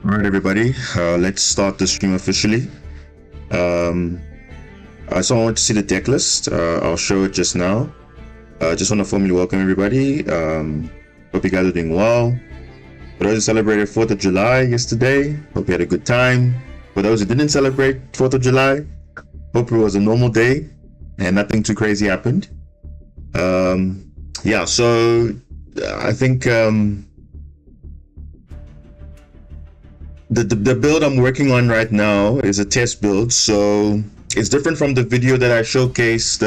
All right, everybody, let's start the stream officially. I just want to see the deck list. I'll show it just now. Just want to formally welcome everybody. Hope you guys are doing well. For those who celebrated 4th of July yesterday, hope you had a good time. For those who didn't celebrate 4th of July, hope it was a normal day and nothing too crazy happened. Yeah, so I think the build I'm working on right now is a test build, so it's different from the video that I showcased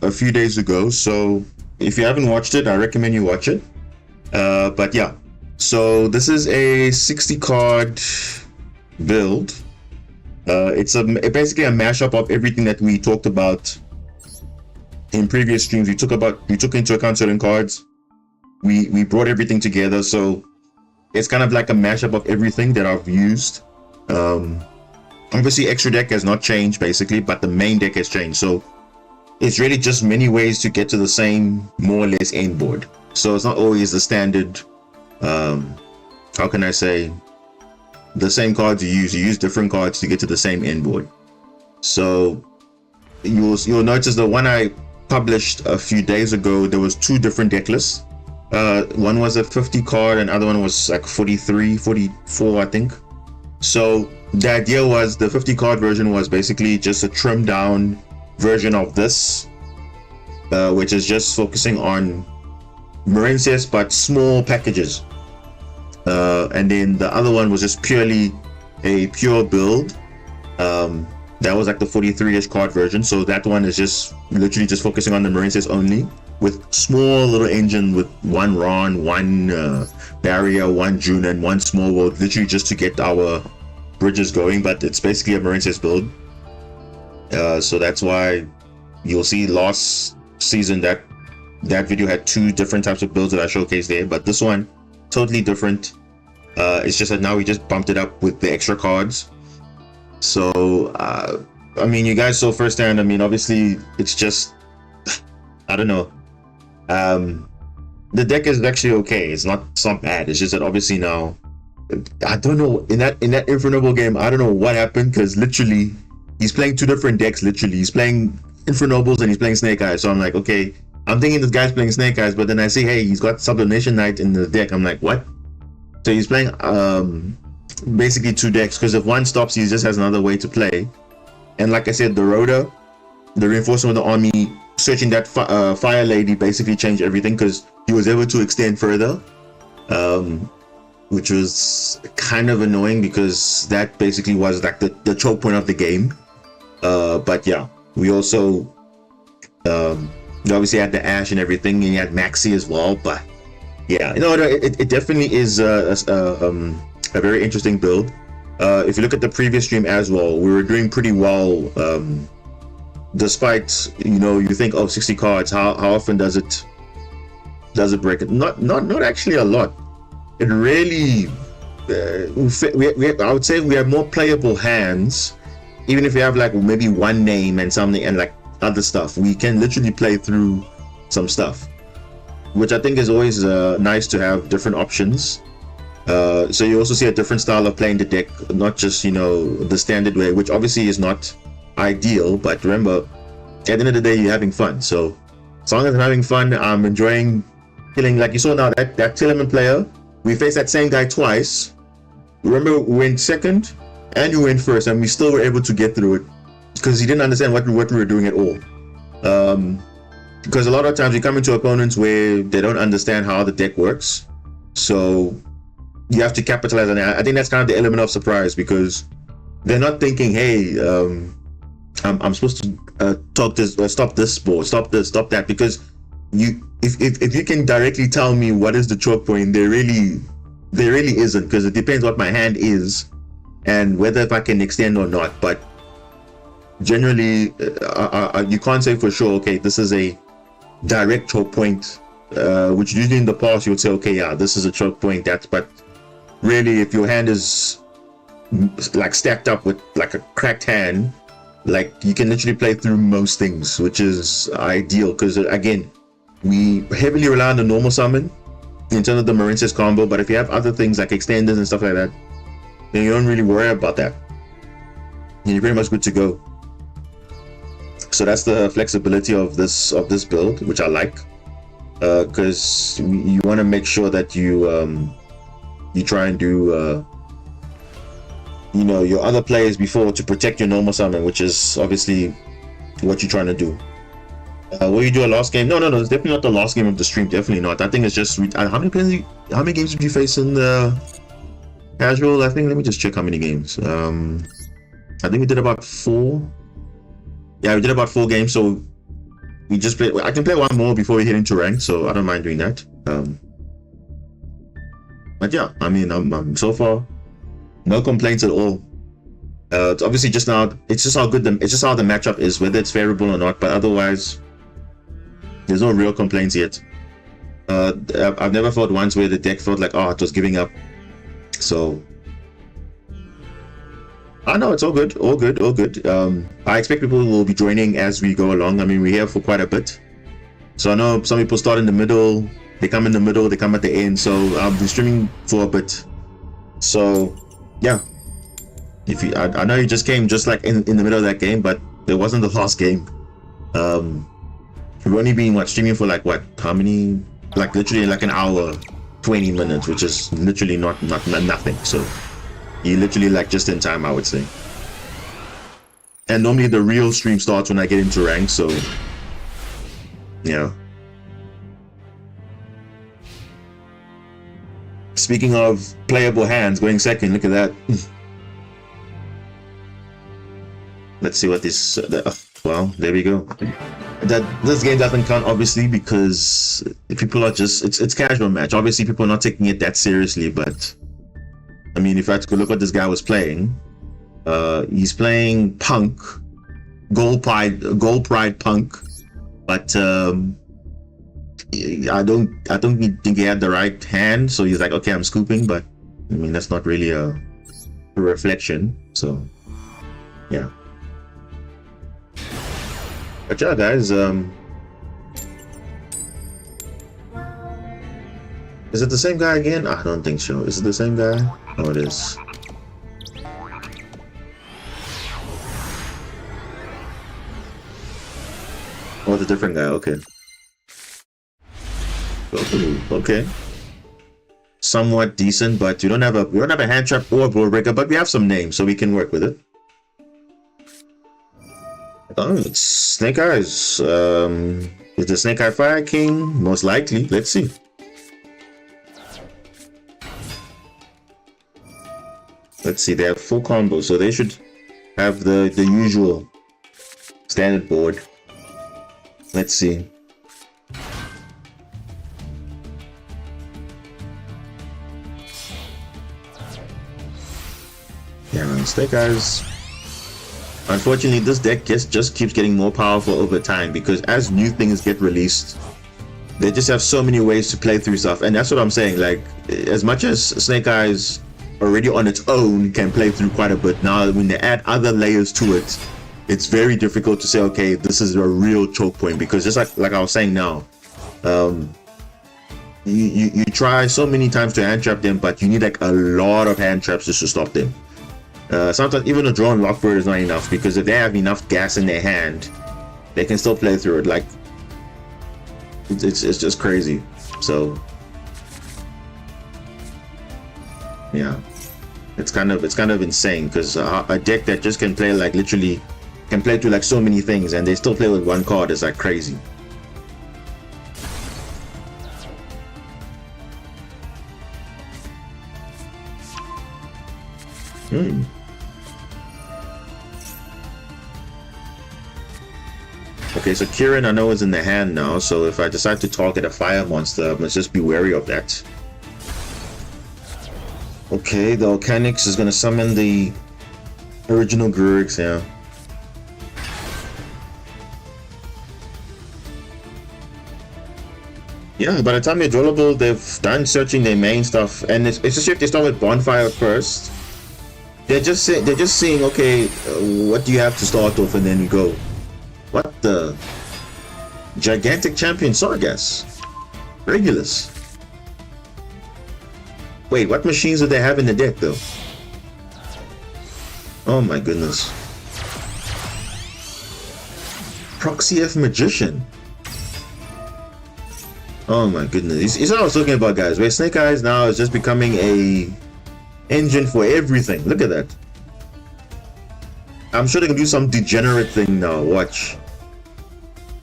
a few days ago. So if you haven't watched it, I recommend you watch it. But yeah, so this is a 60 card build. It's basically a mashup of everything that we talked about in previous streams. We took into account certain cards. We brought everything together, so it's kind of like a mashup of everything that I've used. Obviously extra deck has not changed basically, but the main deck has changed, so it's really just many ways to get to the same more or less end board. So it's not always the standard, how can I say, the same cards you use different cards to get to the same end board. So you'll notice the one I published a few days ago, there was two different deck lists. One was a 50 card and other one was like 43, 44, I think. So the idea was the 50 card version was basically just a trimmed down version of this, which is just focusing on Marincess but small packages. And then the other one was just purely a pure build. That was like the 43-ish card version. So that one is just literally just focusing on the Marincess only, with small little engine with one Ron, one barrier, one June, and one small world, literally just to get our bridges going. But it's basically a Marincess build. So that's why you'll see last season that video had two different types of builds that I showcased there, but this one totally different. It's just that now we just bumped it up with the extra cards. So I mean, you guys saw firsthand. I mean, obviously it's just, I don't know. The deck is actually okay. It's not bad. It's just that obviously now, I don't know, in that Infernoble game, I don't know what happened, because literally he's playing two different decks. Literally he's playing Infernobles and he's playing Snake Eyes. So I'm like, okay, I'm thinking this guy's playing Snake Eyes, but then I see, hey, he's got Sublimation Knight in the deck. I'm like, what? So he's playing basically two decks, because if one stops, he just has another way to play. And like I said, the Rhoda, the reinforcement of the army, searching that fire lady basically changed everything, because he was able to extend further, which was kind of annoying, because that basically was like the choke point of the game. But yeah, we also we obviously had the Ash and everything, and you had Maxi as well. But yeah, you know, it definitely is a very interesting build. If you look at the previous stream as well, we were doing pretty well, despite, you know, you think, oh, 60 cards, how often does it break it? Not actually a lot. It really I would say we have more playable hands. Even if we have like maybe one name and something and like other stuff, we can literally play through some stuff, which I think is always nice to have different options. So you also see a different style of playing the deck, not just, you know, the standard way, which obviously is not ideal, but remember, at the end of the day, you're having fun. So as long as I'm having fun, I'm enjoying killing. Like you saw now, that Tillerman player, we faced that same guy twice. Remember, we went second and you went first, and we still were able to get through it, because he didn't understand what we were doing at all. Because a lot of times you come into opponents where they don't understand how the deck works, so you have to capitalize on it. I think that's kind of the element of surprise, because they're not thinking, hey, I'm supposed to stop this board, stop this, stop that, because if you can directly tell me what is the choke point, there really isn't, because it depends what my hand is and whether if I can extend or not. But generally, you can't say for sure, okay, this is a direct choke point, which usually in the past you would say, okay, yeah, this is a choke point. But really, if your hand is like stacked up with like a cracked hand, like you can literally play through most things, which is ideal, because again, we heavily rely on the normal summon in terms of the Marincess combo. But if you have other things like extenders and stuff like that, then you don't really worry about that. And you're pretty much good to go. So that's the flexibility of this build, which I like, because you want to make sure that you try and do you know, your other players before to protect your normal summon, which is obviously what you're trying to do. Will you do a last game? No, it's definitely not the last game of the stream. Definitely not. I think it's just how many games did you face in the casual? I think, let me just check how many games. I think we did about 4. Yeah, we did about 4 games. So we just play. I can play one more before we hit into rank, so I don't mind doing that. But yeah, I mean, I'm so far no complaints at all. It's obviously just now. It's just how the matchup is, whether it's favorable or not. But otherwise, there's no real complaints yet. I've never felt once where the deck felt like, oh, it was giving up. So I know it's all good. I expect people will be joining as we go along. I mean, we're here for quite a bit. So I know some people start in the middle, they come in the middle, they come at the end. So I'll be streaming for a bit. So yeah, if you, I know you just came just like in the middle of that game, but it wasn't the last game. We've only been streaming for like how many, like literally like an hour 20 minutes, which is literally not nothing. So you literally like just in time, I would say. And normally the real stream starts when I get into rank, so yeah. Speaking of playable hands, going second, look at that. Let's see what this well, there we go. This game doesn't count obviously because people are just it's casual match. Obviously people are not taking it that seriously, but I mean, if I had to look what this guy was playing, he's playing Punk, Gold Pride Punk, but I don't think he had the right hand, so he's like, okay, I'm scooping, but I mean that's not really a reflection. So yeah. But yeah, guys, is it the same guy again? I don't think so. Is it the same guy? Oh, it is. Oh, it's a different guy. Okay. Okay. Somewhat decent, but we don't have a hand trap or a blow breaker, but we have some names, so we can work with it. Oh, it's Snake Eyes. Is the Snake Eye Fire King? Most likely. Let's see. Let's see. They have full combo, so they should have the usual standard board. Let's see. Yeah, Snake Eyes. Unfortunately, this deck just keeps getting more powerful over time because as new things get released, they just have so many ways to play through stuff. And that's what I'm saying. Like, as much as Snake Eyes already on its own can play through quite a bit, now when they add other layers to it, it's very difficult to say, okay, this is a real choke point, because just like I was saying now, you try so many times to hand trap them, but you need like a lot of hand traps just to stop them. Sometimes even a drawn Lockbird is not enough, because if they have enough gas in their hand, they can still play through it. Like it's just crazy. So yeah, it's kind of insane, because a deck that just can play like literally can play through like so many things and they still play with one card is like crazy. Okay, so Kieran I know is in the hand now, so if I decide to target a fire monster, let's just be wary of that. Okay, the Volcanics is gonna summon the original Grurix, yeah. Yeah, by the time they're drawable, they've done searching their main stuff, and it's just if they start with Bonfire first, they're just seeing, okay, what do you have to start off, and then you go. What the? Gigantic Champion Sargass. Regulus. Wait, what machines do they have in the deck though? Oh my goodness. Proxy F Magician. Oh my goodness. You see what I was talking about, guys, where Snake Eyes now is just becoming a engine for everything. Look at that. I'm sure they can do some degenerate thing now. Watch.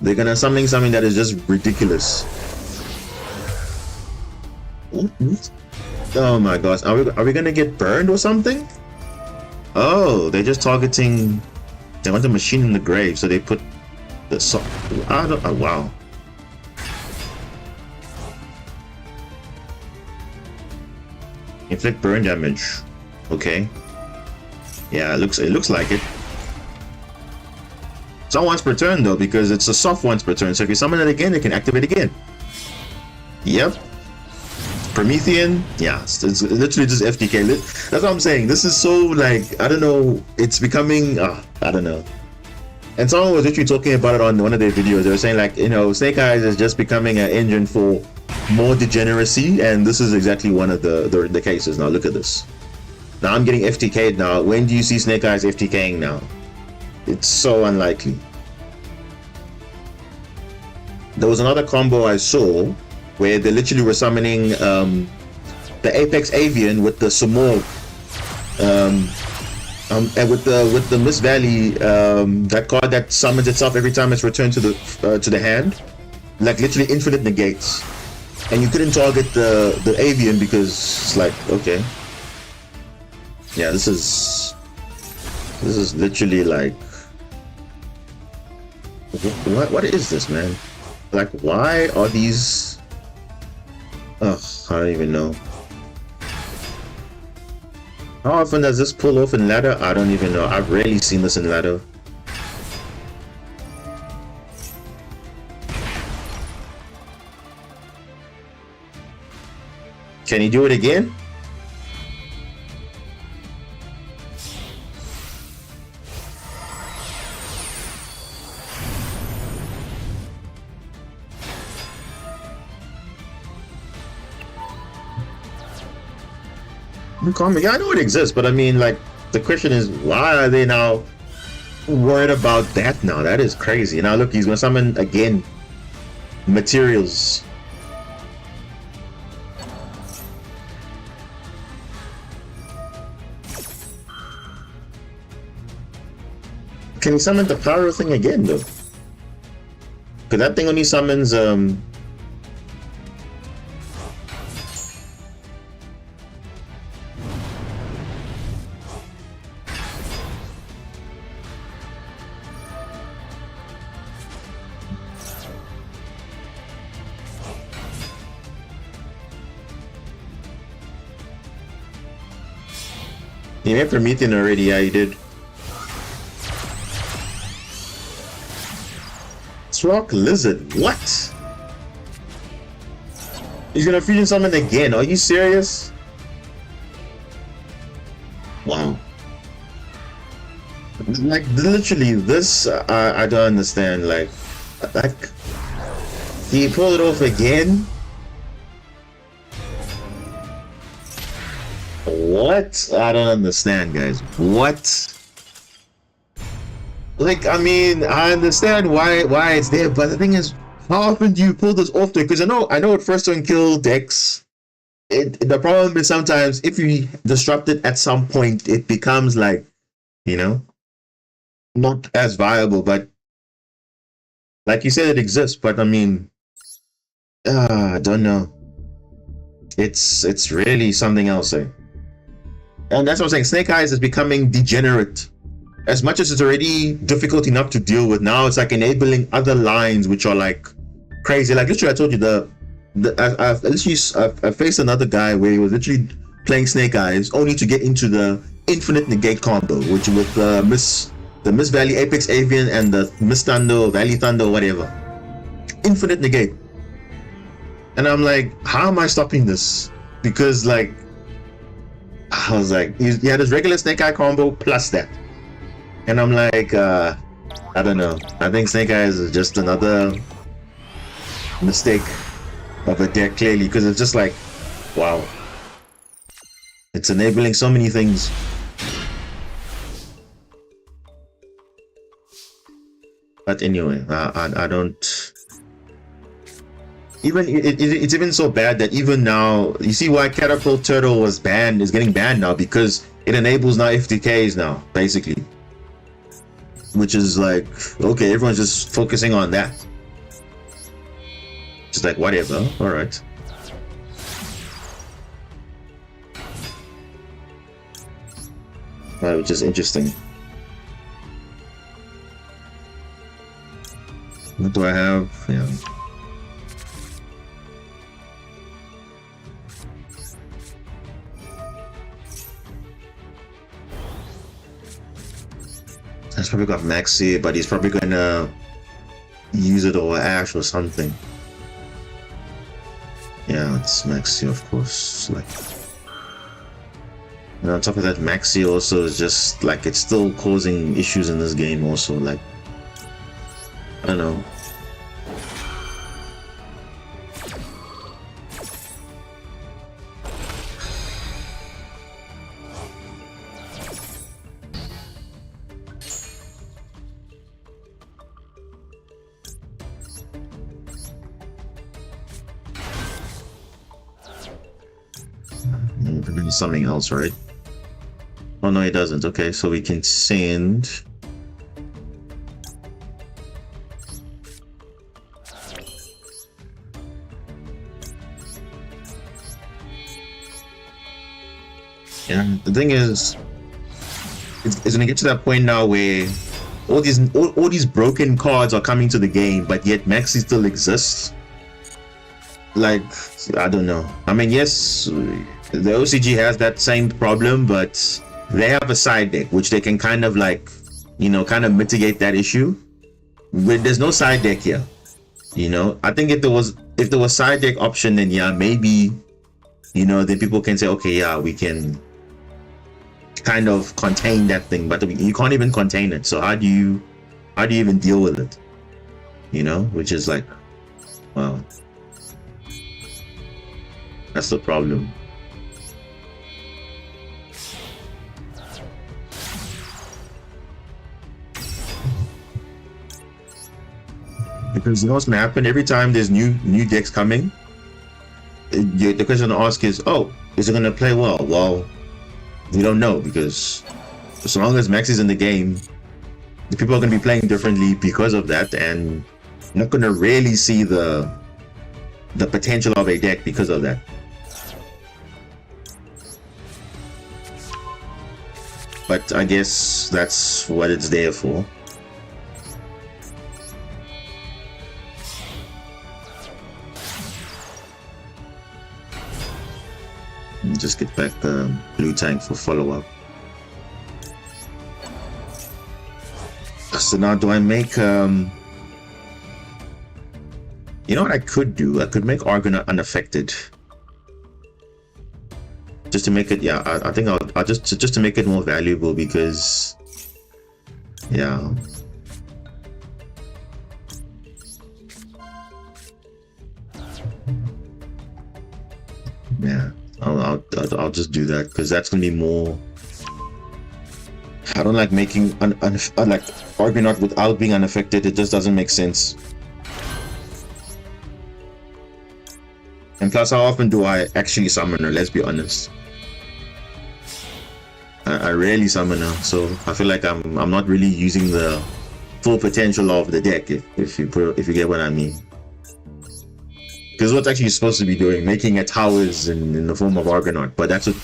They're gonna summon something that is just ridiculous. Oh my gosh. Are we gonna get burned or something? Oh, they're just targeting. They want a machine in the grave, so they put the oh wow. Inflict burn damage. Okay. Yeah, it looks like it. It's not once per turn though, because it's a soft once per turn. So if you summon it again, it can activate again. Yep. Promethean. Yeah, it's literally just FTK. That's what I'm saying. This is so like, I don't know. It's becoming I don't know. And someone was literally talking about it on one of their videos. They were saying like, you know, Snake Eyes is just becoming an engine for more degeneracy, and this is exactly one of the cases. Now look at this. Now I'm getting FTK'd now. When do you see Snake Eyes FTKing now? It's so unlikely. There was another combo I saw where they literally were summoning the Apex Avian with the Sumo, and with the Miss Valley, that card that summons itself every time it's returned to the hand, like literally infinite negates. And you couldn't target the Avian because it's like, okay, yeah, this is literally like, what is this, man? Like, why are these? Ugh, I don't even know. How often does this pull off in ladder? I don't even know. I've rarely seen this in ladder. Can he do it again? Yeah, I know it exists, but I mean, like, the question is, why are they now worried about that now? That is crazy. Now look, he's gonna summon again materials. Can he summon the power thing again though? Because that thing only summons he made Promethean already. Yeah, he did. Rock Lizard, what? He's gonna fusion summon again. Are you serious? Wow. Like, literally, this I don't understand. Like he pulled it off again. What? I don't understand, guys. What? Like, I mean, I understand why it's there, but the thing is, how often do you pull this off there? Because I know it first don't kill decks. The problem is sometimes if you disrupt it at some point, it becomes like, you know, not as viable. But like you said, it exists. But I mean, I don't know. It's really something else, eh? And that's what I'm saying. Snake Eyes is becoming degenerate. As much as it's already difficult enough to deal with, now it's like enabling other lines which are like crazy. Like literally, I told you I faced another guy where he was literally playing Snake Eyes only to get into the infinite negate combo, which with the Miss Valley Apex Avian and the Miss Thunder or Valley Thunder or whatever. Infinite negate. And I'm like, how am I stopping this? Because like, I was like, he had his regular Snake Eye combo plus that. And I'm like, I don't know. I think Snake Eyes is just another mistake of a deck, clearly, because it's just like, wow. It's enabling so many things. But anyway, I don't. Even it's even so bad that even now, you see why Catapult Turtle was banned, is getting banned now, because it enables now FTKs now, basically. Which is like, okay, everyone's just focusing on that. Just like, whatever, alright. Which is interesting. What do I have? Yeah. He's probably got Maxi, but he's probably gonna use it over Ash or something. Yeah, it's Maxi, of course. Like, and on top of that, Maxi also is just like, it's still causing issues in this game. Also, like, I don't know. Something else, right? Oh no, it doesn't. Okay, so we can send. Yeah, the thing is, it's gonna get to that point now where all these broken cards are coming to the game, but yet Maxi still exists. Like, I don't know. I mean, yes, the OCG has that same problem, but they have a side deck which they can kind of like, you know, kind of mitigate that issue. But there's no side deck here, you know. I think if there was side deck option, then yeah, maybe, you know, then people can say, okay, yeah, we can kind of contain that thing, but you can't even contain it. So how do you even deal with it, you know? Which is like, wow, that's the problem. Because you know what's gonna happen every time there's new decks coming. The question to ask is, oh, is it gonna play well? Well, we don't know, because as long as Max is in the game, the people are gonna be playing differently because of that, and not gonna really see the potential of a deck because of that. But I guess that's what it's there for. Just get back the blue tank for follow-up. So now do I make you know what I could do? I could make Argonaut unaffected, just to make it, yeah, I think I'll just to make it more valuable, because yeah, I'll just do that, because that's gonna be more. I don't like making like Argonaut without being unaffected. It just doesn't make sense. And plus, how often do I actually summon her? Let's be honest. I rarely summon her, so I feel like I'm not really using the full potential of the deck, if you get what I mean. Because what's actually supposed to be doing, making a towers in the form of Argonaut, but that's what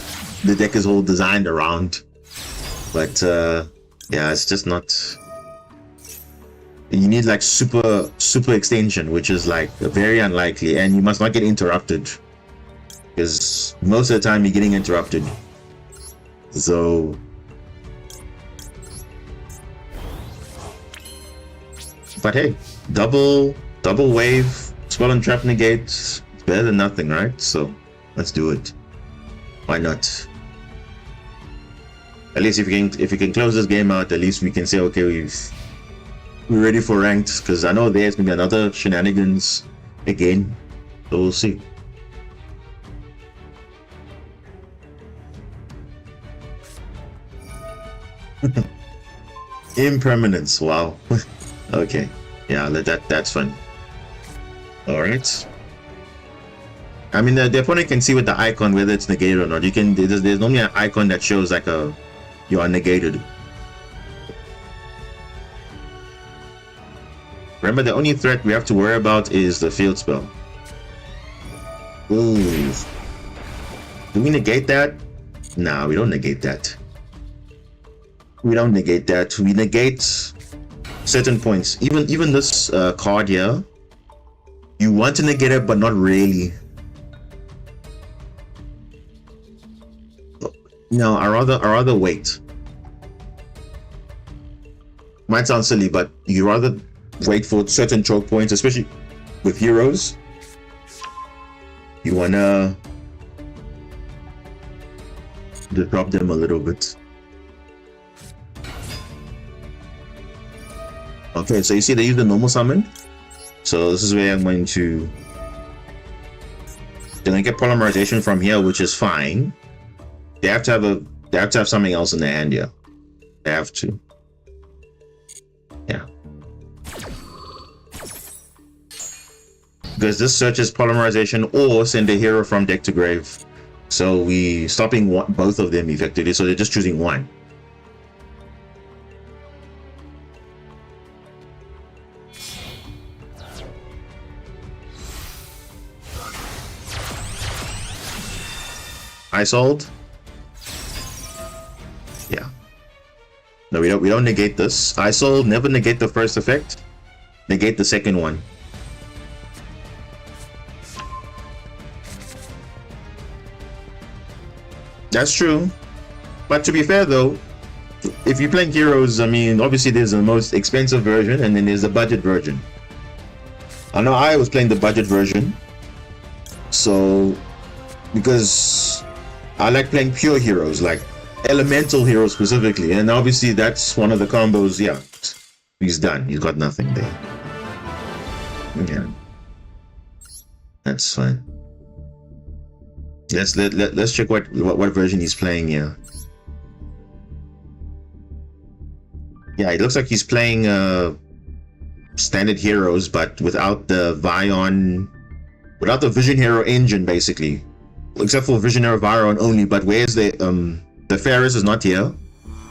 the deck is all designed around. But yeah, it's just not. You need like super extension, which is like very unlikely, and you must not get interrupted, because most of the time you're getting interrupted. So but hey, double wave, spell and trap negate, it's better than nothing, right? So let's do it. Why not? At least if you can close this game out, at least we can say, okay, we're ready for ranked, because I know there's gonna be another shenanigans again, so we'll see. Impermanence, wow. Okay. Yeah, that's fun. All right. I mean, the opponent can see with the icon whether it's negated or not. You can. There's normally an icon that shows like you are negated. Remember, the only threat we have to worry about is the field spell. Ooh. Do we negate that? Nah, we don't negate that. We don't negate that. We negate certain points. Even this card here, you want to negate it, but not really. No, I rather wait. Might sound silly, but you rather wait for certain choke points, especially with heroes. You wanna drop them a little bit. Okay, so you see they use the normal summon. So this is where I'm going to get polymerization from here, which is fine. They have to have something else in their hand here. They have to. Yeah. Because this searches polymerization or send a hero from deck to grave. So we stopping both of them effectively. So they're just choosing one. Isold. Yeah. No, we don't negate this. Isold, never negate the first effect. Negate the second one. That's true. But to be fair though, if you're playing heroes, I mean, obviously there's the most expensive version and then there's the budget version. I know I was playing the budget version. So, because I like playing pure heroes, like elemental heroes specifically. And obviously that's one of the combos, yeah. He's done. He's got nothing there. Yeah. That's fine. Let's check what version he's playing here. Yeah, it looks like he's playing standard heroes, but without the without the Vision Hero engine, basically. Except for Vision Hero Viron only, but where's the Ferris is not here.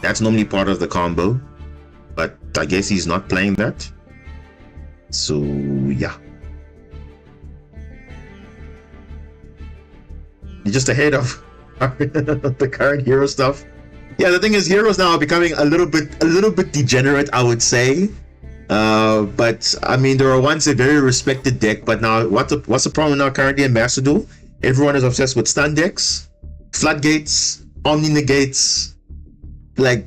That's normally part of the combo. But I guess he's not playing that. So yeah. You're just ahead of the current hero stuff. Yeah, the thing is, heroes now are becoming a little bit degenerate, I would say. But I mean, there are once a very respected deck, but now what's the problem now currently in Master Duel? Everyone is obsessed with stun decks, floodgates, omni negates, like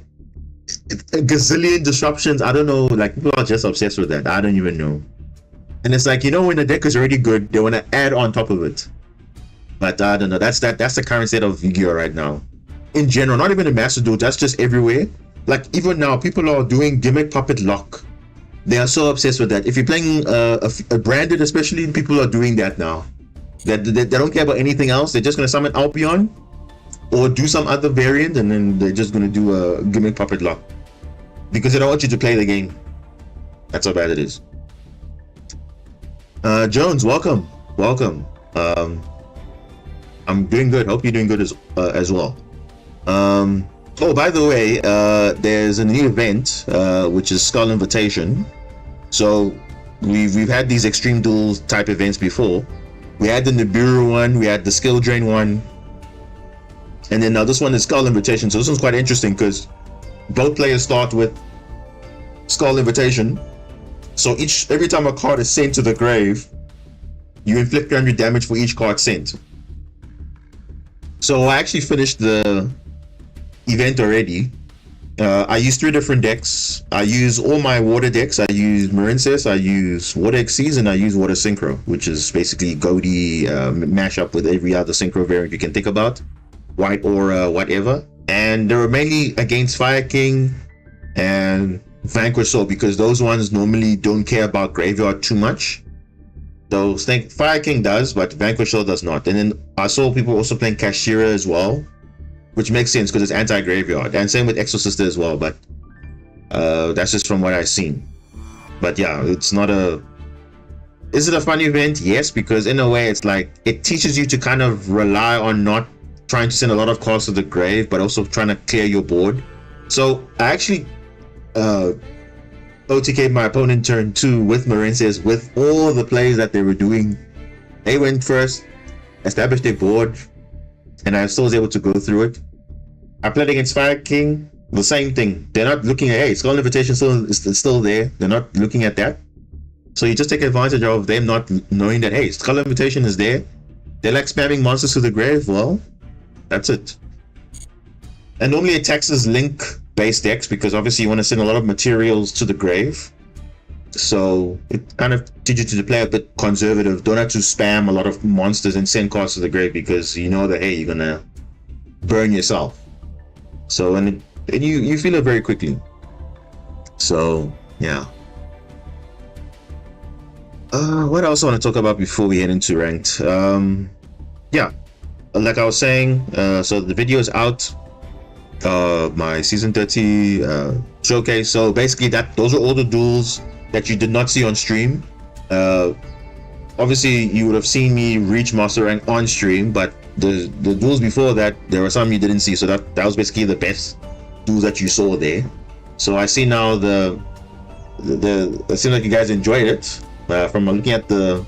a gazillion disruptions. I don't know, like people are just obsessed with that. I don't even know. And it's like, you know, when the deck is already good, they want to add on top of it. But I don't know. That's the current state of Yu-Gi-Oh right now. In general, not even in Master Duel, that's just everywhere. Like even now, people are doing gimmick puppet lock. They are so obsessed with that. If you're playing a branded, especially, people are doing that now. They don't care about anything else. They're just gonna summon Albion or do some other variant, and then they're just gonna do a gimmick puppet lock because they don't want you to play the game. That's how bad it is. Jones, welcome. I'm doing good. Hope you're doing good as well. Oh, by the way, there's a new event which is Skull Invitation. So we've had these Extreme Duel type events before. We had the Nibiru one, we had the Skill Drain one, and then now this one is Skull Invitation. So this one's quite interesting because both players start with Skull Invitation. So every time a card is sent to the grave, you inflict 300 damage for each card sent. So I actually finished the event already. I use 3 different decks. I use all my water decks. I use Marincess, I use Water Xyz, and I use Water Synchro, which is basically Goaty mashup with every other Synchro variant you can think about, White Aura, whatever. And they were mainly against Fire King and Vanquish Soul, because those ones normally don't care about graveyard too much. So Fire King does, but Vanquish Soul does not. And then I saw people also playing Kashira as well, which makes sense because it's anti-graveyard, and same with Exorcister as well, but that's just from what I've seen. But yeah, it's not a. Is it a fun event? Yes, because in a way, it's like it teaches you to kind of rely on not trying to send a lot of cards to the grave, but also trying to clear your board. So I actually OTK'd my opponent turn 2 with Marincess with all the plays that they were doing. They went first, established their board, and I still was able to go through it. I played against Fire King, the same thing. They're not looking at, hey, Skull Invitation is still there. They're not looking at that. So you just take advantage of them not knowing that, hey, Skull Invitation is there. They're like spamming monsters to the grave. Well, that's it. And normally it taxes link based decks because obviously you want to send a lot of materials to the grave. So it kind of teaches you to play a bit conservative. Don't have to spam a lot of monsters and send cards to the grave because you know that, hey, you're gonna burn yourself. So and you feel it very quickly. So yeah. What else I want to talk about before we head into ranked? Yeah, like I was saying, so the video is out. My season 30 showcase. So basically, those are all the duels that you did not see on stream. Obviously, you would have seen me reach master rank on stream, but the duels before that, there were some you didn't see. So that was basically the best duels that you saw there. So I see now it seems like you guys enjoyed it. From looking at the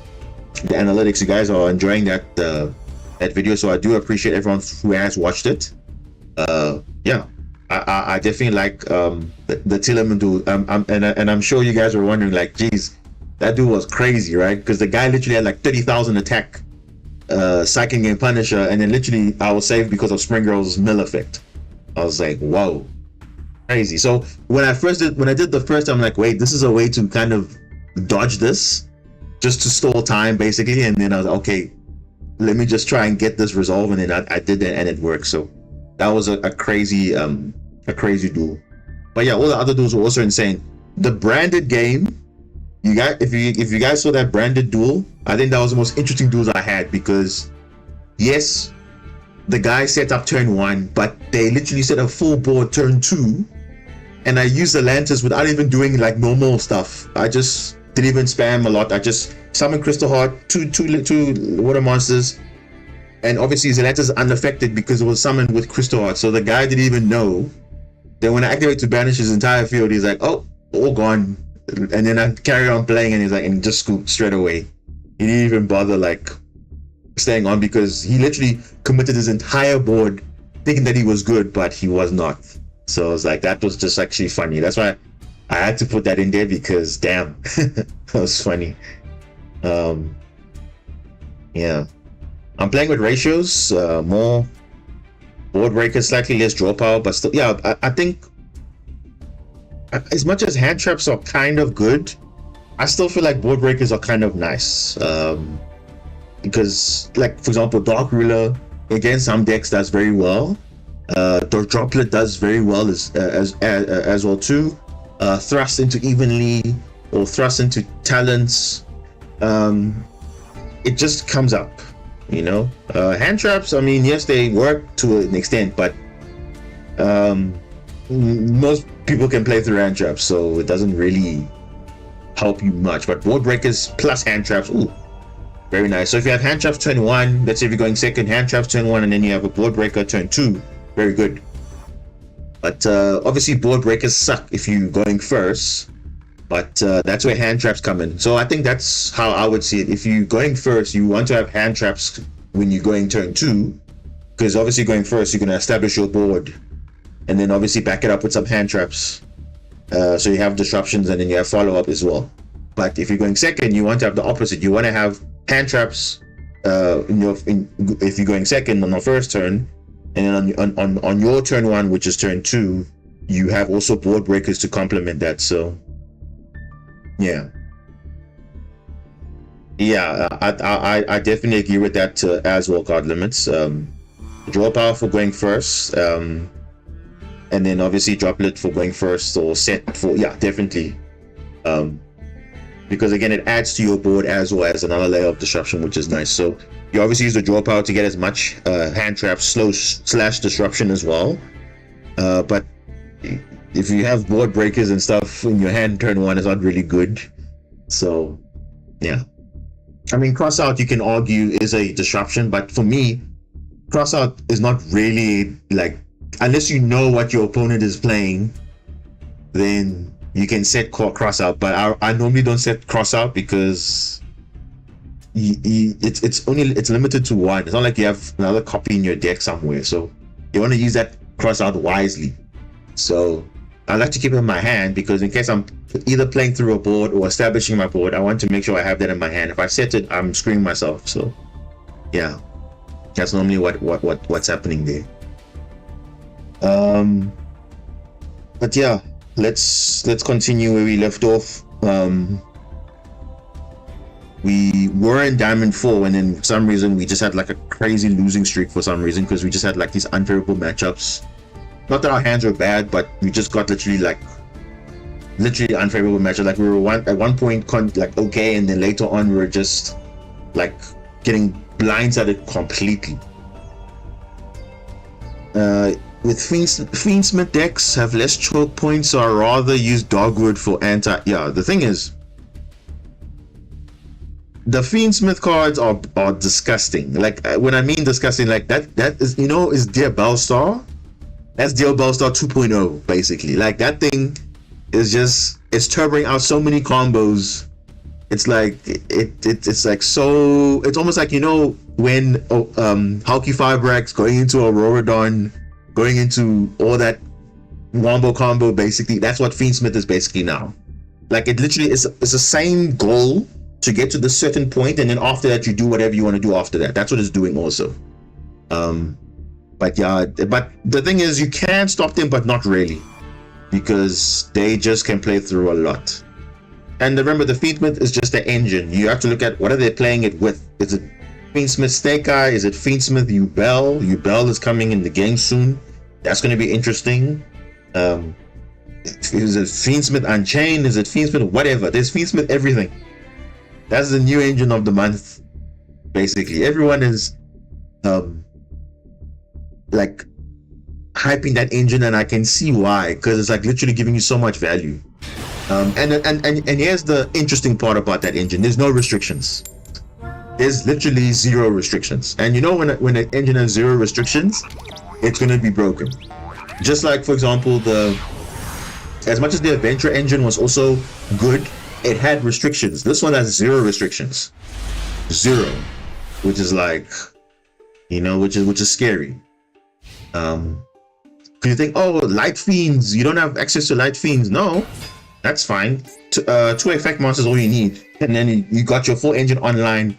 analytics, you guys are enjoying that video. So I do appreciate everyone who has watched it. Yeah, I definitely like the Tillerman duel. And I'm sure you guys were wondering, like, geez, that duel was crazy, right? Because the guy literally had like 30,000 attack, Psychic Game Punisher, and then literally I was saved because of Spring Girl's mill effect. I was like, whoa, crazy. So when I did the first time, I'm like, wait, this is a way to kind of dodge this, just to stall time basically. And then I was like, okay, let me just try and get this resolved, and then I did that and it worked. So that was a crazy duel. But yeah, all the other duels were also insane. The branded game, you guys, if you guys saw that branded duel, I think that was the most interesting duels I had, because yes, the guy set up turn 1, but they literally set a full board turn 2, and I used the lanterns without even doing like normal stuff. I just didn't even spam a lot. I just summoned Crystal Heart, two water monsters, and obviously Zelantis is unaffected because it was summoned with Crystal Heart. So the guy didn't even know. Then when I activate to banish his entire field, he's like, oh, all gone. And then I carry on playing, and he's like, and just scooped straight away. He didn't even bother like staying on, because he literally committed his entire board thinking that he was good, but he was not. So I was like, that was just actually funny. That's why I had to put that in there, because damn, that was funny. Yeah. I'm playing with ratios, more board breakers, slightly less draw power, but still, yeah, I think as much as hand traps are kind of good, I still feel like board breakers are kind of nice. Because, like, for example, Dark Ruler against some decks does very well. The Droplet does very well as well too. Thrust into Evenly or Thrust into Talents, it just comes up. You know, hand traps, I mean, yes, they work to an extent, but most people can play through hand traps, so it doesn't really help you much. But board breakers plus hand traps, ooh, very nice. So if you have hand traps turn 1, let's say if you're going second, hand traps turn 1, and then you have a board breaker turn 2, very good. But obviously board breakers suck if you're going first. But that's where hand traps come in. So I think that's how I would see it. If you're going first, you want to have hand traps when you're going turn 2, because obviously going first, you're going to establish your board, and then obviously back it up with some hand traps. So you have disruptions, and then you have follow-up as well. But if you're going second, you want to have the opposite. You want to have hand traps if you're going second on the first turn, and then on your turn 1, which is turn 2, you have also board breakers to complement that. So yeah, I definitely agree with that as well. Card limits, draw power for going first, and then obviously droplet for going first, or set for, yeah, definitely, because again, it adds to your board as well as another layer of disruption, which is nice. So you obviously use the draw power to get as much hand trap / disruption as well, but if you have board breakers and stuff in your hand turn 1, it's not really good. So yeah, I mean, cross out, you can argue, is a disruption, but for me, cross out is not really, like, unless you know what your opponent is playing, then you can set cross out. But I normally don't set cross out because it's limited to 1. It's not like you have another copy in your deck somewhere, so you want to use that cross out wisely. So I like to keep it in my hand, because in case I'm either playing through a board or establishing my board, I want to make sure I have that in my hand. If I set it, I'm screwing myself. So yeah, that's normally what's happening there. But yeah, let's continue where we left off. We were in Diamond 4, and then for some reason we just had like a crazy losing streak for some reason, because we just had like these unfavorable matchups. Not that our hands were bad, but we just got literally unfavorable matchups. Like we were at one point like okay, and then later on we were just like getting blindsided completely. With Fiendsmith decks have less choke points, so I rather use Dogwood for anti. Yeah, the thing is, the Fiendsmith cards are disgusting. Like when I mean disgusting, like that is, you know, is Dear Bellstar. That's Dear Bellstar 2.0 basically. Like that thing is just, it's turboing out so many combos. It's like it's like, so it's almost like, you know, when Hulky Fibrax going into Auroradon, going into all that wombo combo, basically that's what Fiendsmith is basically now. Like it literally is, it's the same goal to get to the certain point, and then after that you do whatever you want to do after that. That's what it's doing also. But yeah, but the thing is, you can stop them, but not really, because they just can play through a lot. And remember, the Fiendsmith is just the engine. You have to look at what are they playing it with. Is it Fiendsmith Snake Eye? Is it Fiendsmith Yubel? Yubel is coming in the game soon. That's going to be interesting. Is it Fiendsmith Unchained? Is it Fiendsmith whatever? There's Fiendsmith everything. That's the new engine of the month. Basically, everyone is like hyping that engine, and I can see why, because it's like literally giving you so much value. And here's the interesting part about that engine: there's no restrictions. There's literally 0 restrictions. And you know, when an engine has 0 restrictions, it's going to be broken. Just like, for example, as much as the Adventure engine was also good, it had restrictions. This one has 0 restrictions. 0, which is like, you know, which is scary. Because you think, oh, Light Fiends, you don't have access to Light Fiends. No, that's fine. 2 effect monsters all you need, and then you got your full engine online.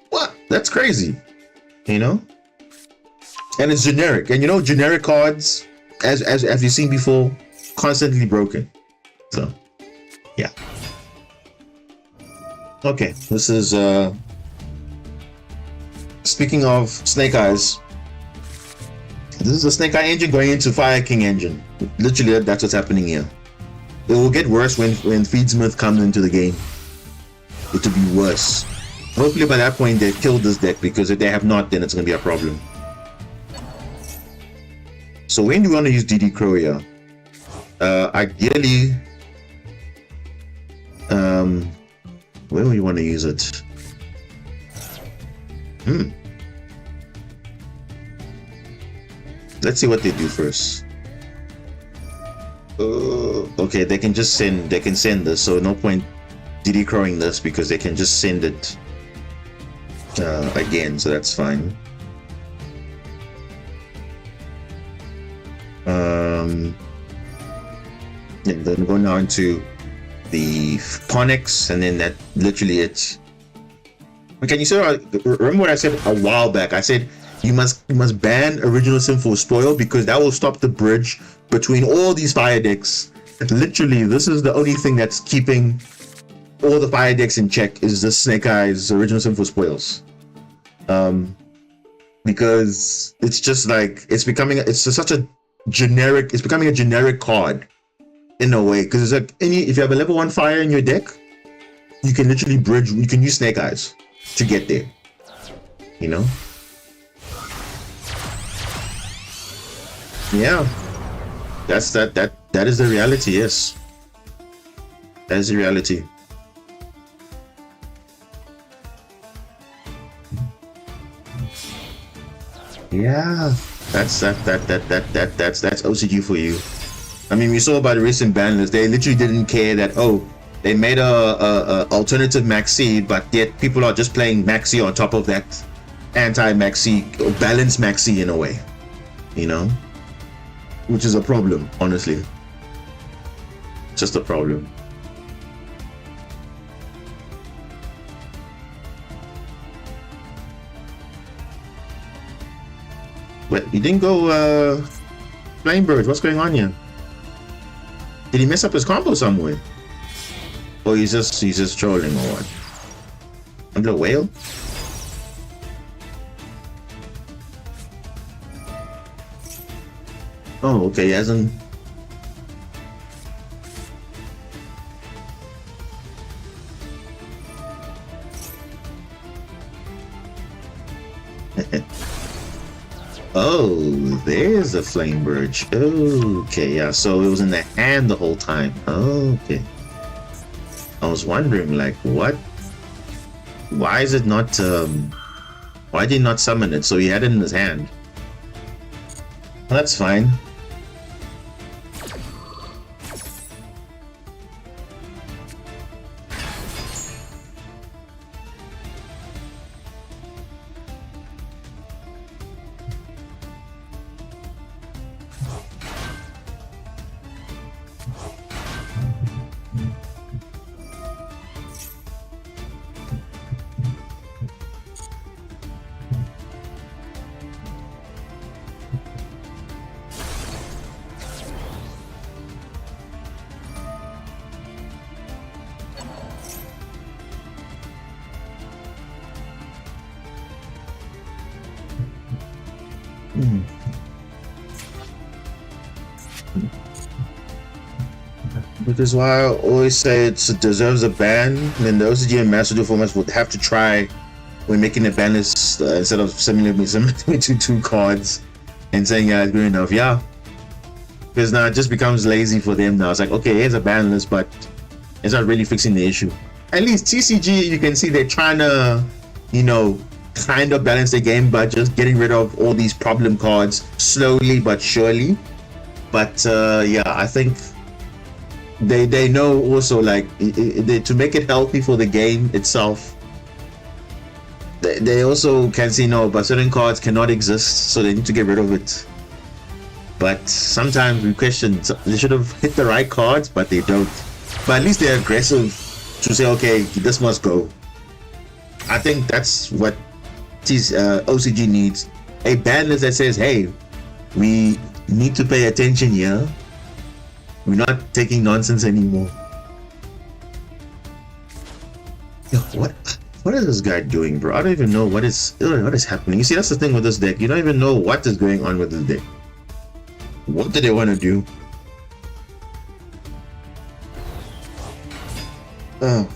What? That's crazy, you know? And it's generic, and you know, generic cards, as you've seen before, constantly broken. So yeah. Okay, this is speaking of Snake Eyes, this is a Snake Eye engine going into Fire King engine. Literally, that's what's happening here. It will get worse when Fiendsmith comes into the game. It will be worse. Hopefully by that point they've killed this deck, because if they have not, then it's going to be a problem. So when do we want to use DD Crow here? Ideally, where do you want to use it? Let's see what they do first. Okay, they can just send. They can send this, so no point DD crowing this, because they can just send it again. So that's fine. And then going on to the Ponyx, and then that literally it. Okay, you said, remember what I said a while back? I said you must ban Original Sin for Spoil, because that will stop the bridge between all these fire decks. Literally, this is the only thing that's keeping all the fire decks in check, is the Snake Eyes Original Sin for Spoils. Because it's just like it's becoming a generic card in a way, because it's like if you have a level 1 fire in your deck, you can literally bridge. You can use Snake Eyes to get there, you know. Yeah, that's that That is the reality, yes. That is the reality. Yeah, that's OCG for you. I mean, we saw about the recent ban list. They literally didn't care that, oh, they made a alternative Maxi, but yet people are just playing Maxi on top of that anti-Maxi or balanced Maxi in a way, you know, which is a problem, honestly. Just a problem. Wait, you didn't go Flamebird, what's going on here? Did he mess up his combo somewhere? Or he's just trolling or what? Under whale? Oh, okay, he hasn't. Oh, there's a flame birch. Okay, yeah, so it was in the hand the whole time. Okay. I was wondering, like, what? Why is it not, why did he not summon it? So he had it in his hand. Well, that's fine. Which is why I always say it deserves a ban. Then the OCG and Master Duel formats would have to try when making a ban list instead of sending to 2 cards and saying, yeah, it's good enough. Yeah. Because now it just becomes lazy for them now. It's like, okay, here's a ban list, but it's not really fixing the issue. At least TCG, you can see they're trying to, you know, kind of balance the game, but just getting rid of all these problem cards slowly but surely. But yeah, I think they know also, like, to make it healthy for the game itself, they also can see, no, but certain cards cannot exist, so they need to get rid of it. But sometimes we question, they should have hit the right cards, but they don't. But at least they're aggressive to say, okay, this must go. I think that's what OCG needs. A ban list that says, hey, we need to pay attention here. We're not taking nonsense anymore. Yo, what is this guy doing, bro? I don't even know what is happening. You see, that's the thing with this deck. You don't even know what is going on with this deck. What do they want to do? Oh.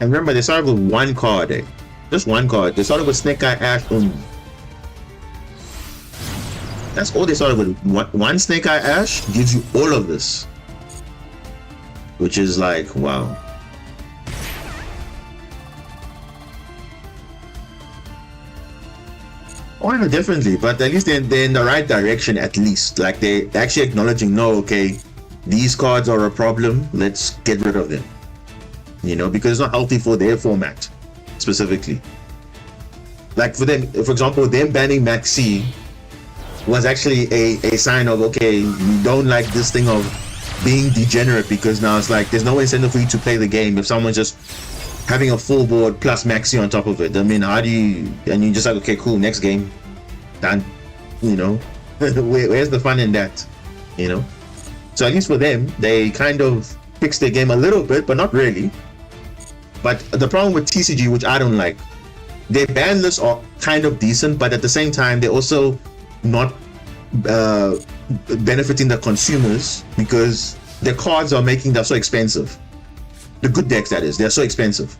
And remember, they started with 1 card, eh? Just 1 card. They started with Snake Eye Ash only. That's all they started with. One Snake Eye Ash gives you all of this. Which is like, wow. Or even differently, but at least they're in the right direction, at least. Like, they're actually acknowledging, no, okay, these cards are a problem, let's get rid of them. You know, because it's not healthy for their format, specifically. Like, for them, for example, them banning Maxi was actually a sign of, okay, we don't like this thing of being degenerate, because now it's like, there's no incentive for you to play the game if someone's just having a full board plus Maxi on top of it. I mean, how do you, and you're just like, okay, cool, next game, done, you know? Where's the fun in that, you know? So at least for them, they kind of fixed their game a little bit, but not really. But the problem with TCG, which I don't like, their ban lists are kind of decent, but at the same time, they're also not benefiting the consumers, because the cards are making them so expensive. The good decks, that is, they're so expensive,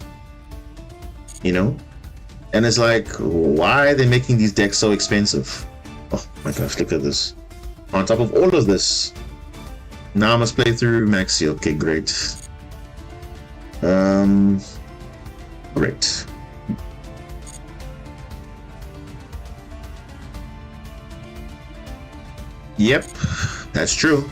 you know? And it's like, why are they making these decks so expensive? Oh my gosh, look at this. On top of all of this, now I must play through Maxi. Okay, great. Great. Yep, that's true.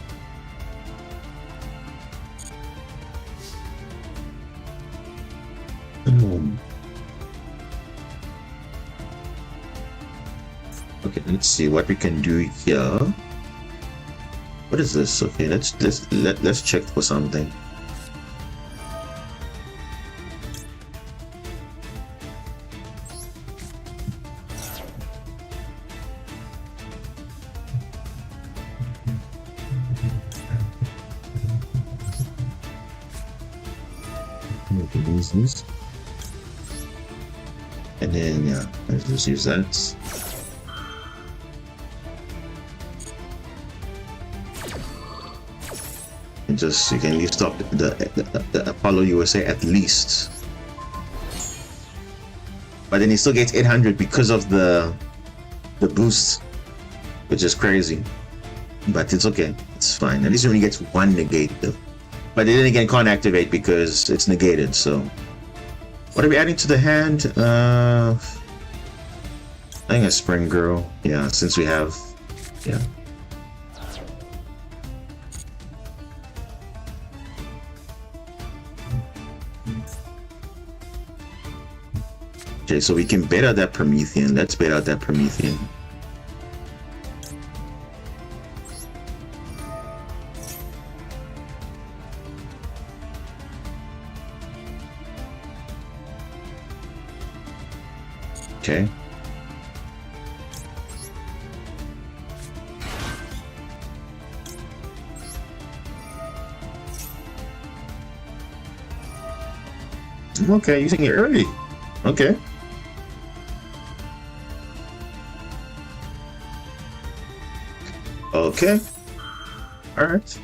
Okay, let's see what we can do here. What is this? Okay, let's check for something. These. And then yeah, let's just use that. And just you can at least stop the Apollo USA at least. But then he still gets 800 because of the boost, which is crazy. But it's okay, it's fine. At least he only gets one negate though. But then again, can't activate because it's negated. So, what are we adding to the hand? I think a Spring Girl. Yeah, since we have, yeah. Okay, so we can bait out that Promethean. Let's bait out that Promethean. Okay. Okay, using it early. Okay. Okay. All right.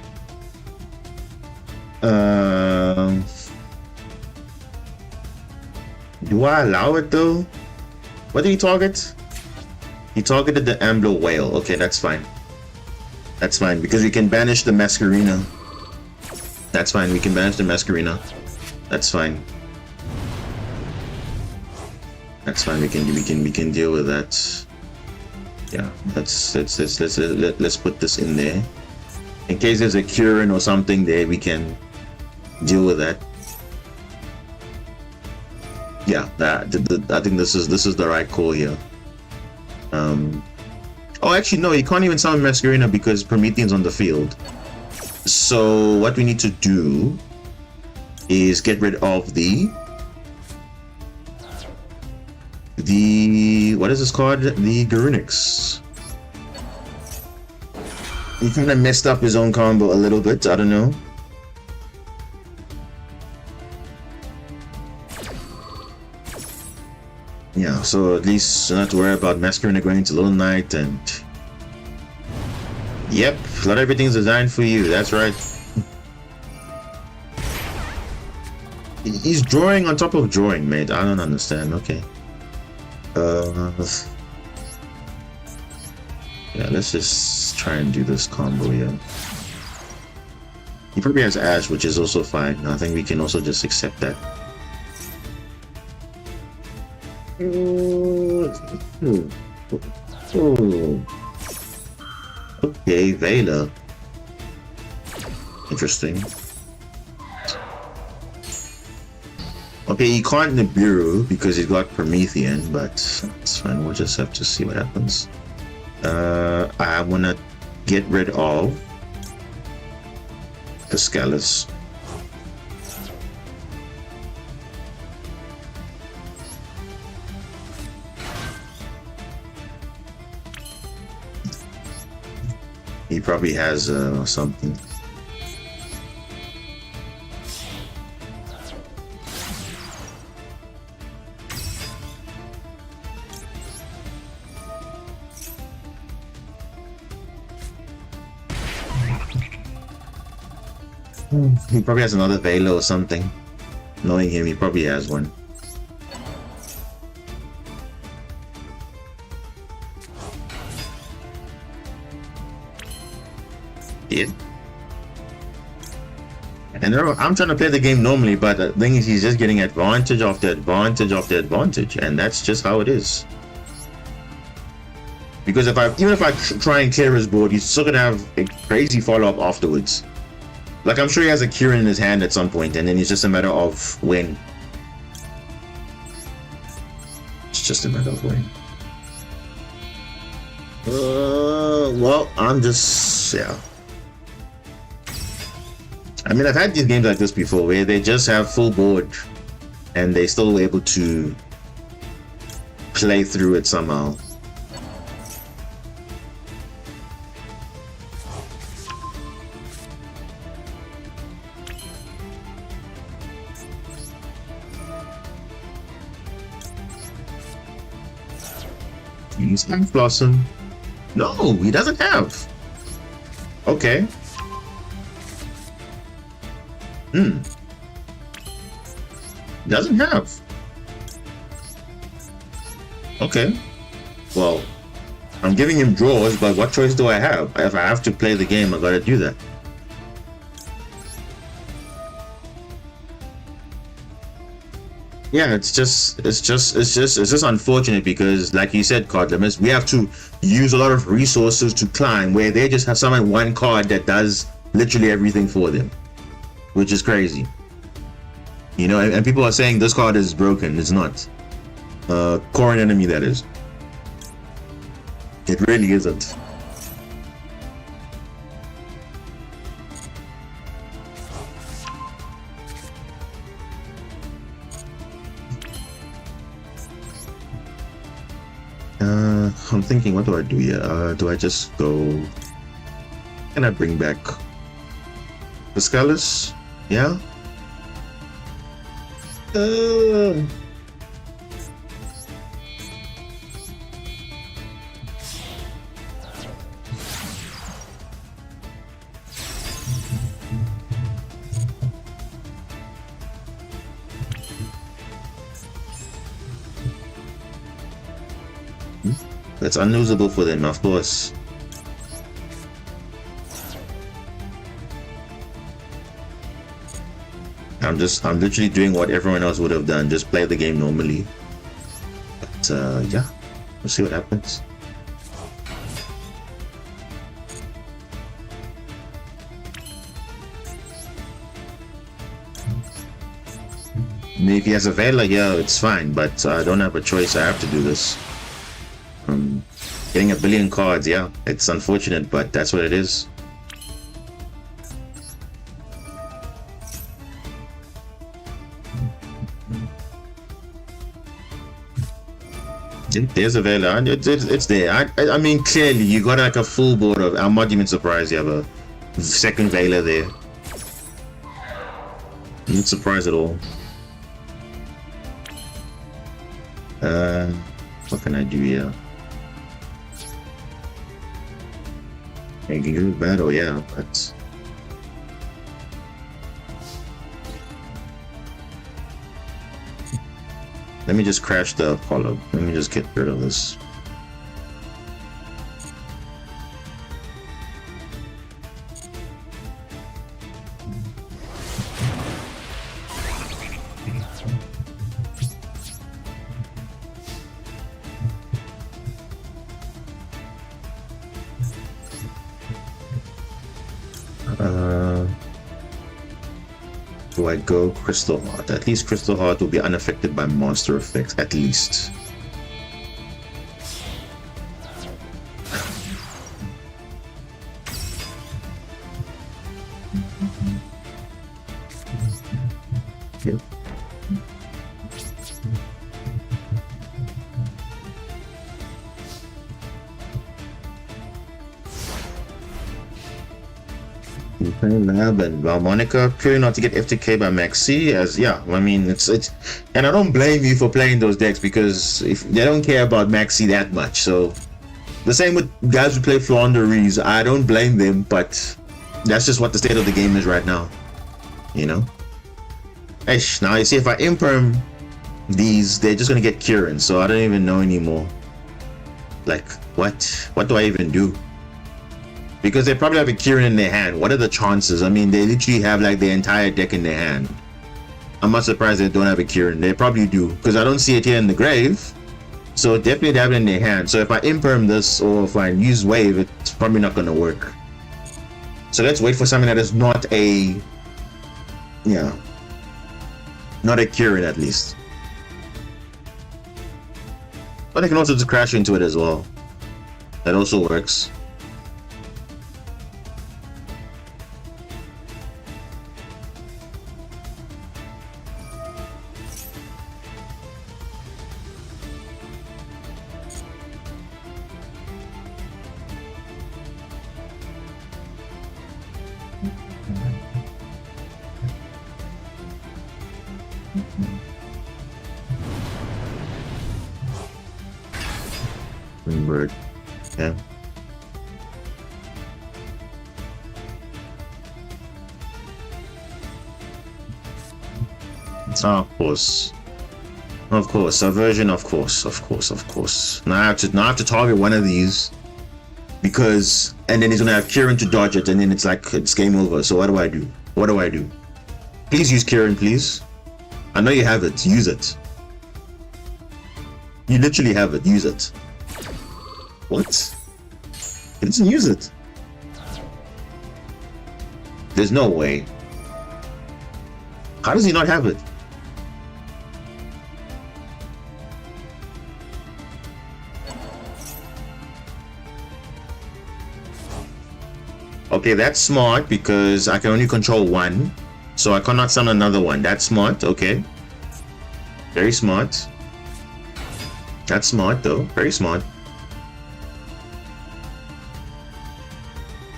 Do I allow it though? What did he target? He targeted the Ambler Whale. Okay, that's fine. That's fine because we can banish the Masquerina. That's fine. We can banish the Masquerina. That's fine. That's fine. We can deal with that. Yeah. Let's put this in there. In case there's a Curin or something there, we can deal with that. Yeah, I think this is the right call here. Oh, actually, no, you can't even summon Masquerina because Promethean's on the field. So what we need to do is get rid of the what is this called? The Garunix. He kind of messed up his own combo a little bit. I don't know. Yeah, so at least not to worry about Masquerina going into Little Knight and... Yep, not everything's designed for you, that's right. He's drawing on top of drawing, mate. I don't understand, okay. Yeah, let's just try and do this combo here. He probably has Ash, which is also fine. I think we can also just accept that. Okay, Vela. Interesting. Okay, he can't Nibiru because he's got Promethean, but it's fine. We'll just have to see what happens. I wanna get rid of Piscalis. He probably has something. He probably has another Velo or something. Knowing him, he probably has one. Yeah. And I'm trying to play the game normally, but the thing is, he's just getting advantage after advantage after advantage, and that's just how it is. Because even if I try and clear his board, he's still gonna have a crazy follow-up afterwards. Like, I'm sure he has a Kieran in his hand at some point, and then it's just a matter of when. It's just a matter of when. Well, I'm just, yeah. I mean, I've had these games like this before where they just have full board and they still able to play through it somehow. He's Half Blossom. No, he doesn't have. Okay. Doesn't have. Okay. Well, I'm giving him draws, but what choice do I have? If I have to play the game, I gotta do that. Yeah, it's just unfortunate because, like you said, card limits, we have to use a lot of resources to climb, where they just have summon one card that does literally everything for them, which is crazy. You know, and people are saying this card is broken. It's not. Core enemy, that is. It really isn't. I'm thinking, what do I do here? Do I just go? Can I bring back the Scalus? Yeah. That's unusable for them, of course. I'm literally doing what everyone else would have done, just play the game normally. But yeah, we'll see what happens. I mean, if he has a Vela, yeah, it's fine, but I don't have a choice. I have to do this. Getting a billion cards, yeah, it's unfortunate, but that's what it is. There's a Vela, and it's there. I mean, clearly, you got like a full board of. I'm not even surprised you have a second Vela there. I'm not surprised at all. What can I do here? I can do battle, yeah, but let me just crash the Apollo. Let me just get rid of this. Do I go Crystal Heart? At least Crystal Heart will be unaffected by monster effects, at least. Yep. Lab and Monica purely not to get FTK by Maxi, as yeah, I mean it's and I don't blame you for playing those decks because if they don't care about Maxi that much. So the same with guys who play Flaunderies, I don't blame them, but that's just what the state of the game is right now, you know. Ish, now you see if I imperm these, they're just gonna get Kieran, so I don't even know anymore. Like what do I even do? Because they probably have a Kieran in their hand. What are the chances? I mean, they literally have like the entire deck in their hand. I'm not surprised they don't have a Kieran. They probably do, because I don't see it here in the grave. So definitely they have it in their hand. So if I imperm this or if I use wave, it's probably not going to work. So let's wait for something that is not a, yeah, not a Kieran at least. But I can also just crash into it as well. That also works. Bird. Yeah. Oh, of course. Of course. Aversion, of course. Of course. Of course. Now I have to target one of these. Because and then he's gonna have Kieran to dodge it, and then it's like it's game over. So what do I do? What do I do? Please use Kieran, please. I know you have it. Use it. You literally have it. Use it. What? He doesn't use it. There's no way. How does he not have it? Okay, that's smart because I can only control one. So I cannot summon another one. That's smart, okay. Very smart. That's smart though. Very smart.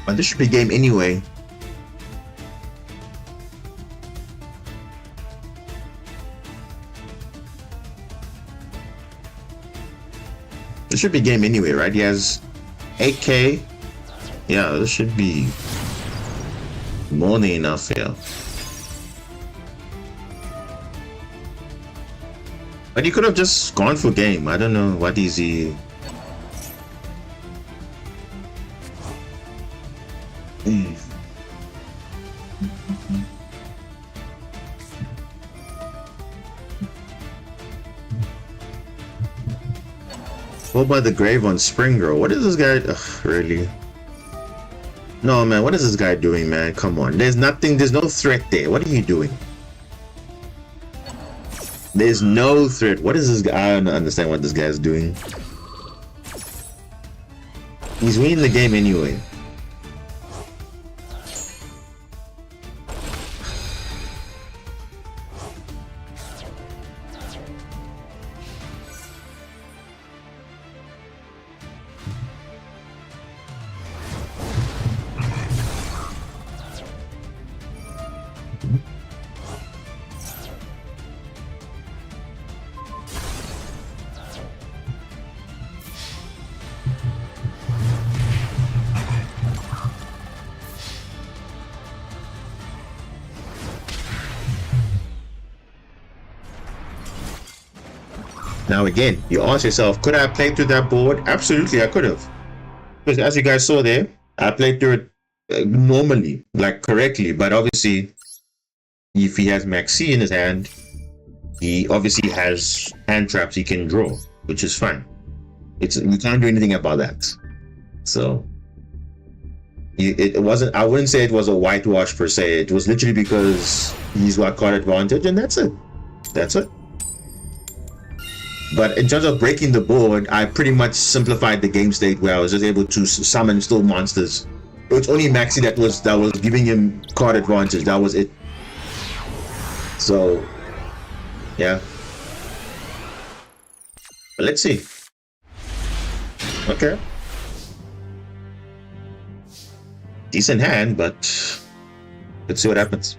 But this should be game anyway. This should be game anyway, right? He has 8k. Yeah, this should be more than enough, yeah. But he could have just gone for game. I don't know. What is he? What about the grave on Spring Girl? What is this guy? Ugh, really? No, man. What is this guy doing, man? Come on. There's nothing. There's no threat there. What are you doing? There's no threat. What is this guy? I don't understand what this guy's doing. He's winning the game anyway. Now again, you ask yourself, could I have played through that board? Absolutely, I could have. Because as you guys saw there, I played through it normally, like correctly. But obviously, if he has Maxi in his hand, he obviously has hand traps he can draw, which is fine. You can't do anything about that. So it wasn't. I wouldn't say it was a whitewash per se. It was literally because he's got card advantage, and that's it. That's it. But in terms of breaking the board, I pretty much simplified the game state where I was just able to summon still monsters. It was only Maxi that was giving him card advantage. That was it. So, yeah. But let's see. Okay. Decent hand, but let's see what happens.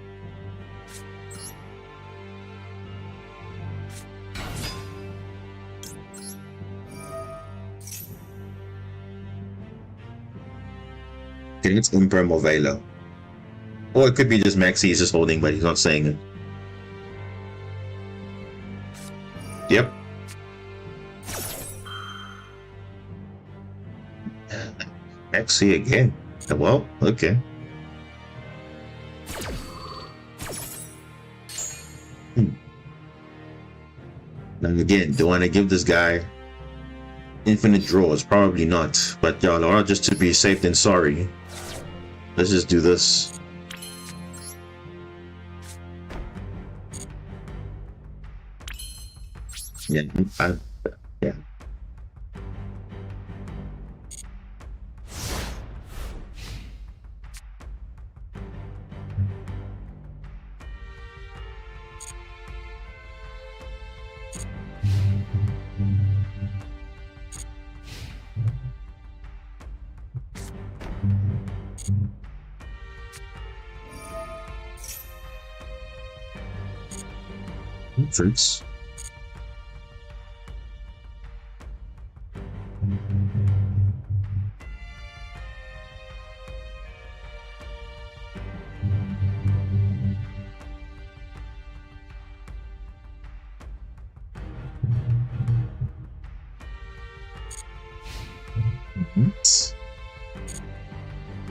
It's Imperm or Velo. Or it could be just Maxi he's just holding, but he's not saying it. Yep. Maxi again. Well, okay. Now again, do I want to give this guy infinite draws? Probably not. But y'all are just to be safe than sorry. Let's just do this. Yeah, yeah. Fruits.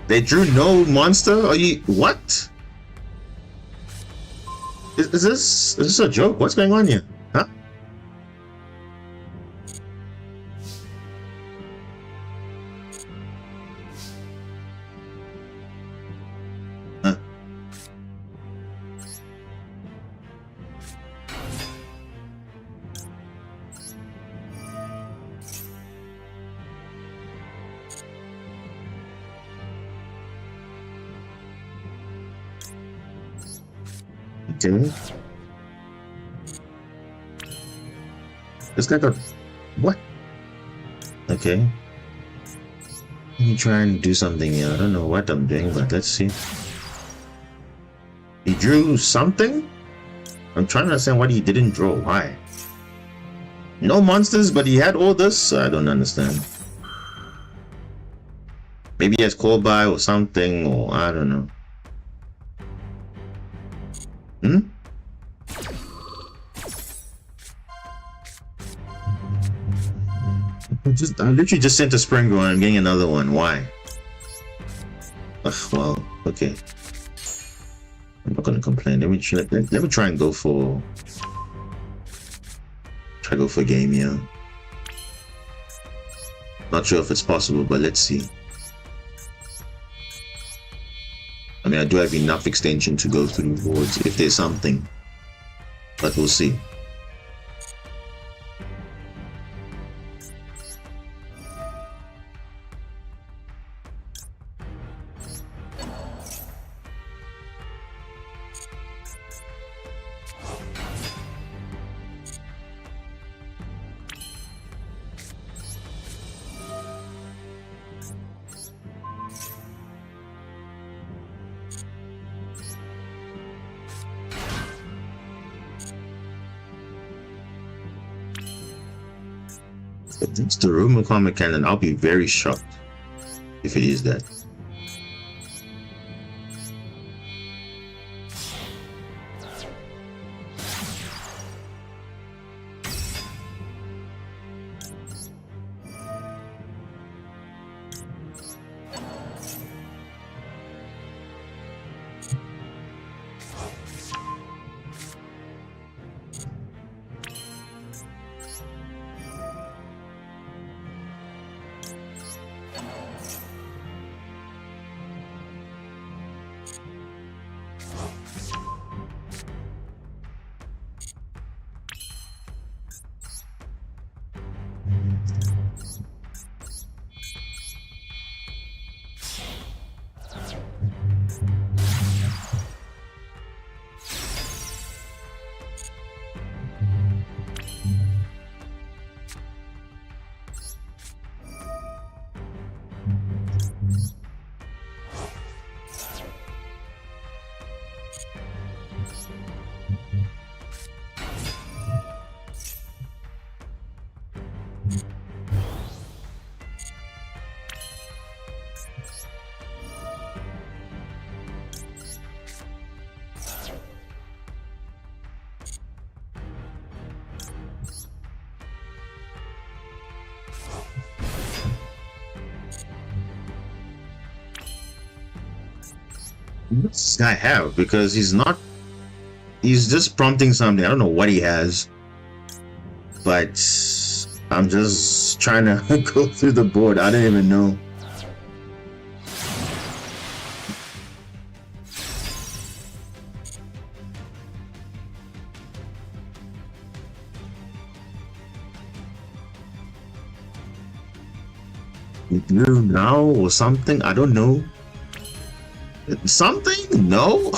They drew no monster? Are you what? Is this a joke? What's going on here? Huh? Huh? Okay. This guy got what? Okay. Let me try and do something here. I don't know what I'm doing, but let's see. He drew something? I'm trying to understand what he didn't draw. Why? No monsters, but he had all this? I don't understand. Maybe he has call by or something, or I don't know. Hmm? I literally just sent a Springer and I'm getting another one. Why? Ugh, well, okay. I'm not gonna complain. Let me try and go for a game here. Not sure if it's possible, but let's see. I mean, I do have enough extension to go through boards if there's something, but we'll see. If it's the Roman comic canon, I'll be very shocked if it is that. What does this guy have? Because he's not. He's just prompting something. I don't know what he has. But I'm just trying to go through the board. I don't even know. Now or something? I don't know. Something? No?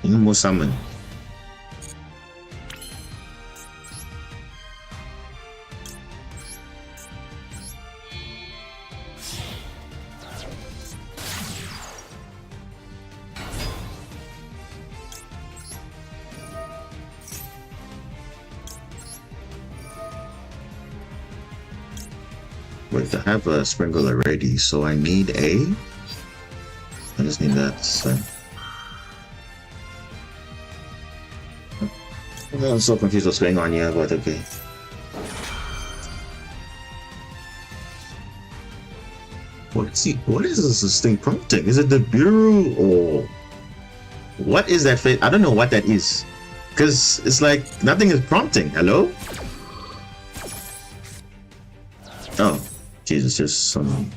More summon. Wait, I have a sprinkle already, so I need a. I just need that. So. I'm so confused what's going on here, but okay. What is this thing prompting? Is it the bureau or what is that? I don't know what that is, because it's like nothing is prompting. Hello? Oh, Jesus, just some.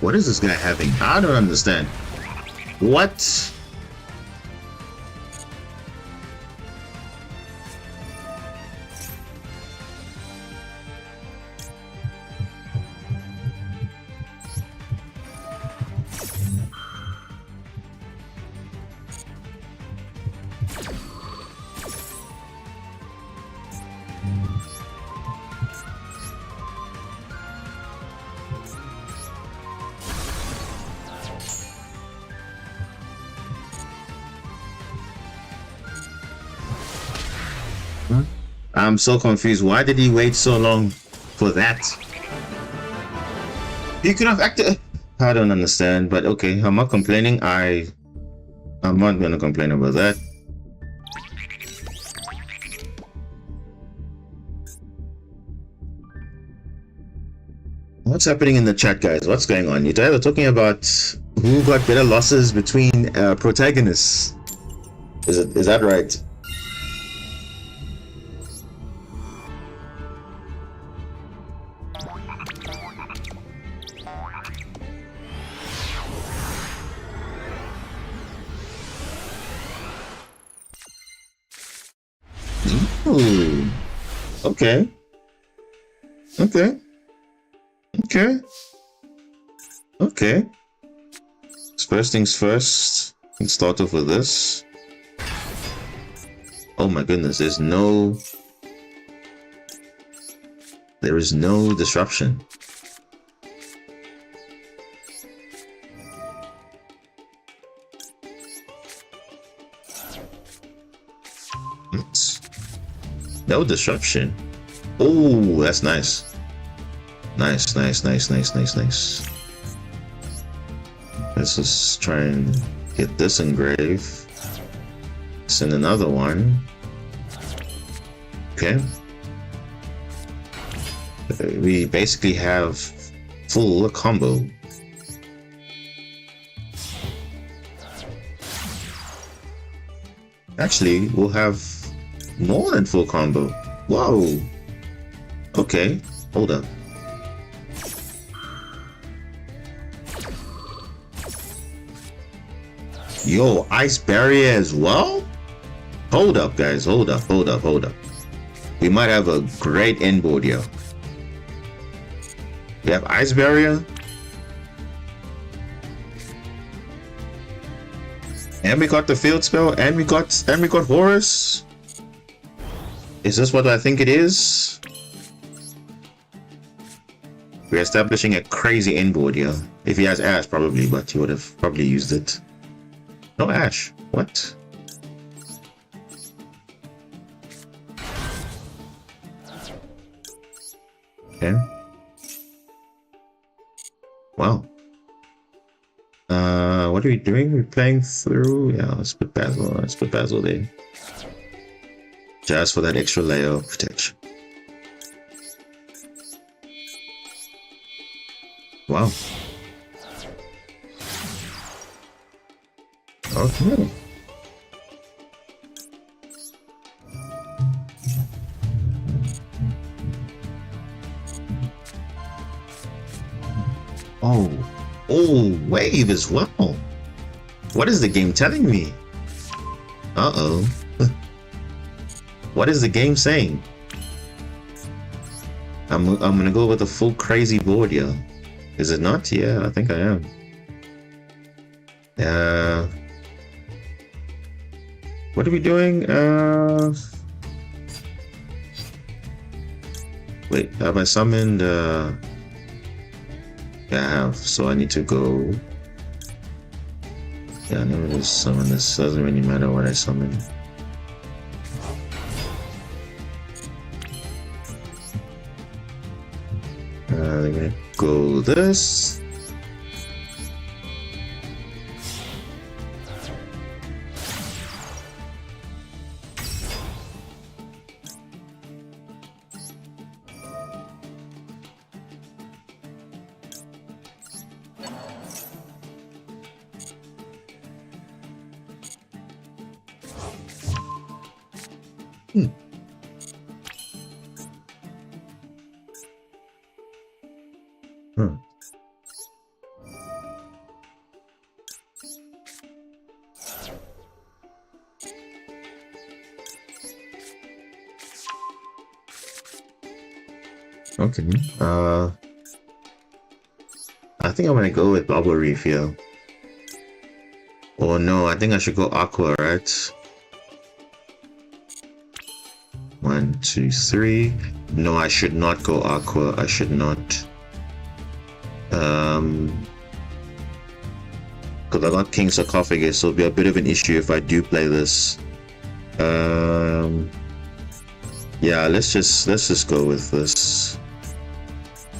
What is this guy having? I don't understand. What? I'm so confused. Why did he wait so long for that? He could have acted. I don't understand, but okay. I'm not complaining. I'm not gonna complain about that. What's happening in the chat, guys? What's going on? You guys are talking about who got better losses between protagonists. Is that right? Ooh. Okay. Okay. Okay. Okay. First things first. Let's start off with this. Oh my goodness, there is no disruption. No disruption. Oh, that's nice. Nice. Let's just try and get this engraved. Send another one. Okay. We basically have full combo. Actually, we'll have more than full combo. Whoa. Okay, hold up. Yo, ice barrier as well? Hold up, guys. Hold up. We might have a great end board here. We have Ice Barrier. And we got the field spell, and we got Horus. Is this what I think it is? We're establishing a crazy end board here. If he has Ash, probably, but he would have probably used it. No Ash. What? Okay. Wow. What are we doing? We're playing through. Yeah, let's put Basil. Let's put Basil there. Just for that extra layer of protection. Wow. Okay. Oh, wave as well. What is the game telling me? Uh-oh. What is the game saying? I'm gonna go with a full crazy board here. Is it not? Yeah, I think I am. What are we doing? Wait, have I summoned? Yeah, I have. So I need to go. Yeah, I never just summon this. Doesn't really matter what I summon. They're gonna go this. Okay. I think I'm gonna go with Bubble Reef here. Oh no, I think I should go Aqua, right? 1, 2, 3. No, I should not go Aqua. I should not. Because I got King Sarcophagus, so it'll be a bit of an issue if I do play this. Yeah, let's just go with this.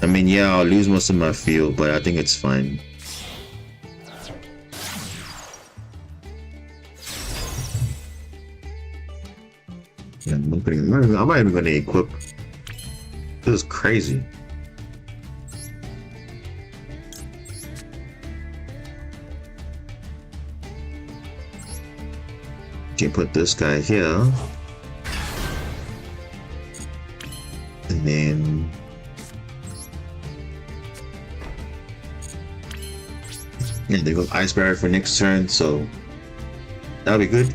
I mean, yeah, I'll lose most of my field, but I think it's fine. Yeah, I'm not even gonna equip. This is crazy. Can put this guy here, and then yeah, they go Ice Barrier for next turn, so that'll be good.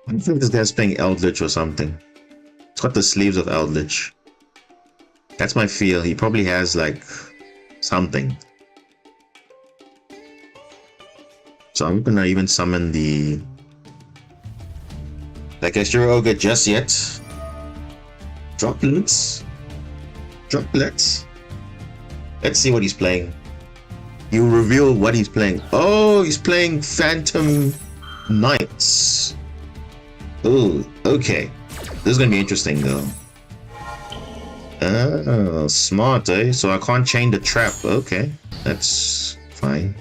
I think this guy's playing Eldritch or something. It's got the sleeves of Eldritch. That's my feel. He probably has like something. So I'm gonna even summon the like Astro Ogre just yet. Droplets. Let's see what he's playing. You reveal what he's playing. Oh, he's playing Phantom Knights. Oh, okay. This is gonna be interesting though. Oh, smart, eh? So I can't chain the trap. Okay, that's fine.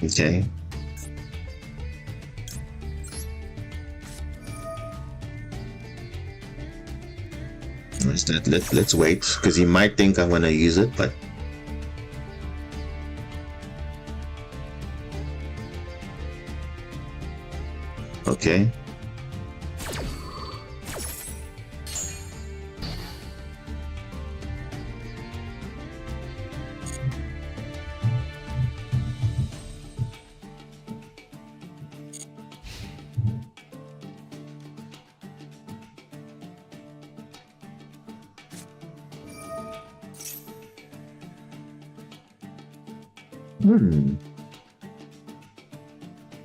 Okay. Let's wait, because he might think I'm gonna use it, but okay.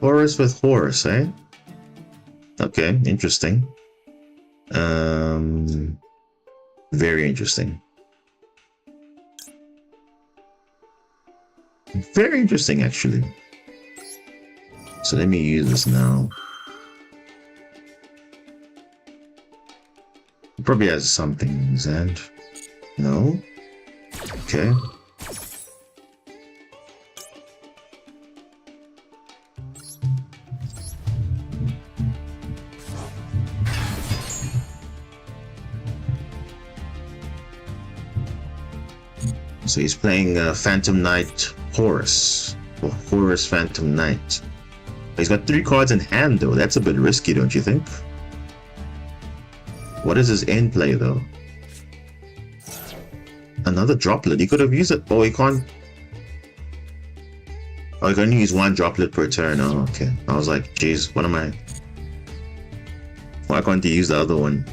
Horus with Horus, eh? Okay, interesting. Very interesting. Very interesting, actually. So let me use this now. It probably has something in his hand. No? Okay. So he's playing Phantom Knight Horus, or Horus Phantom Knight. He's got 3 cards in hand though. That's a bit risky, don't you think? What is his end play though? Another droplet. He could have used it. Oh, he can't. Oh, he can only use 1 droplet per turn. Oh, okay. I was like, geez, what am I? Why can't he use the other one?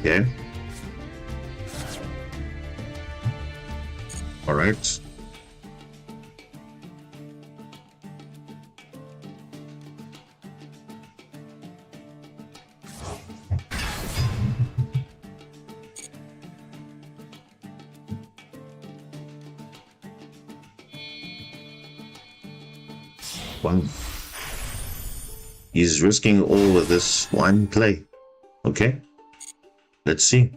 Okay. All right. Wow. He's risking all of this one play. Okay. Let's see.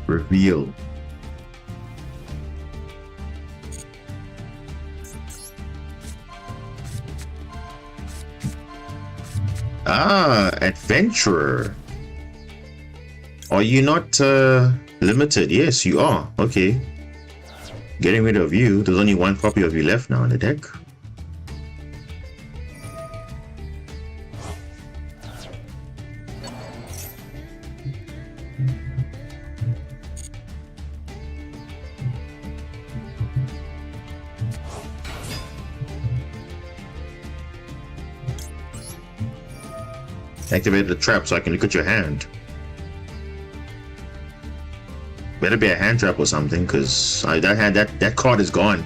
Reveal. Ah, adventurer. Are you not limited? Yes, you are. Okay. Getting rid of you. There's only 1 copy of you left now in the deck. Activate the trap so I can look at your hand. Better be a hand trap or something, because that card is gone.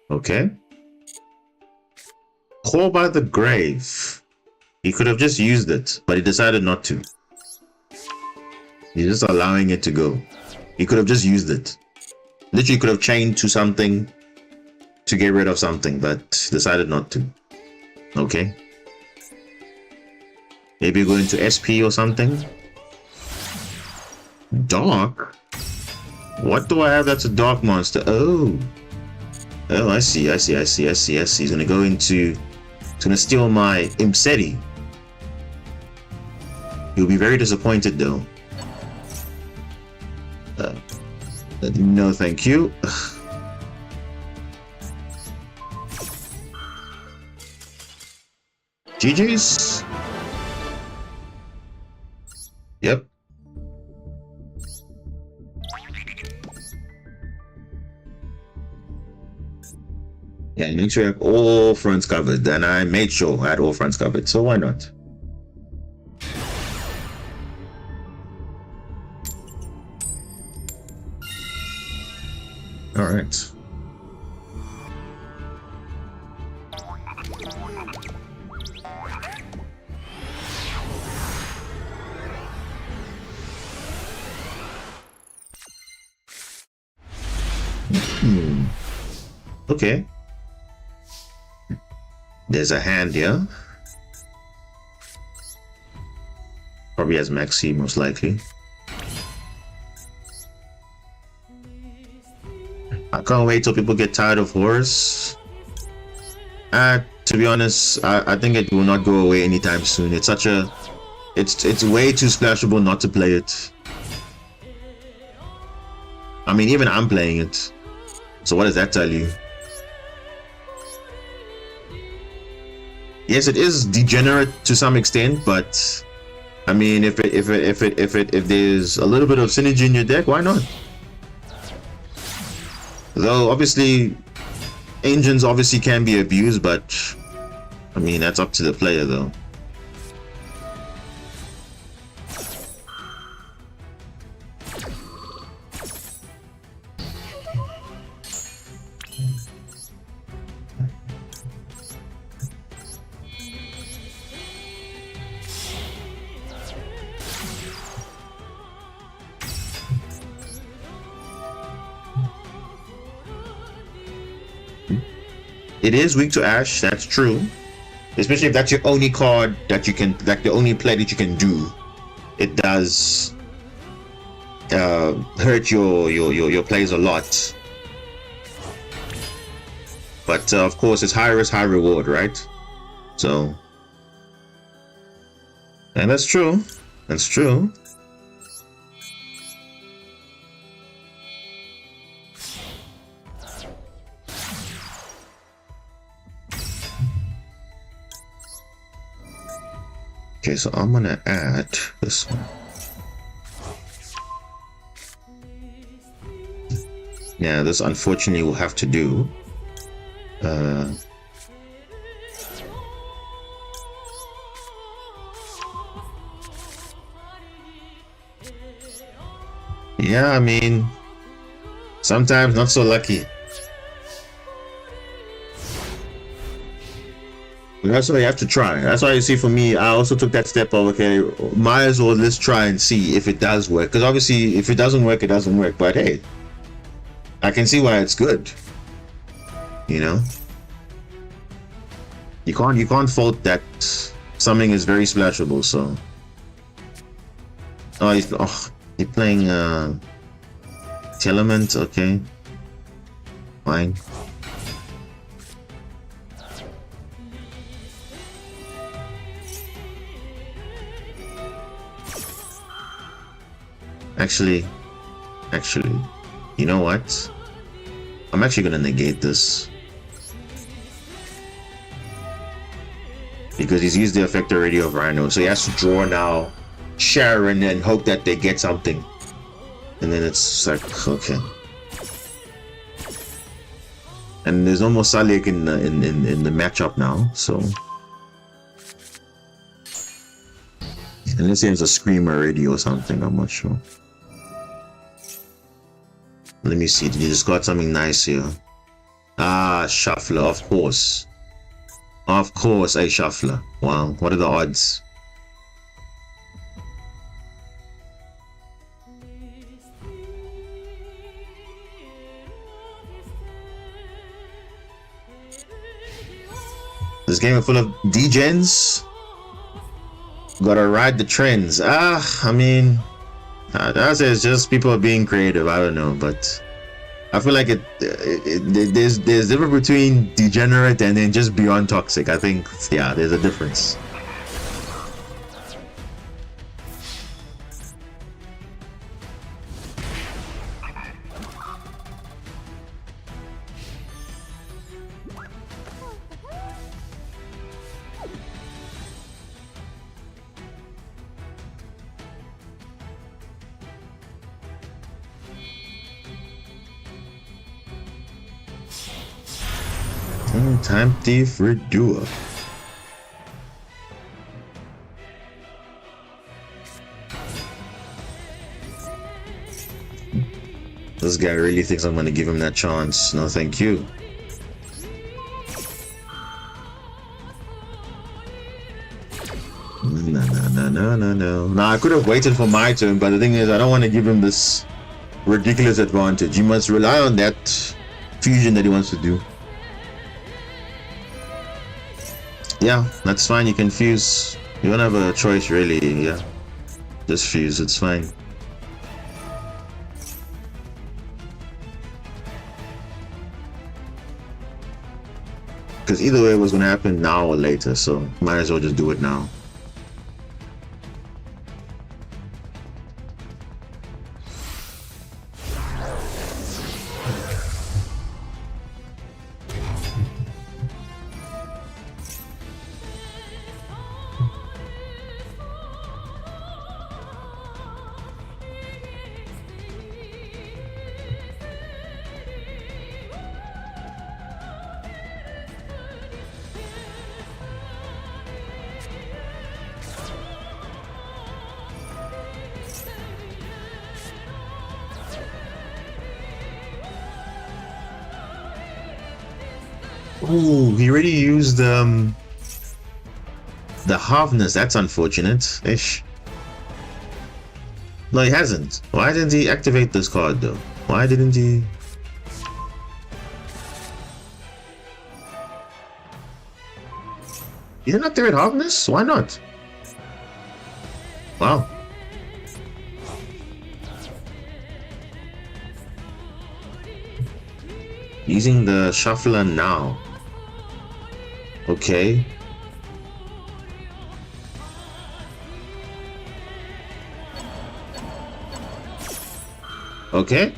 Okay. Call by the Grave. He could have just used it, but he decided not to. He's just allowing it to go. He could have just used it. Literally could have chained to something to get rid of something, but decided not to. Okay. Maybe go into SP or something. Dark? What do I have that's a dark monster? Oh. Oh, I see. He's gonna go into... He's gonna steal my Imseti. He'll be very disappointed though. No, thank you. GG's. Yep. Yeah, make sure you have all fronts covered. And I made sure I had all fronts covered, so why not? All right. Okay. There's a hand here. Probably has Maxi, most likely. I can't wait till people get tired of horrors. To be honest, I think it will not go away anytime soon. It's such a... It's way too splashable not to play it. I mean, even I'm playing it. So what does that tell you? Yes, it is degenerate to some extent, but I mean, if there's a little bit of synergy in your deck, why not? Though obviously, engines obviously can be abused, but I mean that's up to the player, though. It is weak to Ash, that's true. Especially if that's your only card that you can, like the only play that you can do. It does hurt your plays a lot. But of course, it's high risk, high reward, right? So, and that's true. That's true. Okay, so I'm gonna add this one. Yeah, this unfortunately we'll have to do. Yeah, I mean, sometimes not so lucky. That's why you have to try. That's why you see, for me, I also took that step of, okay, might as well let's try and see if it does work. Because obviously, if it doesn't work, it doesn't work. But hey, I can see why it's good. You know, you can't fault that something is very splashable. So, oh, you're playing Element, okay, fine. Actually, you know what? I'm actually gonna negate this. Because he's used the effect already of Rhino, so he has to draw now Sharon and hope that they get something. And then it's like, okay. And there's no more Salik in the matchup now, so. Unless he has a Scream already or something, I'm not sure. Let me see, did you just got something nice here? Ah, Shuffler, of course. Of course, a Shuffler. Wow, what are the odds? This game is full of degens. Gotta ride the trends. I mean, I'd say it's just people being creative. I don't know, but I feel like there's a difference between degenerate and then just beyond toxic. I think, yeah, there's a difference. Time Thief Duel. This guy really thinks I'm gonna give him that chance. No, thank you. No. Now I could have waited for my turn, but the thing is, I don't want to give him this ridiculous advantage. He must rely on that fusion that he wants to do. Yeah, that's fine. You can fuse. You don't have a choice, really. Yeah, just fuse. It's fine. Because either way, it was gonna happen now or later, so might as well just do it now. Ooh, he already used the Harvness. That's unfortunate. Ish. No, he hasn't. Why didn't he activate this card though? Why didn't he? He didn't activate Harvness? Why not? Wow. Using the shuffler now. Okay. Okay.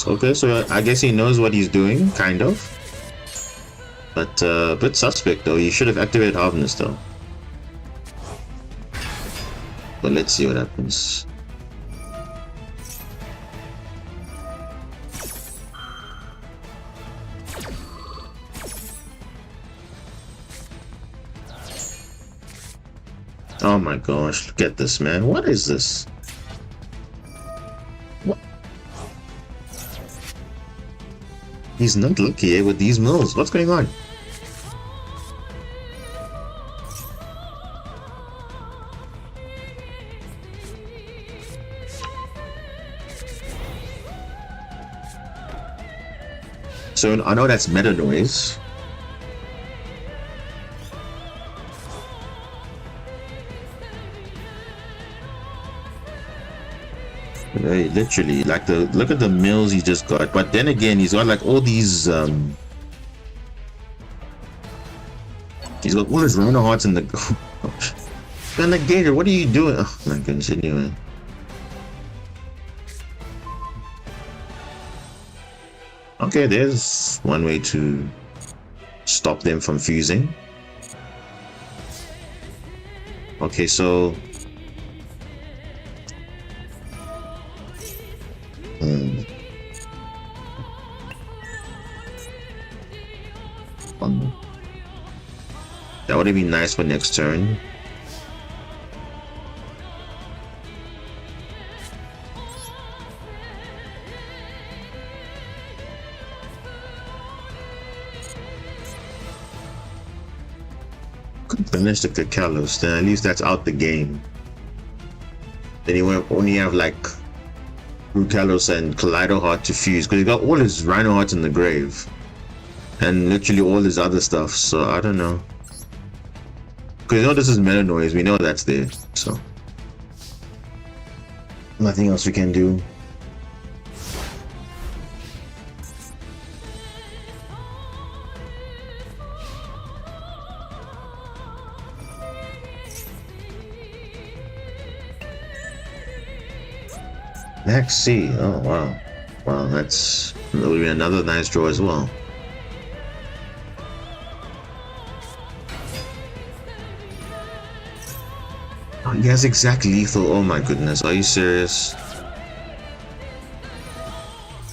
Okay, so I guess he knows what he's doing, kind of. But a bit suspect though. He should have activated Harvness though. But let's see what happens. Oh my gosh, look at this, man. What is this? What? He's not lucky with these mills. What's going on? So I know that's meta noise. Literally, like look at the mills he just got. But then again, he's got like all these he's got all his Rona hearts in the the negator. What are you doing? Oh my goodness, anyway. Okay, there's one way to stop them from fusing. Okay, so that would be nice for next turn. Could finish the Kalos, then at least that's out the game. Then he won't only have like Kalos and Kaleido Heart to fuse, because he got all his Rhino Hearts in the grave. And literally all his other stuff, so I don't know. Because you know this is meta noise, we know that's there, so nothing else we can do. Next C, oh wow. Wow, that will be another nice draw as well. Oh, he has exact lethal. Oh my goodness, are you serious?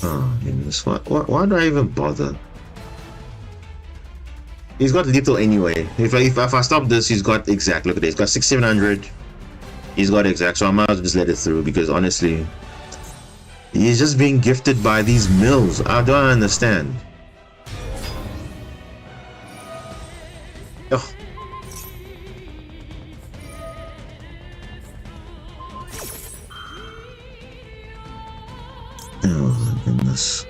Oh goodness, why do I even bother? He's got lethal anyway. If I stop this, he's got exact. Look at this. He's got 6700. He's got exact. So I might as well just let it through because honestly, he's just being gifted by these mills. I don't understand. Ugh. Oh my goodness.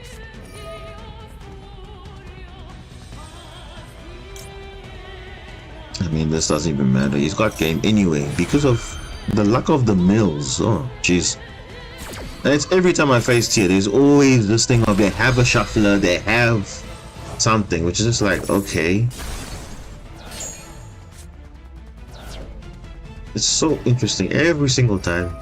I mean, this doesn't even matter. He's got game anyway because of the luck of the mills. Oh, jeez. And it's every time I face tier, there's always this thing of they have a shuffler, they have something, which is just like, okay. It's so interesting every single time.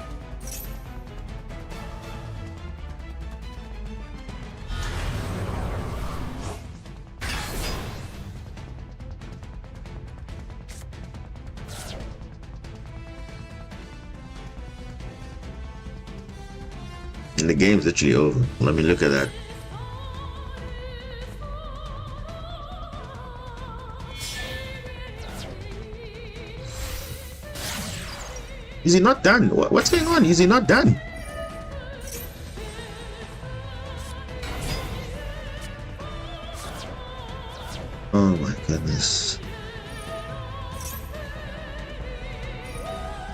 And the game's literally over. Let me look at that. Is he not done? What's going on? Is he not done? Oh my goodness.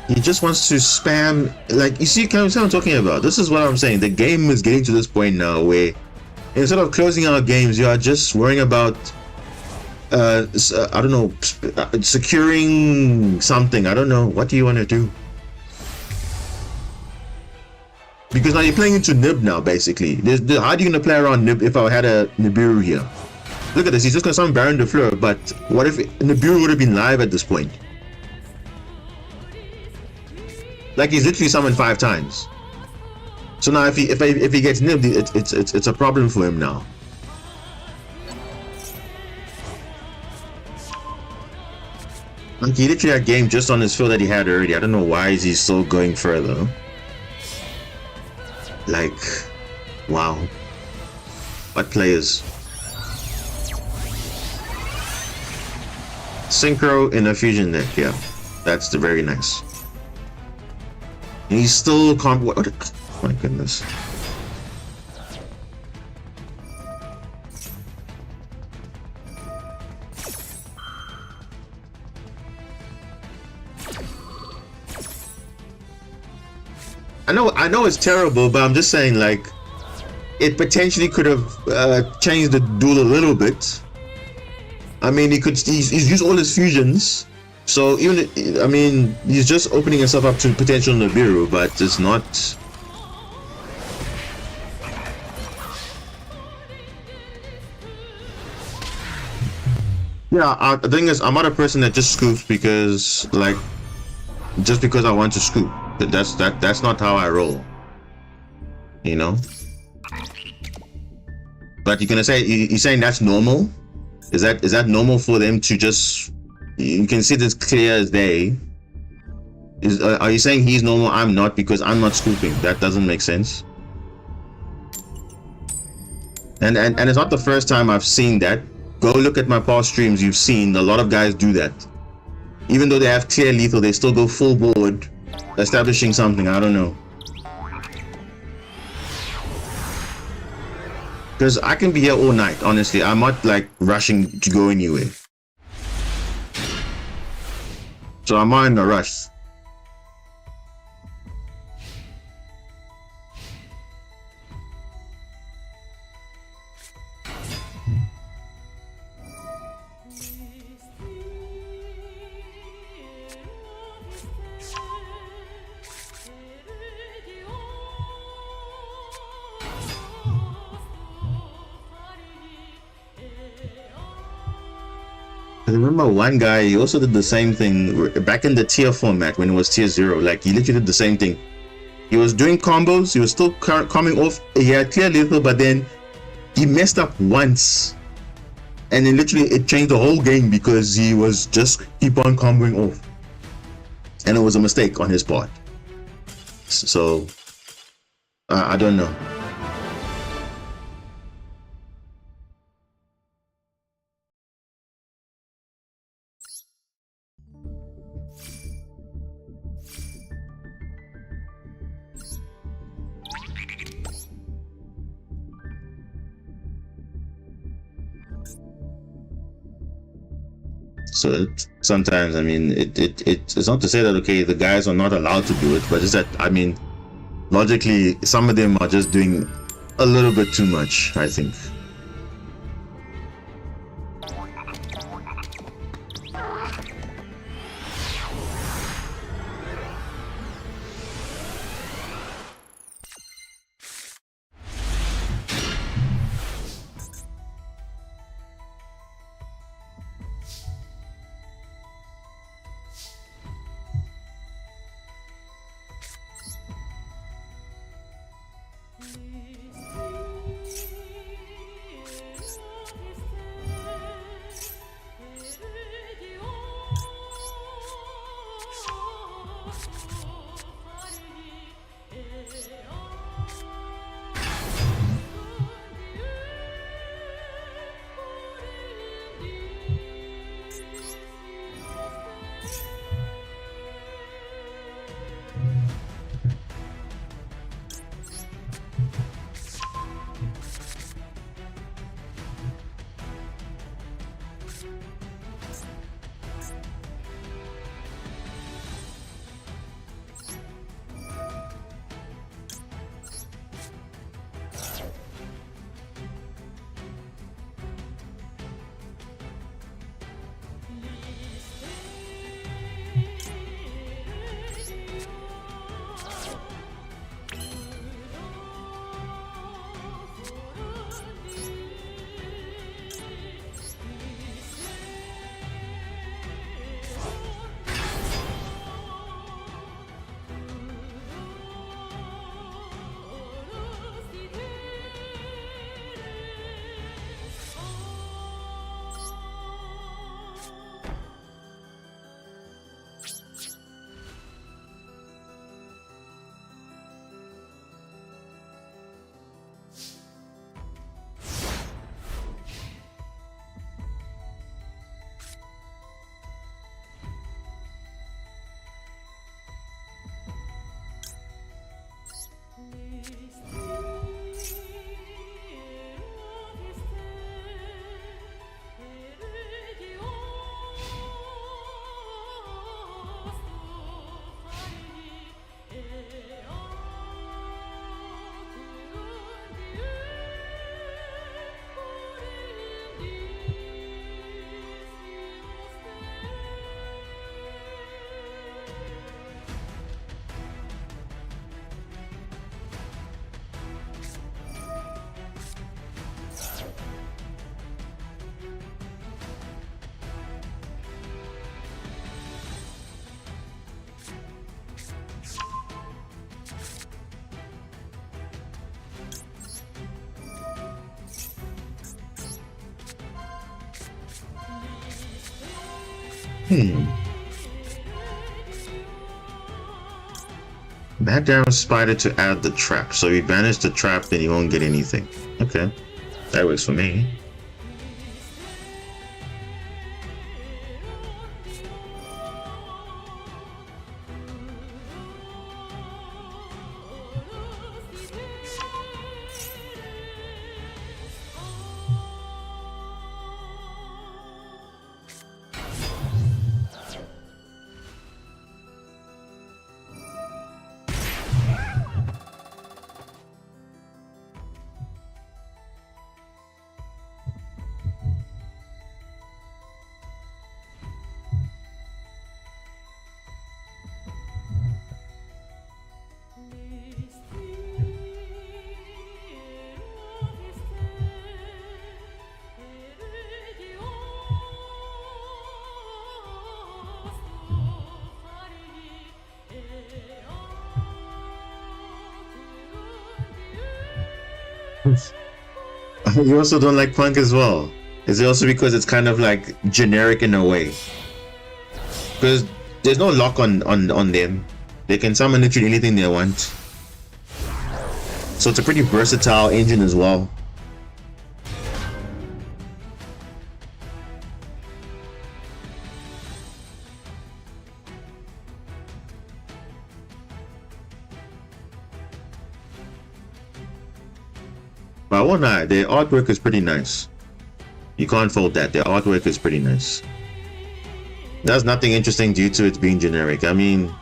He just wants to spam, like, you see what I'm talking about. This is what I'm saying. The game is getting to this point now where instead of closing out games, you are just worrying about I don't know, securing something. I don't know. What do you want to do? Because now you're playing into Nib now, basically. How are you going to play around Nib if I had a Nibiru here? Look at this. He's just going to summon Baron de Fleur, but what if Nibiru would have been live at this point? Like, he's literally summoned 5 times. So now if he gets nibbed, it's a problem for him now. Like, he literally had game just on his field that he had already. I don't know why is he still going further. Like, wow. What players? Synchro in a fusion deck, yeah. That's very nice. And he's still what? Oh my goodness. I know it's terrible, but I'm just saying, like, it potentially could have changed the duel a little bit. I mean, he's used all his fusions. So even, I mean, he's just opening himself up to potential Nibiru, but it's not. Yeah, the thing is, I'm not a person that just scoops because, like, just because I want to scoop. That's not how I roll. You know. But you're saying that's normal? Is that normal for them to just? You can see this clear as day. Are you saying he's normal? I'm not, because I'm not scooping. That doesn't make sense. And it's not the first time I've seen that. Go look at my past streams. You've seen a lot of guys do that. Even though they have clear lethal, they still go full board, establishing something. I don't know. Because I can be here all night. Honestly, I'm not like rushing to go anywhere. So I'm not in a rush. I remember one guy, he also did the same thing back in the tier format when it was tier 0. Like, he literally did the same thing. He was doing combos, he was still coming off, he had clear lethal, but then he messed up once. And then literally it changed the whole game because he was just keep on comboing off. And it was a mistake on his part. So, I don't know. So sometimes, I mean, it's not to say that, okay, the guys are not allowed to do it, but it's that, I mean, logically, some of them are just doing a little bit too much, I think. Back down spider to add the trap. So you banish the trap, then you won't get anything. Okay, that works for me. You also don't like punk as well. Is it also because it's kind of like generic in a way? Because there's no lock on them. They can summon literally anything they want. So it's a pretty versatile engine as well. But I won't lie, their artwork is pretty nice. You can't fault that. Their artwork is pretty nice. There's nothing interesting due to it being generic. I mean,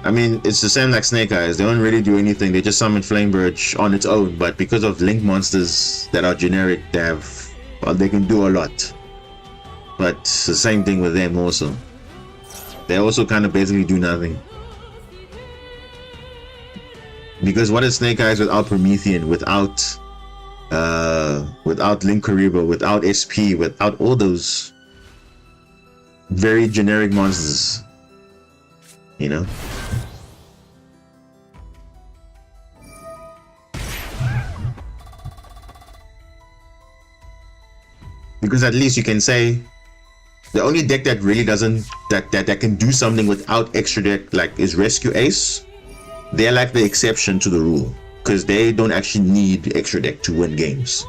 it's the same like Snake Eyes. They don't really do anything. They just summon Flamebird on its own. But because of Link monsters that are generic, they can do a lot. But it's the same thing with them also. They also kind of basically do nothing. Because what is Snake Eyes without Promethean, without Link Kariba, without SP, without all those very generic monsters, you know? Because at least you can say the only deck that really doesn't that can do something without extra deck like is Rescue Ace. They're like the exception to the rule because they don't actually need extra deck to win games.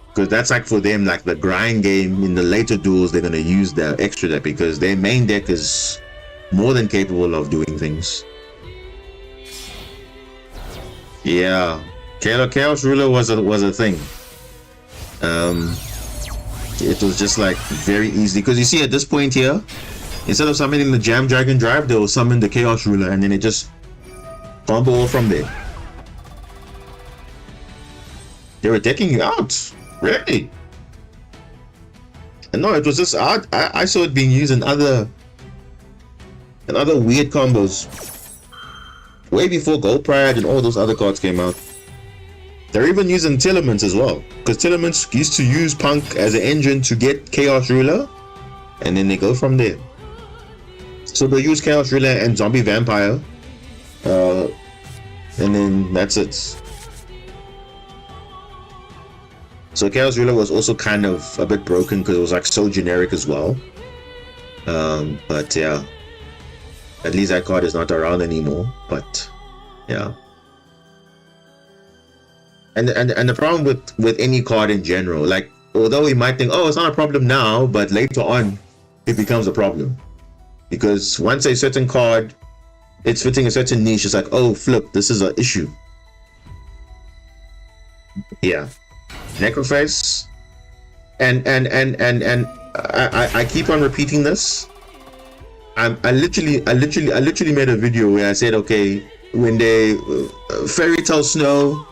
Because that's like for them like the grind game in the later duels. They're gonna use their extra deck because their main deck is more than capable of doing things. Yeah, Chaos Ruler was a thing. It was just like very easy because you see at this point here, instead of summoning the Jam Dragon Drive, they will summon the Chaos Ruler and then it just combo all from there. They were decking you out, really? And no, it was just I saw it being used in other weird combos way before Gold Pride and all those other cards came out. They're even using Telements as well, because Telements used to use Punk as an engine to get Chaos Ruler, and then they go from there. So they use Chaos Ruler and Zombie Vampire, and then that's it. So Chaos Ruler was also kind of a bit broken because it was like so generic as well. But yeah, at least that card is not around anymore. But yeah. And the problem with any card in general, like although we might think, oh, it's not a problem now, but later on it becomes a problem. Because once a certain card, it's fitting a certain niche, it's like, oh flip, this is an issue. Yeah. Necroface. And I keep on repeating this. I literally made a video where I said, okay, when they Fairy Tale Snow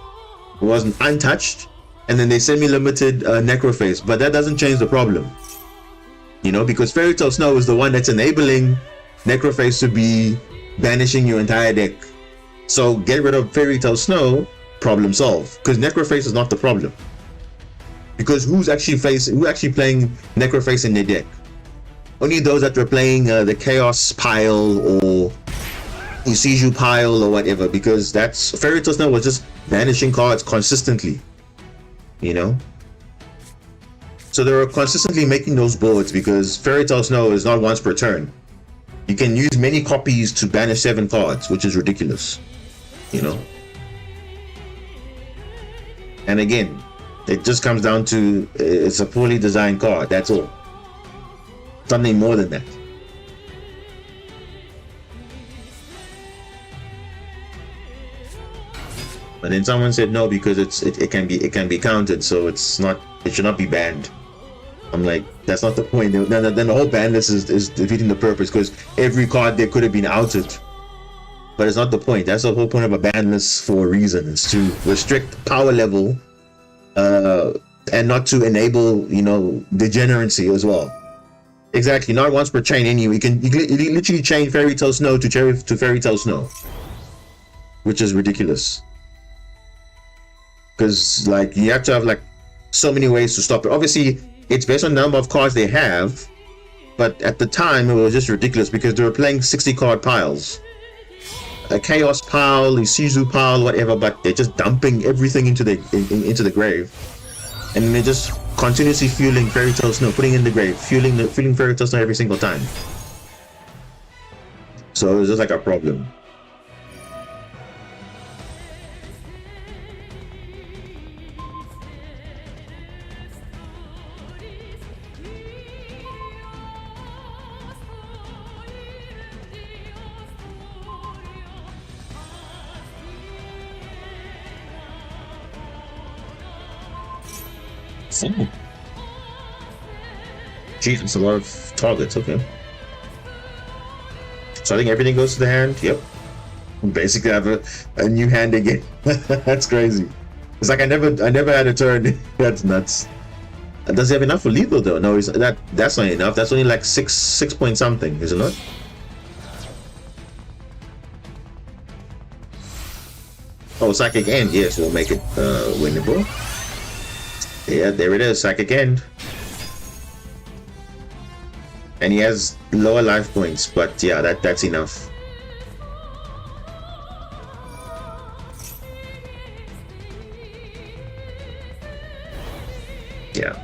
wasn't untouched, and then they semi-limited Necroface, but that doesn't change the problem, you know, because Fairy Tale Snow is the one that's enabling Necroface to be banishing your entire deck. So get rid of Fairy Tale Snow, problem solved, because Necroface is not the problem. Because who's actually playing Necroface in their deck? Only those that were playing the Chaos pile or Isiju pile or whatever, because that's Fairy Tale Snow was just banishing cards consistently, you know. So they were consistently making those boards because Fairy Tale Snow is not once per turn. You can use many copies to banish 7 cards, which is ridiculous, you know. And again, it just comes down to it's a poorly designed card, that's all. Something more than that. But then someone said no because it can be counted, so it should not be banned. I'm like, that's not the point. Then the whole ban list is defeating the purpose, because every card there could have been outed. But it's not the point. That's the whole point of a ban list for a reason. It's to restrict power level, and not to enable, you know, degeneracy as well. Exactly, not once per chain anyway. You can literally chain Fairy Tale Snow to Fairy Tale Snow, which is ridiculous. Because like you have to have like so many ways to stop it. Obviously, it's based on the number of cards they have, but at the time it was just ridiculous because they were playing 60 card piles, a Chaos pile, a Isiju pile, whatever. But they're just dumping everything into the grave, and they're just continuously fueling Fairy Tale Snow, putting in the grave, fueling Fairy Tale Snow every single time. So it was just like a problem. Oh. Jeez, it's a lot of targets, okay. So I think everything goes to the hand, yep. Basically I have a new hand again. That's crazy. It's like I never had a turn. That's nuts. Does he have enough for lethal though? No, that's not enough. That's only like six point something, is it not? Oh, psychic end, yes, we'll make it winnable. Yeah, there it is, psychic end. And he has lower life points, but yeah, that's enough. Yeah.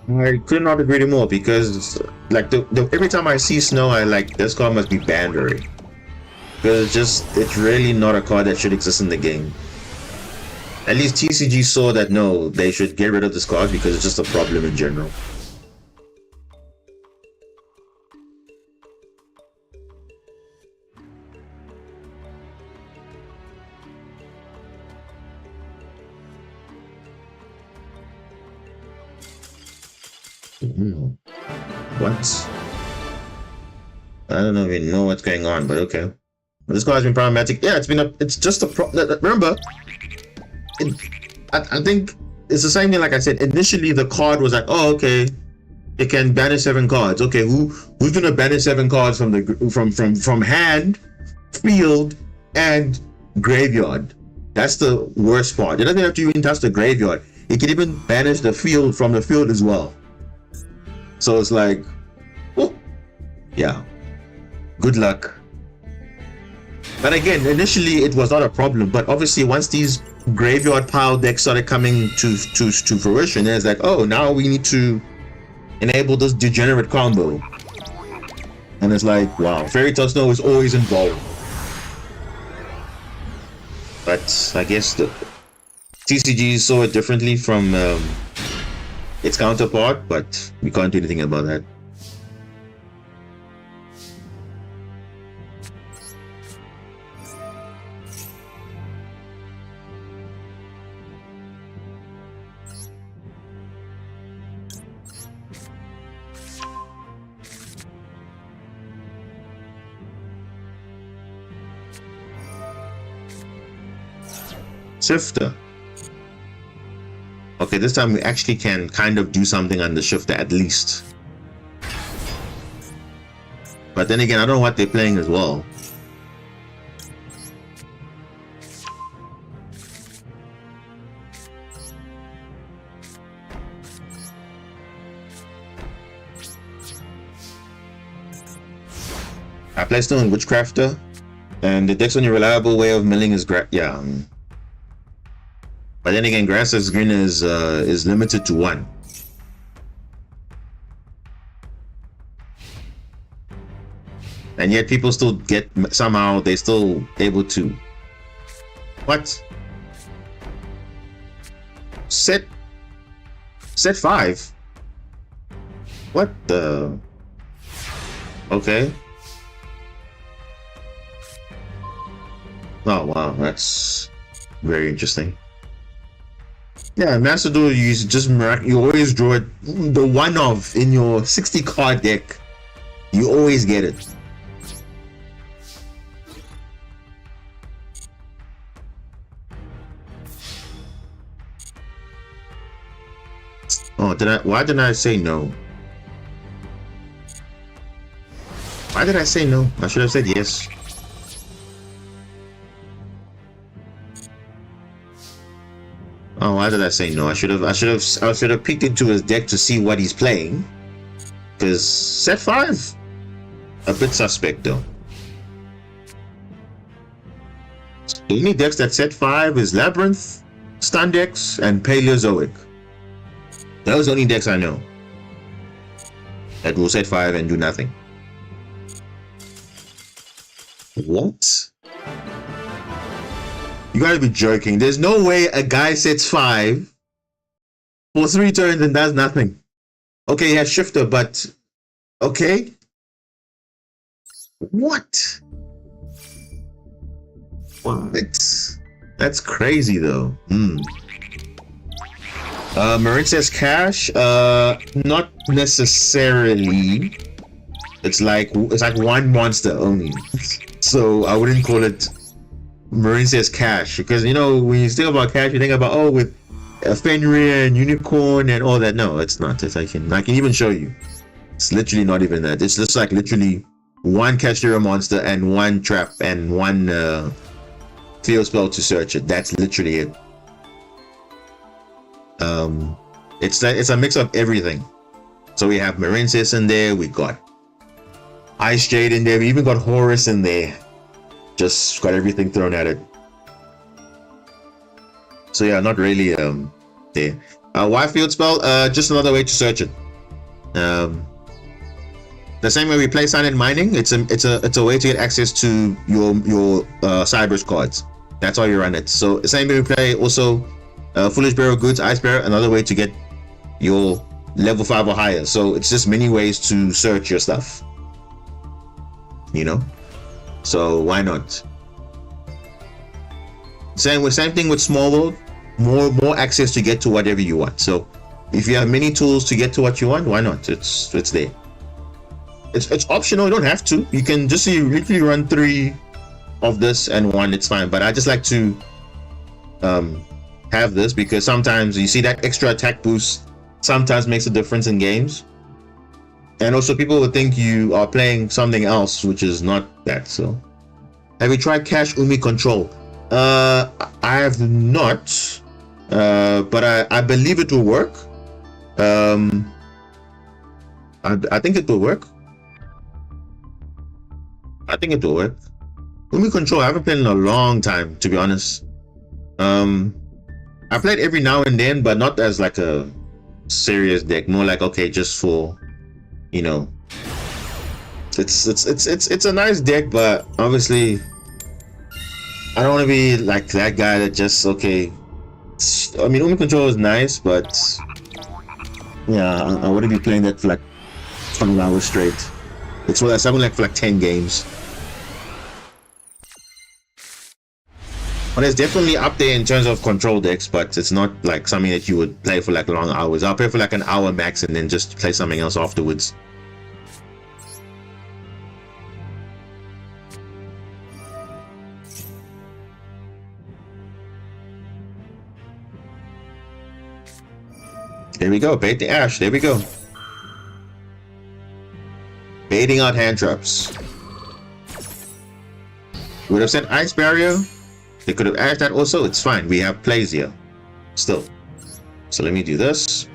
I could not agree more because, like, every time I see snow, I like this card must be banned already. Because it's really not a card that should exist in the game. At least TCG saw that no, they should get rid of this card because it's just a problem in general. What? I don't even know what's going on, but okay. This card has been problematic. Yeah, it's just a remember, I think it's the same thing. Like I said, initially the card was like, oh, okay, it can banish 7 cards. Okay, who's gonna banish 7 cards from the from hand, field, and graveyard? That's the worst part. It doesn't have to even touch the graveyard. It can even banish the field from the field as well. So it's like, oh, yeah, good luck. But again, initially it was not a problem, but obviously once these graveyard pile decks started coming to fruition, it's like, oh, now we need to enable this degenerate combo. And it's like, wow, Fairy Tale Snow is always involved. But I guess the TCG saw it differently from its counterpart, but we can't do anything about that. Shifter. Okay, this time we actually can kind of do something on the shifter at least. But then again, I don't know what they're playing as well. I play Stone Witchcrafter, and the deck's only reliable way of milling is yeah. But then again, Grandster's Green is limited to 1. And yet people still get, somehow they're still able to. What? Set 5? What the? Okay. Oh wow, that's very interesting. Yeah, Master Duel, you always draw it, the one of in your 60 card deck. You always get it. Oh, why didn't I say no? Why did I say no? I should have said yes. Oh, why did I say no? I should have peeked into his deck to see what he's playing. Because set 5, a bit suspect though. The only decks that set 5 is Labyrinth, Stundex, and Paleozoic. Those are the only decks I know that will set 5 and do nothing. What? You gotta be joking. There's no way a guy sets 5 for 3 turns and does nothing. Okay, he has Shifter, but... Okay? What? That's crazy though. Marincess not necessarily. It's like one monster only. So I wouldn't call it Marincess Cash, because you know when you think about cash, you think about with Fenrir and Unicorn and all that. No, it's not. I can even show you. It's literally not even that. It's just like literally one Cashier monster and one trap and one field spell to search it. That's literally it. It's a mix of everything. So we have Marincess in there, we got Ice Jade in there, we even got Horus in there. Just got everything thrown at it. So yeah, not really there. Why field spell? Just another way to search it. The same way we play Silent Mining, it's a way to get access to your Cyber's cards. That's how you run it. So the same way we play also Foolish Bearer Goods, Ice Bearer, another way to get your level 5 or higher. So it's just many ways to search your stuff. You know? So why not? Same thing with Small World. More access to get to whatever you want. So if you have many tools to get to what you want, why not? It's there. It's optional, you don't have to. You can just literally run 3 of this and 1, it's fine. But I just like to have this because sometimes you see that extra attack boost sometimes makes a difference in games. And also people would think you are playing something else, which is not that. So have you tried Cash Umi Control? I have not, but I believe it will work. I think it will work. I think it will work. Umi Control, I haven't played in a long time, to be honest. I played every now and then, but not as like a serious deck. More like, okay, just for, you know, it's a nice deck, but obviously I don't want to be like that guy that just, okay. I mean, Umi Control is nice, but yeah, I wouldn't be playing that for like 20 hours straight. It's what I like for like 10 games. But it's definitely up there in terms of control decks, but it's not like something that you would play for like long hours. I'll play for like an hour max and then just play something else afterwards. There we go, bait the Ash, there we go. Baiting out hand traps. Would have sent Ice Barrier. They could have added that also, it's fine. We have plays here. Still. So let me do this.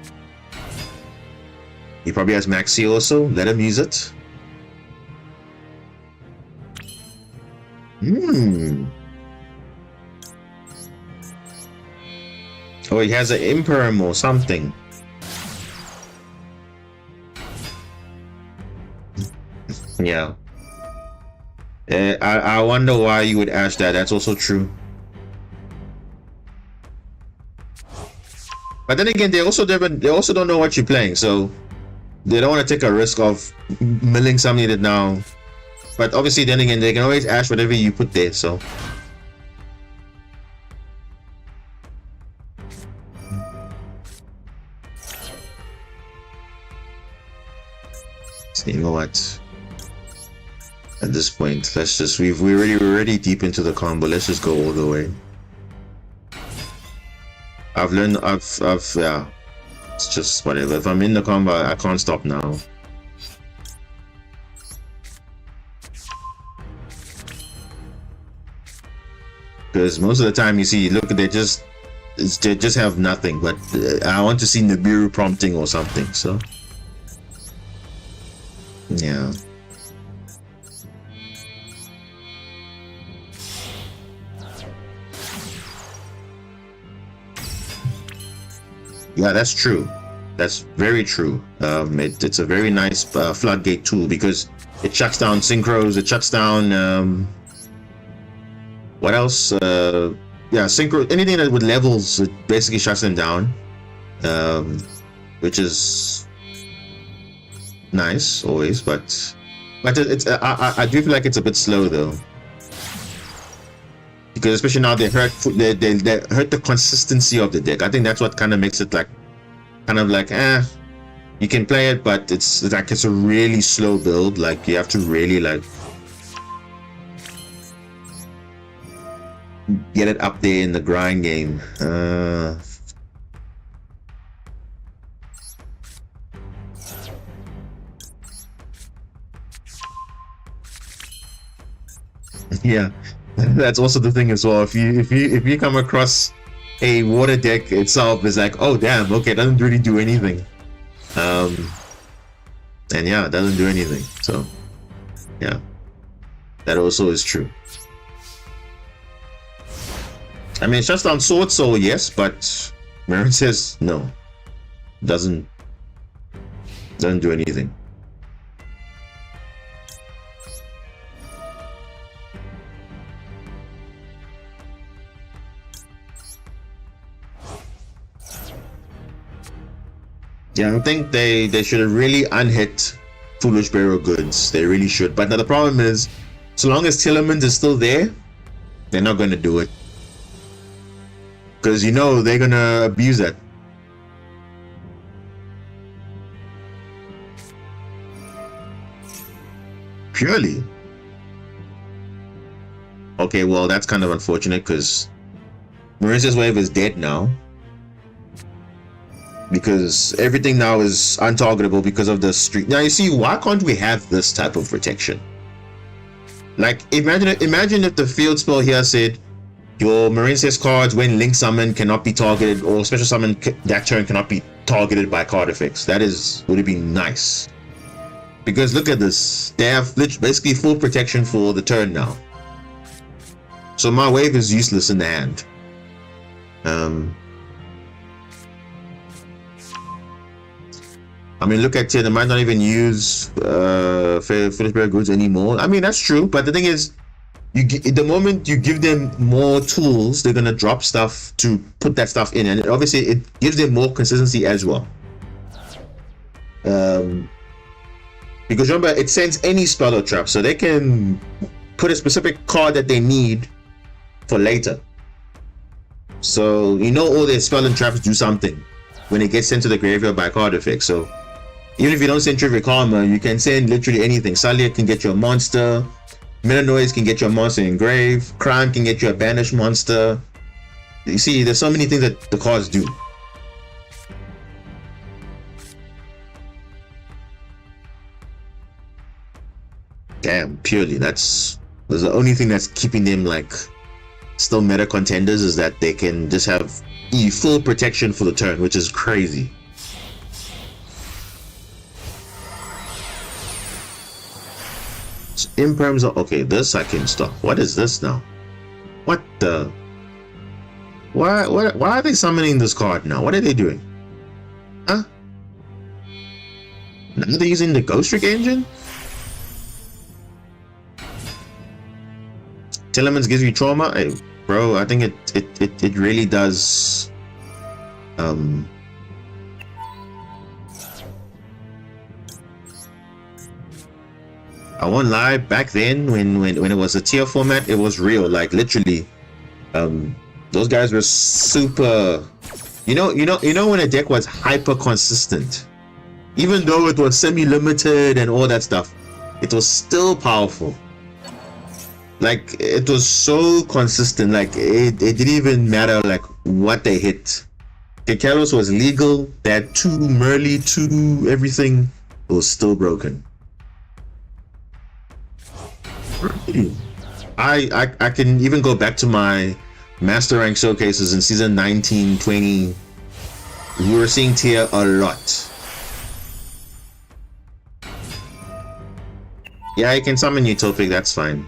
He probably has Maxi also. Let him use it. Oh, he has an Imperm or something. Yeah. I wonder why you would ask that. That's also true. But then again, they also don't know what you're playing, so they don't want to take a risk of milling something that now. But obviously, then again, they can always ask whatever you put there. So. So you know what? At this point, let's just we're already deep into the combo. Let's just go all the way. I've yeah. It's just whatever. If I'm in the combo, I can't stop now. Because most of the time you see, look, they just have nothing. But I want to see Nibiru prompting or something. So yeah. Yeah, that's true. That's very true. It's a very nice floodgate tool because it shuts down synchros. It shuts down what else? Yeah, synchro. Anything that with levels, it basically shuts them down, which is nice always. But it's I do feel like it's a bit slow though, because especially now they hurt the consistency of the deck. I think that's what kind of makes it like you can play it, but it's a really slow build. Like you have to really like get it up there in the grind game. Yeah, that's also the thing as well. If you come across a water deck itself, is like, oh damn, okay, it doesn't really do anything. And yeah, it doesn't do anything. So yeah, that also is true. I mean, it shuts down Sword Soul, yes, but Marincess, no, doesn't do anything. Yeah, I think they should have really unhit Foolish Burial Goods. They really should. But now the problem is, so long as Tillerman is still there, they're not going to do it. Because you know they're going to abuse that. Purely. Okay, well, that's kind of unfortunate because Marincess Wave is dead now. Because everything now is untargetable because of the street. Now you see, why can't we have this type of protection? Like imagine if the field spell here said your Marincess cards when link summon cannot be targeted, or special summon that turn cannot be targeted by card effects. Would it be nice? Because look at this, they have basically full protection for the turn now. So my wave is useless in the hand. I mean, look at it. They might not even use Foolish Burial Goods anymore. I mean, that's true. But the thing is, the moment you give them more tools, they're gonna drop stuff to put that stuff in, and obviously it gives them more consistency as well. Because remember, it sends any spell or trap, so they can put a specific card that they need for later. So you know all their spell and traps do something when it gets sent to the graveyard by card effect. So even if you don't send Trivial Karma, you can send literally anything. Salia can get you a monster. Noise can get you a monster engraved. Crime can get you a banished monster. You see, there's so many things that the cards do. Damn, purely. That's the only thing that's keeping them like still meta contenders, is that they can just have full protection for the turn, which is crazy. Imperms are okay. This I can stop. What is this now? What the? Why are they summoning this card now? What are they doing? Huh? Now they're using the Ghost Trick engine? Tillerman's gives you trauma? Hey, bro, I think it really does. I won't lie, back then when it was a tier format, it was real. Like literally, those guys were super. You know when a deck was hyper consistent, even though it was semi-limited and all that stuff, it was still powerful. Like it was so consistent. Like it didn't even matter like what they hit. Kalos was legal. They had 2 Merly, 2 everything. It was still broken. I can even go back to my master rank showcases in season 19, 20. We were seeing tier a lot. Yeah, you can summon Utopic, that's fine.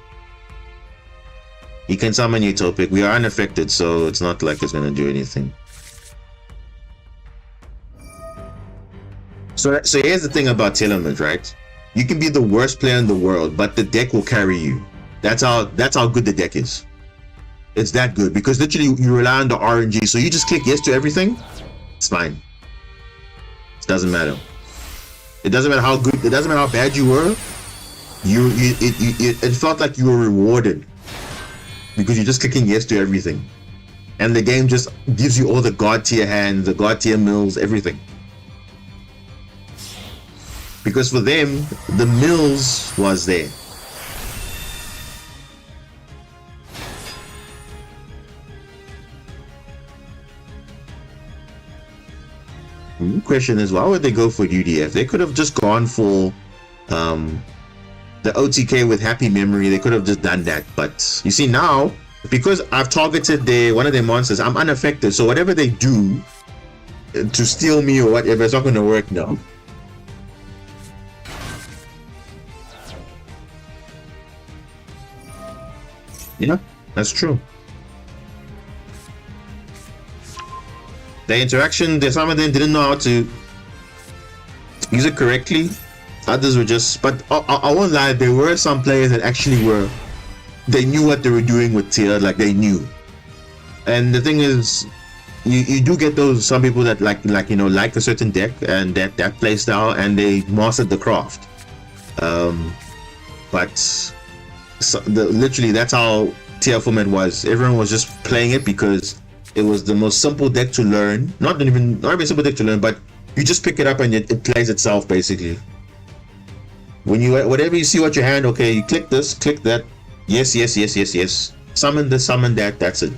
You can summon Utopic. We are unaffected, so it's not like it's gonna do anything. So here's the thing about Telemans, right? You can be the worst player in the world, but the deck will carry you. That's how good the deck is. It's that good because literally you rely on the RNG. So you just click yes to everything. It's fine. It doesn't matter. It doesn't matter how good. It doesn't matter how bad you were. It felt like you were rewarded because you're just clicking yes to everything, and the game just gives you all the god tier hands, the god tier mills, everything. Because for them, the mills was there. Question is, why would they go for UDF? They could have just gone for the OTK with Happy Memory. They could have just done that. But you see now, because I've targeted one of their monsters, I'm unaffected. So whatever they do to steal me or whatever, it's not going to work now. Yeah, that's true. The interaction, some of them didn't know how to use it correctly. Others were just, but I won't lie, there were some players that actually they knew what they were doing with tier, like they knew. And the thing is, you do get some people that like a certain deck and that play style, and they mastered the craft. But literally that's how tier format was. Everyone was just playing it because it was the most simple deck to learn. Not even simple deck to learn, but you just pick it up and it plays itself basically. Whatever you see what your hand, okay, you click this, click that, yes, summon this, summon that, that's it.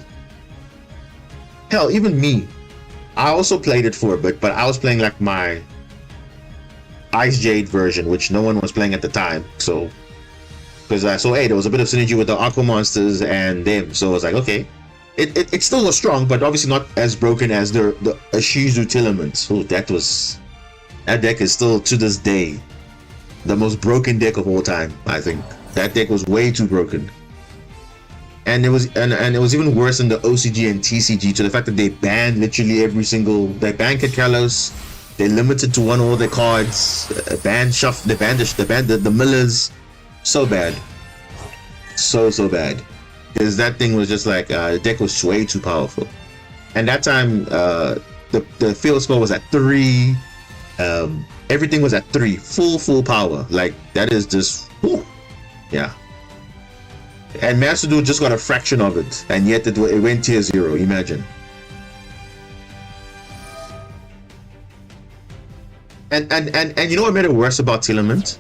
Hell, even me, I also played it for a bit, but I was playing like my Ice Jade version, which no one was playing at the time. So because I saw, hey, there was a bit of synergy with the Aqua monsters and them, so I was like, okay. It still was strong, but obviously not as broken as the Shizu Telemans. Oh, that deck is still to this day the most broken deck of all time. I think that deck was way too broken, and it was even worse than the OCG and TCG, to the fact that they banned literally they banned Kakalos, they limited to one all their cards, they banned the Millers. So bad, so bad. Because that thing was just like the deck was way too powerful, and that time the field score was at 3, everything was at 3, full power. Like that is just, whew, yeah. And Master Duel just got a fraction of it, and yet it went tier 0. Imagine. And you know what made it worse about Telemans?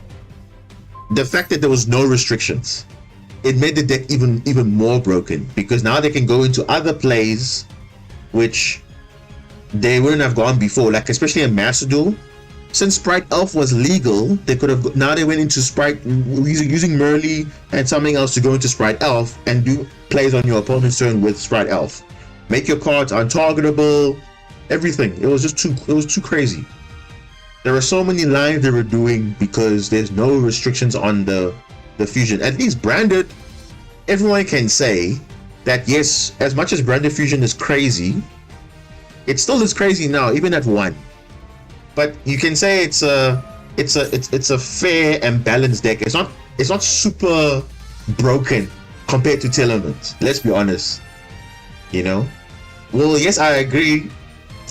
The fact that there was no restrictions. It made the deck even more broken, because now they can go into other plays which they wouldn't have gone before, like especially in Master Duel. Since Sprite Elf was legal, they could have, now they went into Sprite using Merly and something else to go into Sprite Elf and do plays on your opponent's turn with Sprite Elf. Make your cards untargetable, everything. It was just too crazy. There were so many lines they were doing because there's no restrictions on the fusion. At least branded, everyone can say that yes, as much as branded fusion is crazy, it still is crazy now, even at 1. But you can say it's a fair and balanced deck. It's not super broken compared to Telemans. Let's be honest. You know? Well, yes, I agree.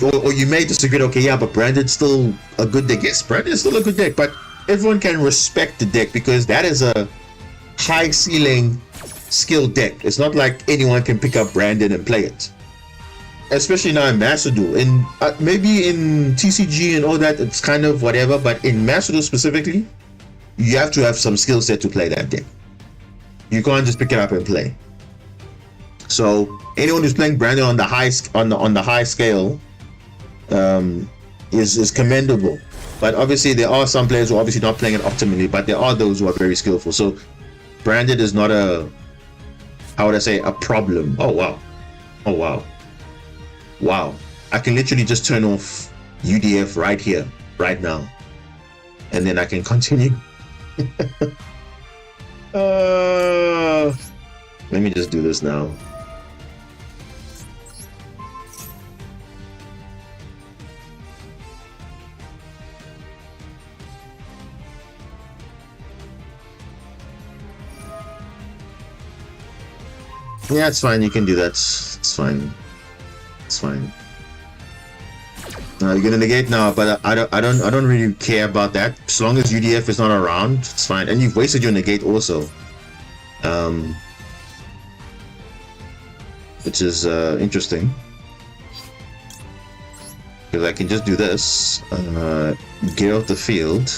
Or you may disagree. Okay, yeah, but branded's still a good deck. Yes, branded is still a good deck, but everyone can respect the deck because that is a high ceiling skill deck. It's not like anyone can pick up branded and play it, especially now in Master Duel. In maybe in TCG and all that, it's kind of whatever, but in Master Duel specifically, you have to have some skill set to play that deck. You can't just pick it up and play. So anyone who's playing branded on the high scale is commendable. But obviously there are some players who are obviously not playing it optimally, but there are those who are very skillful. So branded is not a, how would I say, a problem. Oh wow, I can literally just turn off UDF right here, right now, and then I can continue. Let me just do this now. Yeah, it's fine. You can do that. It's fine. It's fine. You're gonna negate now, but I don't really care about that. As long as UDF is not around, it's fine. And you've wasted your negate also, which is interesting. Because I can just do this, get off the field.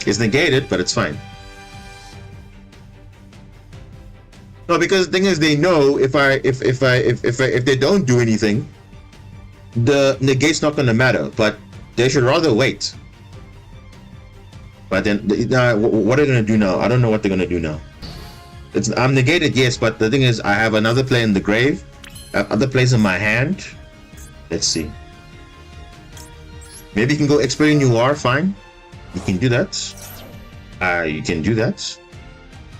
It's negated, but it's fine. No, because the thing is, they know if they don't do anything, the negate's not gonna matter. But they should rather wait. But then, what are they gonna do now? I don't know what they're gonna do now. I'm negated, yes, but the thing is, I have another play in the grave, other plays in my hand. Let's see. Maybe you can go Experience Noir, fine. You can do that. You can do that.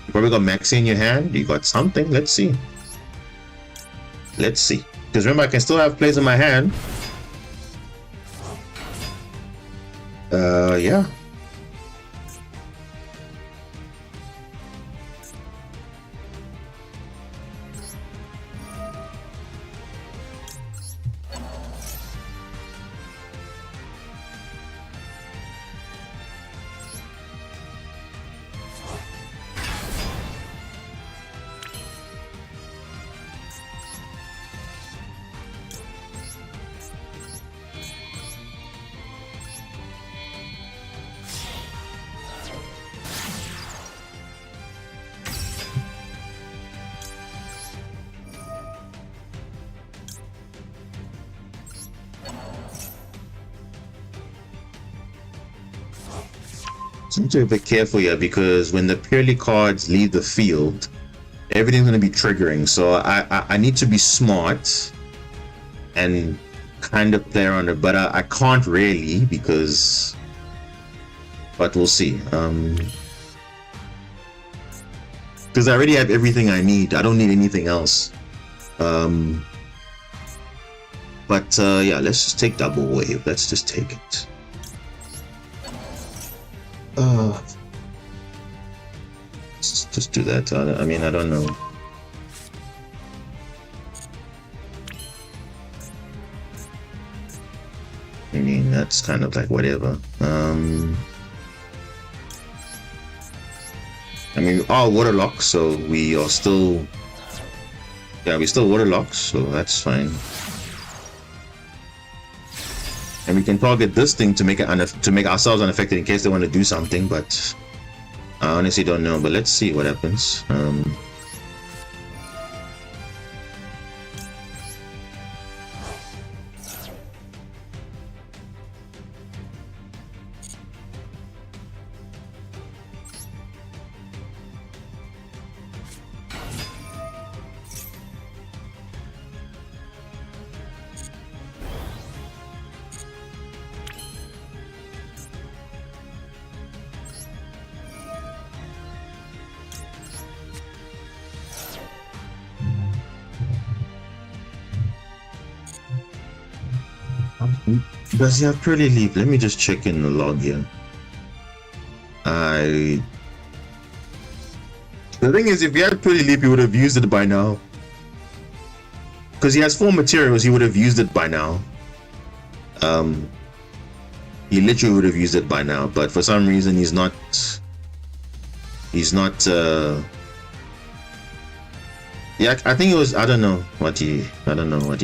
You probably got Maxi in your hand. You got something. Let's see. Let's see. Because remember, I can still have plays in my hand. Yeah. So you need to be a bit careful here, because when the purely cards leave the field, everything's going to be triggering. So I need to be smart and kind of play around it, but I can't really, because, but we'll see. Because I already have everything I need. I don't need anything else. But yeah, let's just take double wave. Let's just take it. Just do that. I mean, I don't know. I mean, that's kind of like whatever. I mean, we are waterlocked, so we are still... Yeah, we're still waterlocked, so that's fine. And we can target this thing to make it to make ourselves unaffected in case they want to do something, but I honestly don't know. But let's see what happens. Does he have Purely Leap? Let me just check in the log here. The thing is, if he had Purely Leap, he would have used it by now. Because he has 4 materials, he would have used it by now. He literally would have used it by now, but for some reason he's not. Yeah, I think it was. I don't know what the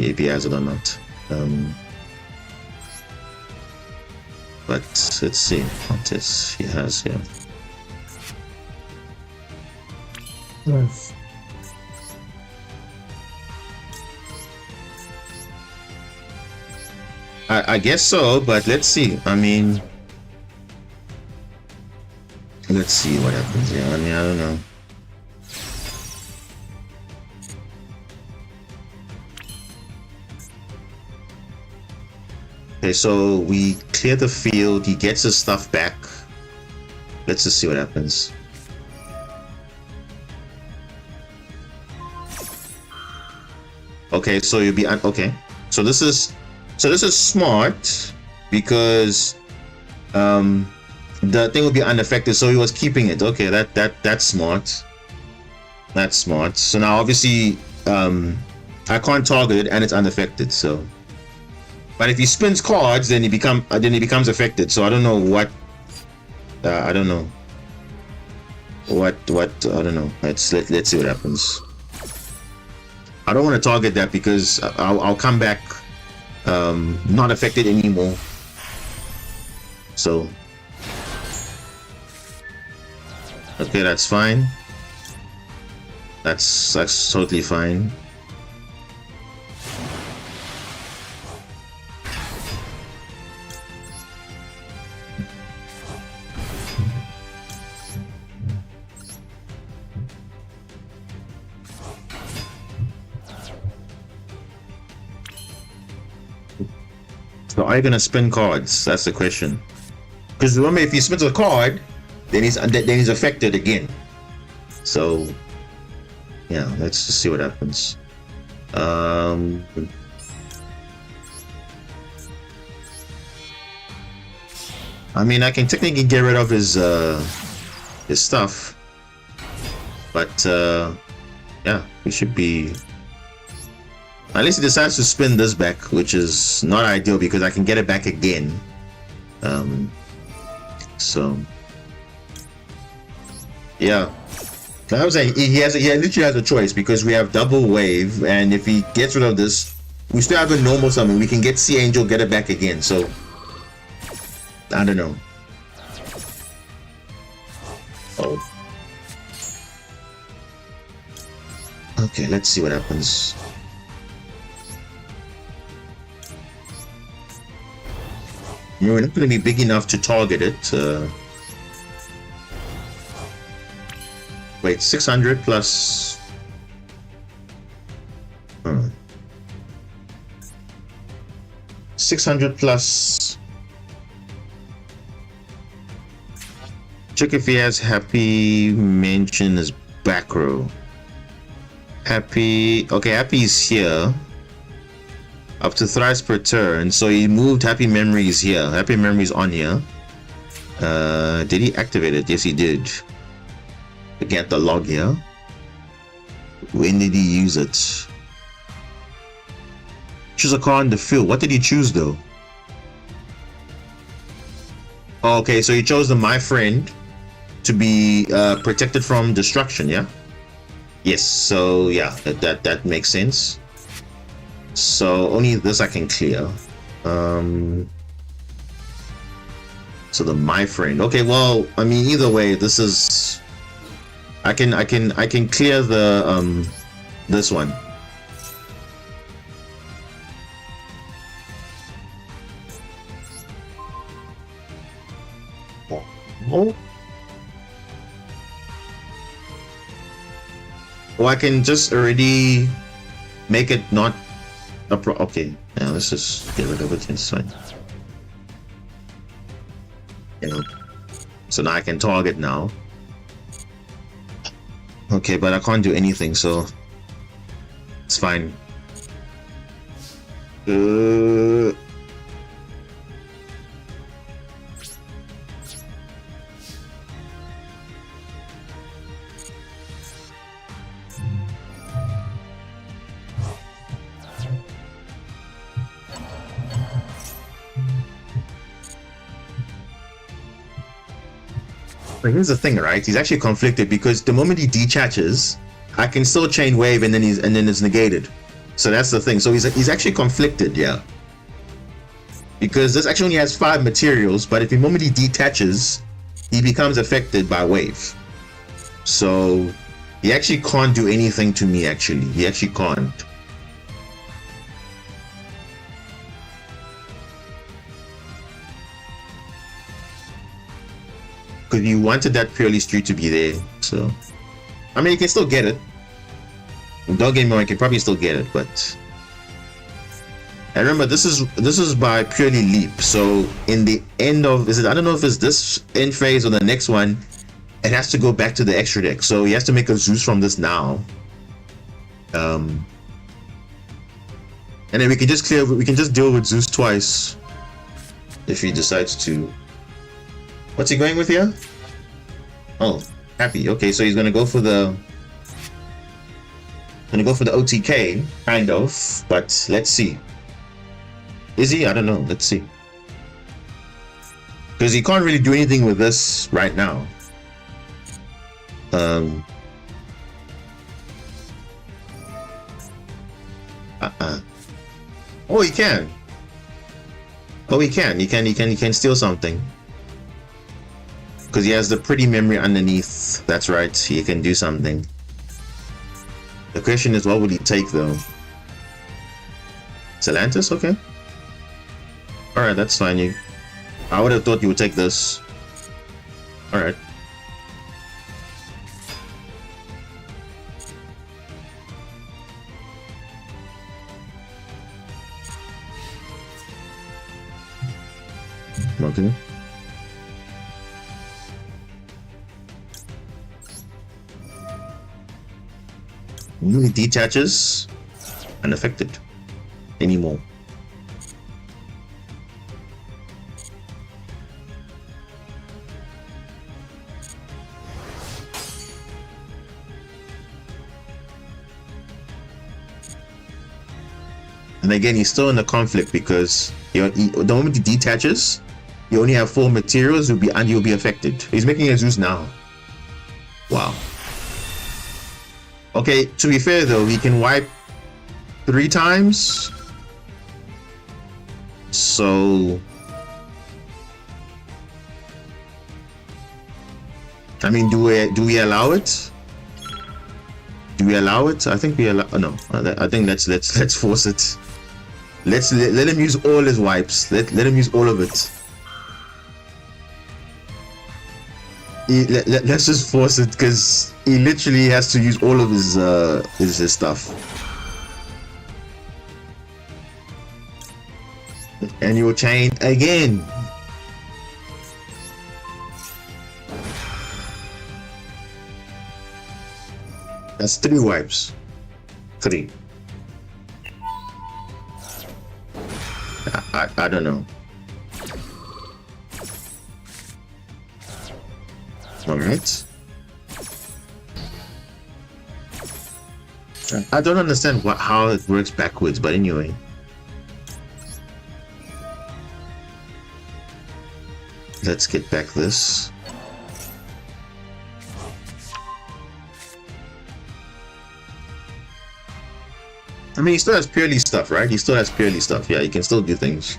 AP has it or not. But let's see what this he has here. Yes. I guess so, but let's see. I mean, let's see what happens here. I mean, I don't know. Okay, so we clear the field. He gets his stuff back. Let's just see what happens. Okay, so you'll be okay. So this is smart because the thing will be unaffected. So he was keeping it. Okay, that's smart. That's smart. So now obviously I can't target it and it's unaffected, so. But if he spins cards, then he becomes affected. So I don't know what. I don't know. What I don't know. Let's see what happens. I don't want to target that because I'll come back not affected anymore. So okay, that's fine. That's totally fine. So are you gonna spin cards? That's the question. Because remember, if he spins a card, then he's affected again. So yeah, let's just see what happens. I mean, I can technically get rid of his stuff, but yeah, we should be. At least he decides to spin this back, which is not ideal because I can get it back again. So yeah, I was saying he literally has a choice because we have double wave, and if he gets rid of this, we still have a normal summon. We can get Sea Angel, get it back again. So I don't know. Oh. Okay, let's see what happens. We're not going to be big enough to target it. Wait, 600 plus. 600 plus. Check if he has Happy mention as back row. Happy. Okay, Happy is here. Up to thrice per turn, so he moved Happy Memories here. Happy Memories on here. Did he activate it? Yes, he did. Get the log here. When did he use it? Choose a card in the field. What did he choose though? Oh, okay, so he chose the My Friend to be protected from destruction. Yeah. Yes. So yeah, that makes sense. So only this I can clear. So the My Friend. Okay, well, I mean, either way, this is. I can clear the this one. Oh. Well, I can just already make it not. Okay, now let's just get rid of it. It's fine. So now I can target now. Okay, but I can't do anything, so it's fine. But here's the thing, right? He's actually conflicted because the moment he dechaches, I can still chain wave and then it's negated. So that's the thing. So he's actually conflicted, yeah. Because this actually only has 5 materials, but if the moment he detaches, he becomes affected by wave. So he actually can't do anything to me. Actually, he actually can't. Because you wanted that purely street to be there, so I mean you can still get it. Don't get me wrong, you can probably still get it, but and remember this is by purely leap. So in the end of I don't know if it's this end phase or the next one, it has to go back to the extra deck. So he has to make a Zeus from this now. And then we can just deal with Zeus twice if he decides to. What's he going with here? Oh, Happy. Okay, so he's gonna go for the Gonna go for the OTK, kind of, but let's see. Is he? I don't know. Let's see. Because he can't really do anything with this right now. Oh, he can. Oh, he can. He can steal something. Because he has the pretty memory underneath. That's right. He can do something. The question is, what would he take though? Celantis? Okay. Alright, that's fine. I would have thought you would take this. Alright. Okay. He detaches unaffected anymore. And again, he's still in the conflict because the moment he detaches, you only have 4 materials, and you'll be affected. He's making a Zeus now. Wow. Okay, to be fair though, he can wipe 3 times. So I mean, do we allow it? Do we allow it? I think we allow. No, I think let's force it. Let him use all his wipes. Let him use all of it. Let's just force it because he literally has to use all of his stuff. And you'll chain again. That's 3 wipes. 3. I don't know. All right. I don't understand how it works backwards, but anyway. Let's get back this. I mean, he still has purely stuff, right? He still has purely stuff. Yeah, he can still do things.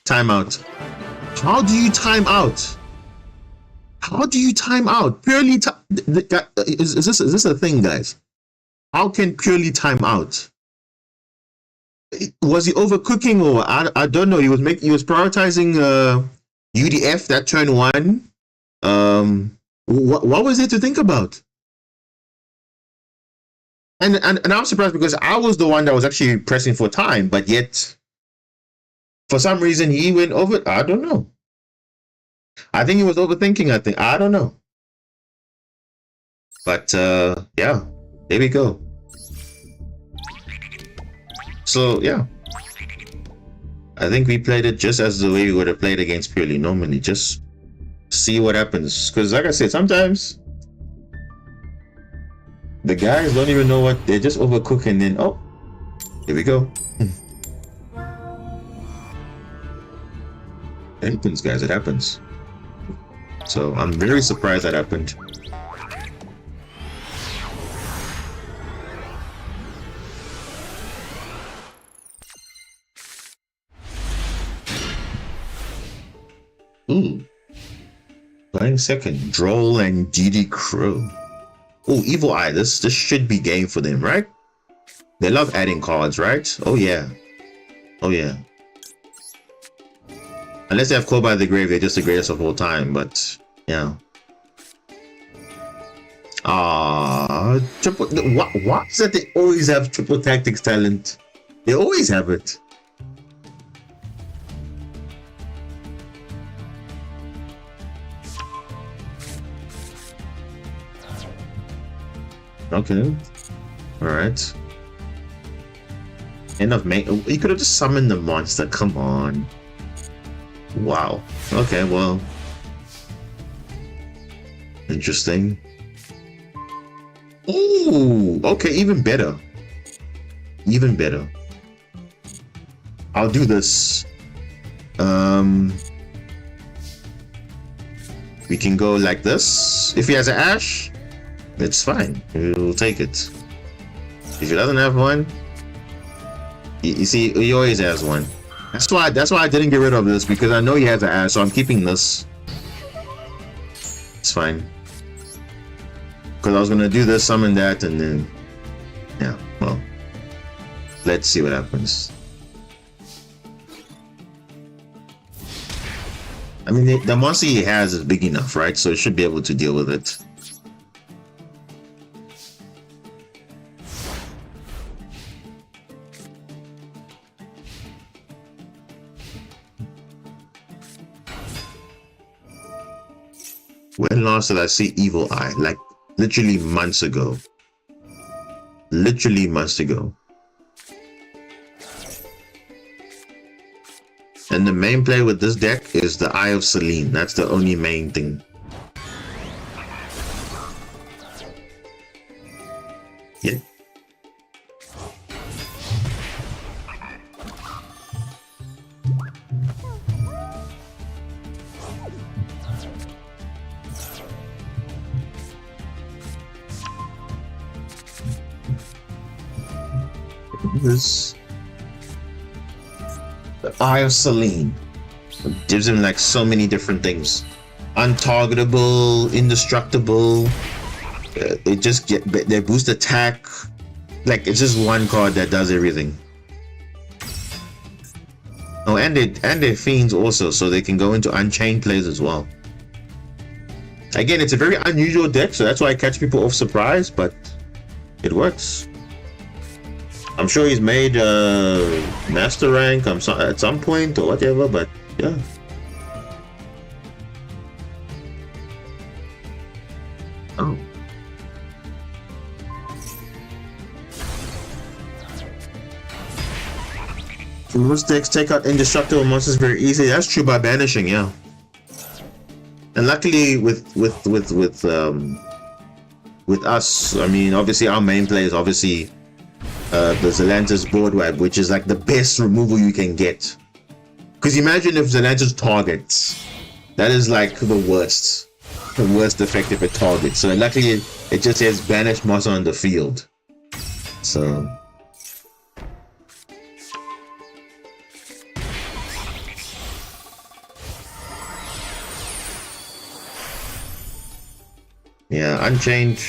Time out. How do you time out? How do you time out? Purely is this a thing, guys? How can purely time out? Was he overcooking, or I don't know? He was prioritizing UDF that turn 1. What was there to think about? And I'm surprised because I was the one that was actually pressing for time, but yet for some reason he went over. I don't know. I think he was overthinking. I don't know. But yeah, there we go. So yeah, I think we played it just as the way we would have played against purely normally. Just see what happens. Because like I said, sometimes the guys don't even know what they're just overcooking. And then oh, here we go. It happens, guys. It happens. So I'm very surprised that happened. Ooh. Playing second, Droll and DD Crow. Oh, Evil Eye. This should be game for them, right? They love adding cards, right? Oh yeah. Oh yeah. Unless they have Call by the Grave, they're just the greatest of all time, but yeah. Triple. What is that they always have triple tactics talent? They always have it. Okay. Alright. End of main. You could have just summoned the monster. Come on. Wow. Okay, well. Interesting. Ooh, okay, even better. Even better. I'll do this. We can go like this. If he has an Ash, it's fine. We'll take it. If he doesn't have one, you see, he always has one. That's why I didn't get rid of this, because I know he has an Ash, so I'm keeping this. It's fine. Because I was gonna do this, summon that, and then yeah, well. Let's see what happens. I mean, the monster he has is big enough, right? So it should be able to deal with it. When last did I see Evil Eye? Like, literally months ago. Literally months ago. And the main play with this deck is the Eye of Selene. That's the only main thing. Yeah. This. The Eye of Selene gives him like so many different things. Untargetable, indestructible. They just they boost attack. Like, it's just one card that does everything. Oh, and they're fiends also, so they can go into Unchained plays as well. Again, it's a very unusual deck, so that's why I catch people off surprise, but it works. I'm sure he's made master rank at some point or whatever, but yeah. Oh. Most decks take out indestructible monsters very easily. That's true by banishing, yeah. And luckily with us, I mean, obviously our main play is obviously the Zelantis board wipe, which is like the best removal you can get. Because imagine if Zelantis targets, that is like the worst effect if it targets. So luckily it just says banish monster on the field. So yeah, Unchained.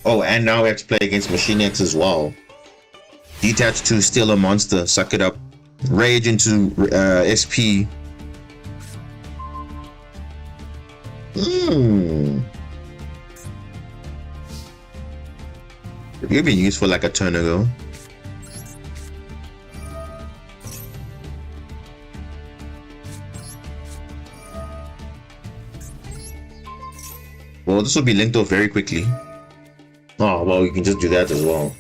Oh, and now we have to play against Machine X as well. Detach to steal a monster, suck it up. Rage into SP. You've been used for like a turn ago. Well, this will be linked off very quickly. Oh, well, we can just do that as well.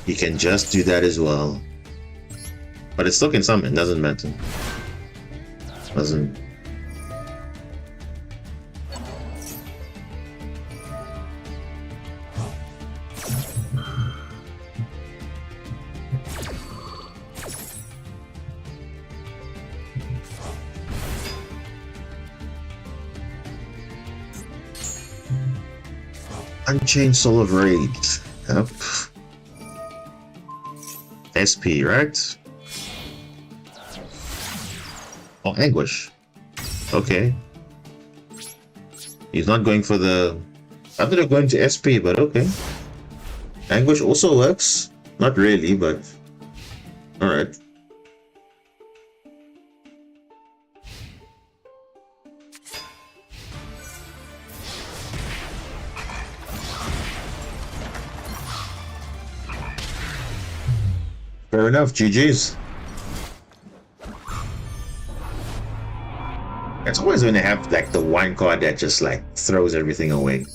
You can just do that as well. But it still can summon, doesn't matter. Doesn't. Unchained Soul of Rage. Yep. SP, right? Oh, Anguish. Okay. He's not going for the... I thought they were going to SP, but okay. Anguish also works. Not really, but... Alright. Fair enough, GG's. It's always when they have like the one card that just like throws everything away.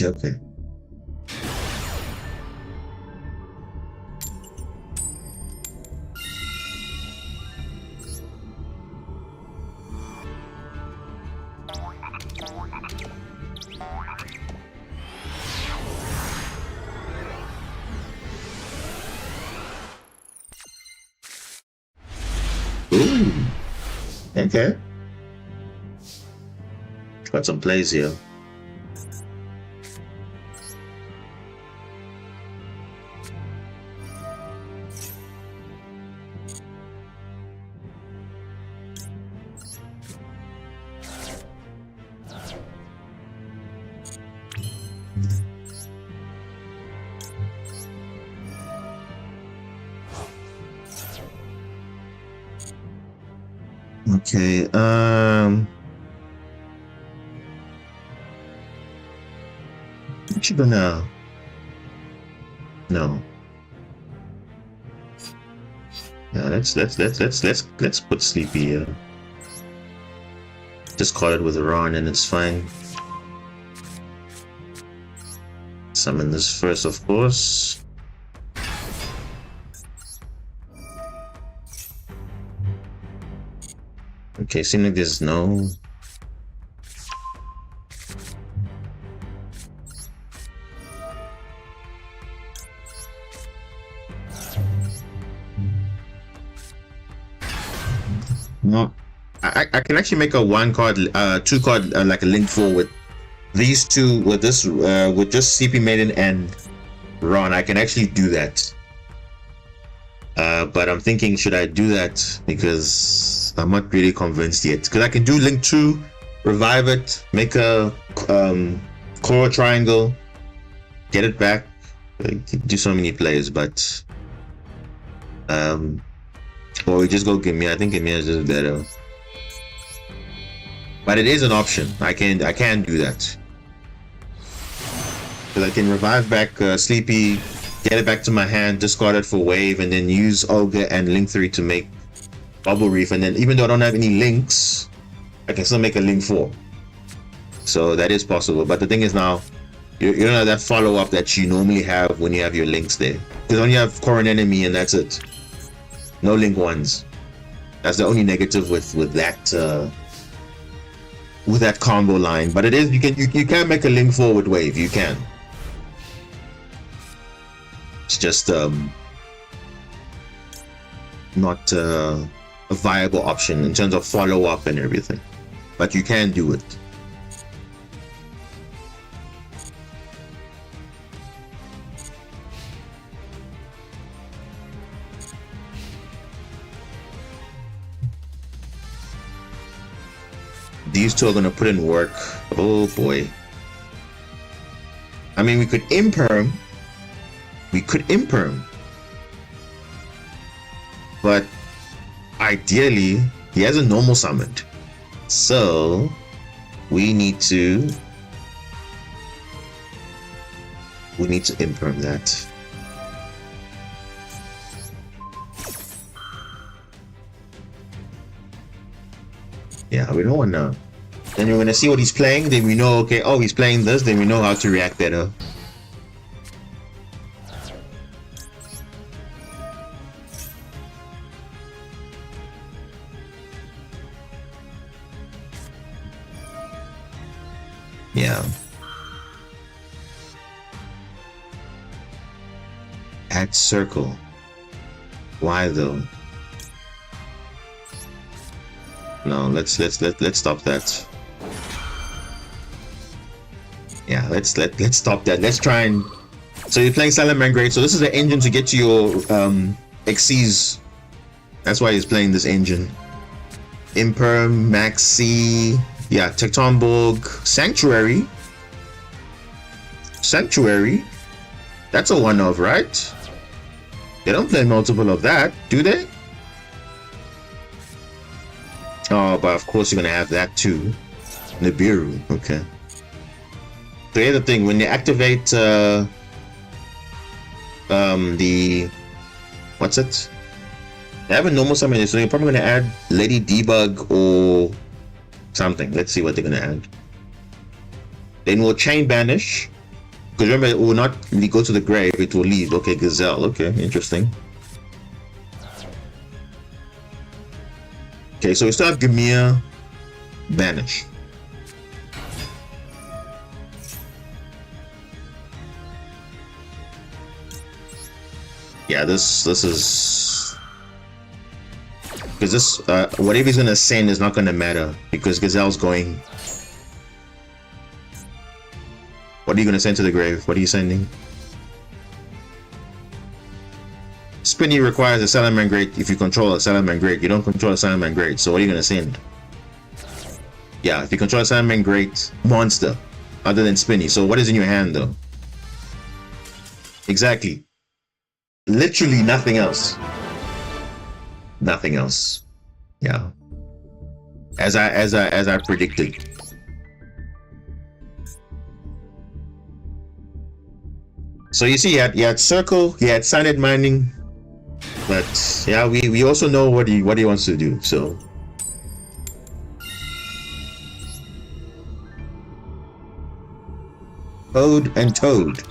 Okay. Ooh. Okay. Got some plays here. Okay, what you gonna... No. Yeah, let's put Sleepy here. Just call it with Ron and it's fine. Summon this first, of course. Okay, seems like there's no... No, I can actually make a one card, two card, like a link 4 with these two, with this, with just CP Maiden and Ron. I can actually do that. But I'm thinking, should I do that? Because I'm not really convinced yet. Because I can do link 2, revive it, make a core triangle, get it back, do so many plays, but or we just go Gimme. I think Gimme is just better. But it is an option. I can do that. Because I can revive back Sleepy, get it back to my hand, discard it for wave, and then use Ogre and Link 3 to make Bubble Reef. And then even though I don't have any links, I can still make a Link 4. So that is possible. But the thing is now, you don't have that follow-up that you normally have when you have your links there. Because only you have Core and Enemy and that's it. No link 1s. That's the only negative with that combo line. But it is, you can make a link 4 with wave. You can. It's just not a viable option in terms of follow-up and everything. But you can do it. These two are gonna put in work. Oh boy. I mean, we could imperm. But ideally, he has a normal summoned. So we need to imperm that. Yeah, we don't want to. Then we're gonna see what he's playing. Then we know, okay, oh, he's playing this. Then we know how to react better. Yeah. Add circle. Why though? No, let's stop that. Yeah, let's stop that. Let's try and. So you're playing Silent Man Great. So this is the engine to get to your Xyz. That's why he's playing this engine. Imperm, Maxi, yeah, Tectonborg, Sanctuary. That's a one of, right? They don't play multiple of that, do they? Oh, but of course you're gonna have that too. Nibiru, okay. So here's the thing, when you activate the what's it? They have a normal summon, so you're probably gonna add Lady Debug or something. Let's see what they're gonna add. Then we'll chain banish. Because remember, it will not really go to the grave, it will leave. Okay, Gazelle. Okay, interesting. Okay, so we still have Gamia banish. Yeah, this is because this whatever he's gonna send is not gonna matter because Gazelle's going. What are you gonna send to the grave? What are you sending? Spinny requires a Salamangreat if you control a Salamangreat. You don't control a Salamangreat, so what are you gonna send? Yeah, if you control a Salamangreat monster other than Spinny, so what is in your hand though? Exactly. Literally nothing else. Nothing else. Yeah. As I predicted. So you see, you had Circle, you had Silent Mining, but yeah, we also know what he wants to do. So Toad and Toad.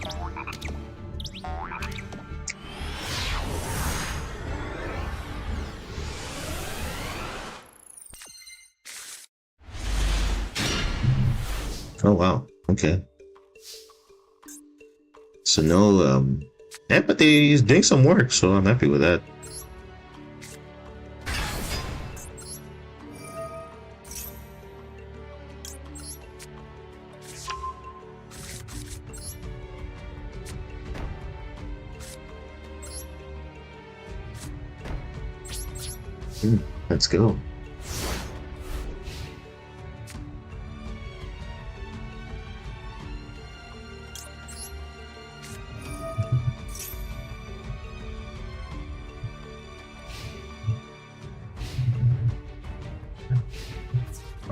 Oh wow, okay. So no, yeah, but he's doing some work, so I'm happy with that. Let's go.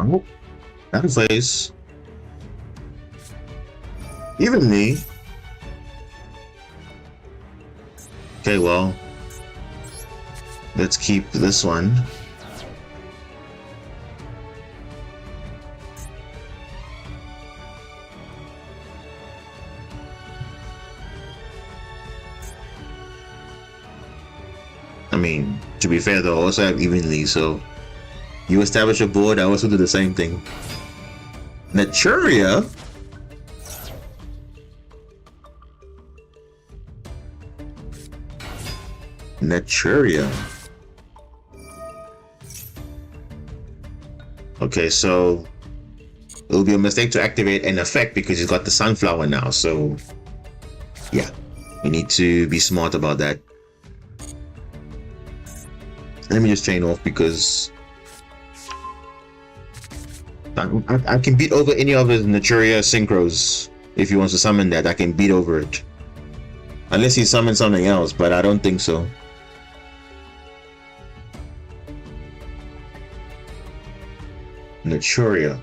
Oh, that plays evenly. Okay, well, let's keep this one. I mean, to be fair though, I also have evenly, so you establish a board, I also do the same thing. Naturia? Naturia. Okay, so it'll be a mistake to activate an effect because he's got the Sunflower now, so yeah, we need to be smart about that. Let me just chain off because I can beat over any of his Naturia Synchros. If he wants to summon that, I can beat over it. Unless he summons something else, but I don't think so. Naturia.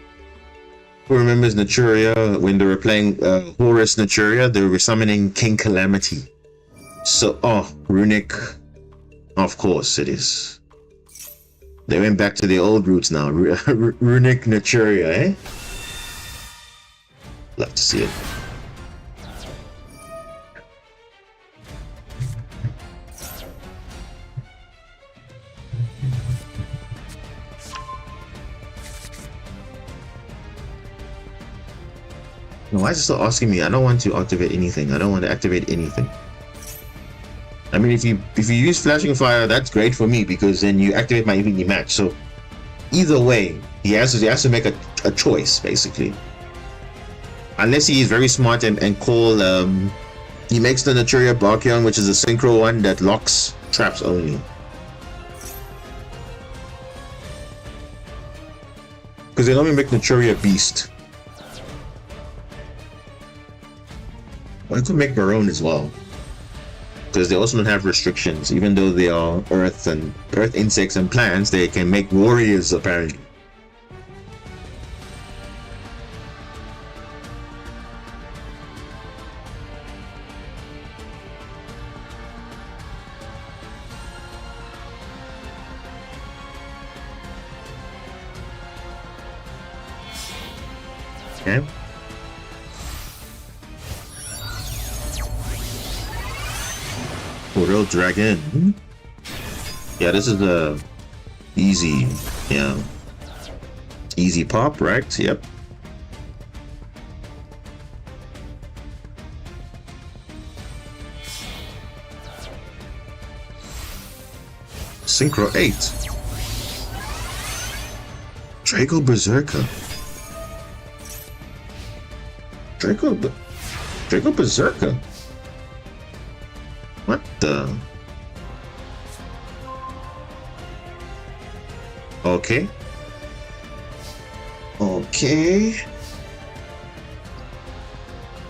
Who remembers Naturia? When they were playing Horus Naturia, they were summoning King Calamity. So, oh, Runic. Of course it is. They went back to the old roots now. Runic Naturia, eh? Love to see it. No, why is it still asking me? I don't want to activate anything. I don't want to activate anything. I mean, if you use Flashing Fire, that's great for me because then you activate my evenly match. So either way, he has to make a choice basically. Unless he is very smart and call he makes the Naturia Barkion, which is a synchro one that locks traps only. Because they normally make Naturia Beast. Well, I could make Baron as well. Because they also don't have restrictions, even though they are earth insects and plants, they can make warriors apparently. Okay. Real dragon. Yeah, this is a easy, yeah, easy pop, right? Yep. Synchro 8. Draco Berserker. Draco Berserker. What the? Okay. Okay.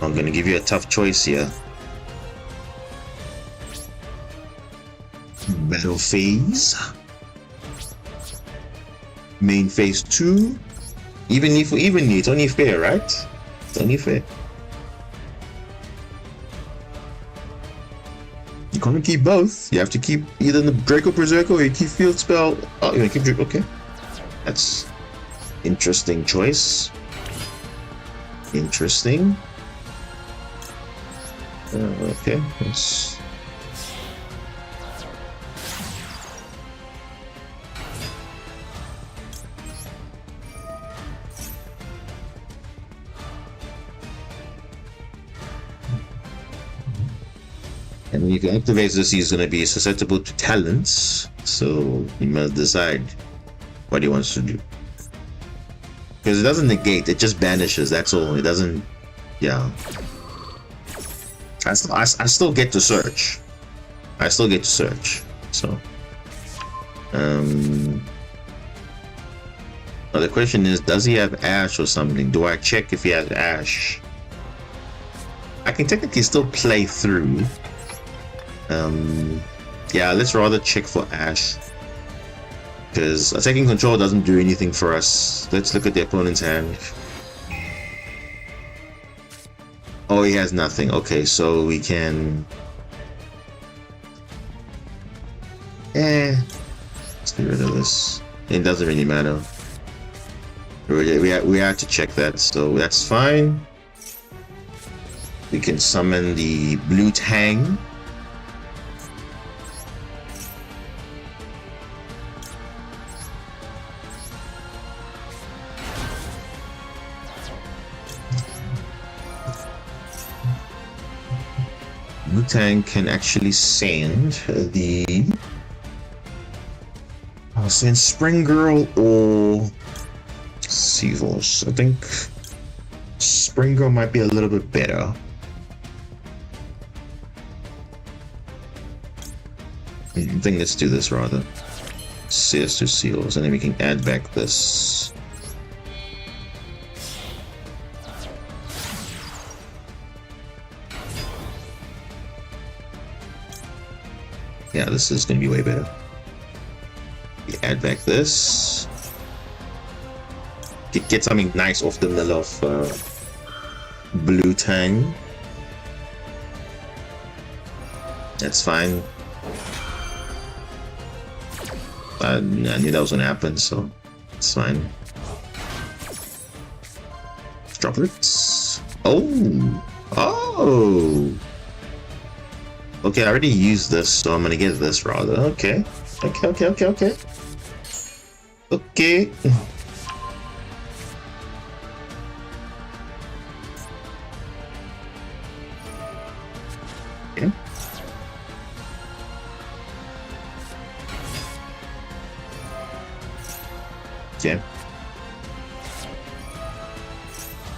I'm gonna give you a tough choice here. Battle phase. Main phase 2. Evenly for evenly. It's only fair, right? It's only fair. You can't keep both. You have to keep either the Draco Berserker or you keep Field Spell. Oh, you want to keep Draco? Okay. That's interesting choice. Interesting. Okay. Let's. And when you can activate this, he's going to be susceptible to talents. So he must decide what he wants to do. Because it doesn't negate, it just banishes, that's all. It doesn't, yeah. I still get to search. I still get to search. So. Now the question is, does he have Ash or something? Do I check if he has Ash? I can technically still play through. Yeah, let's rather check for Ash, because attacking control doesn't do anything for us. Let's look at the opponent's hand. Oh, he has nothing. Okay, so we can let's get rid of this. It doesn't really matter. We had to check that, so that's fine. We can summon the blue Tang. Tang can actually send the I'll send Spring Girl or Seahorse. I think Spring Girl might be a little bit better. I think let's do this rather. CS to Seahorse, and then we can add back this. Yeah, this is going to be way better. We add back this. Get something nice off the mill of blue Tang. That's fine. I knew that was going to happen, so it's fine. Droplets. Oh! Oh! Okay, I already used this, so I'm gonna get this rather. Okay. Okay. Okay. Okay.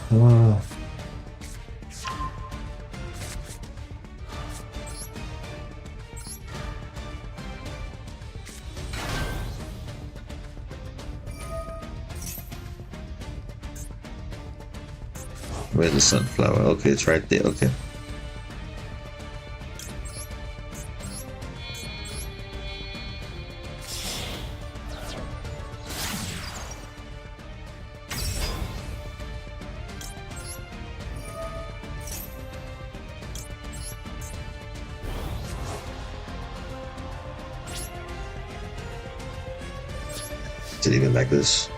Wow. Where's the sunflower? Okay, it's right there. Okay. To leave it like this.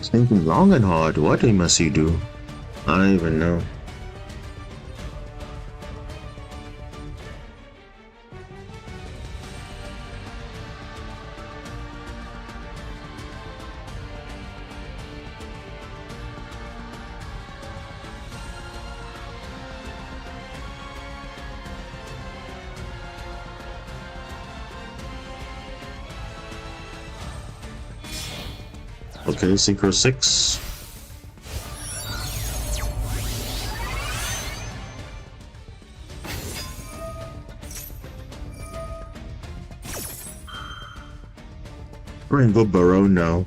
Thinking long and hard. What must he do? I don't even know. Okay, Synchro 6. We're gonna go Barone now.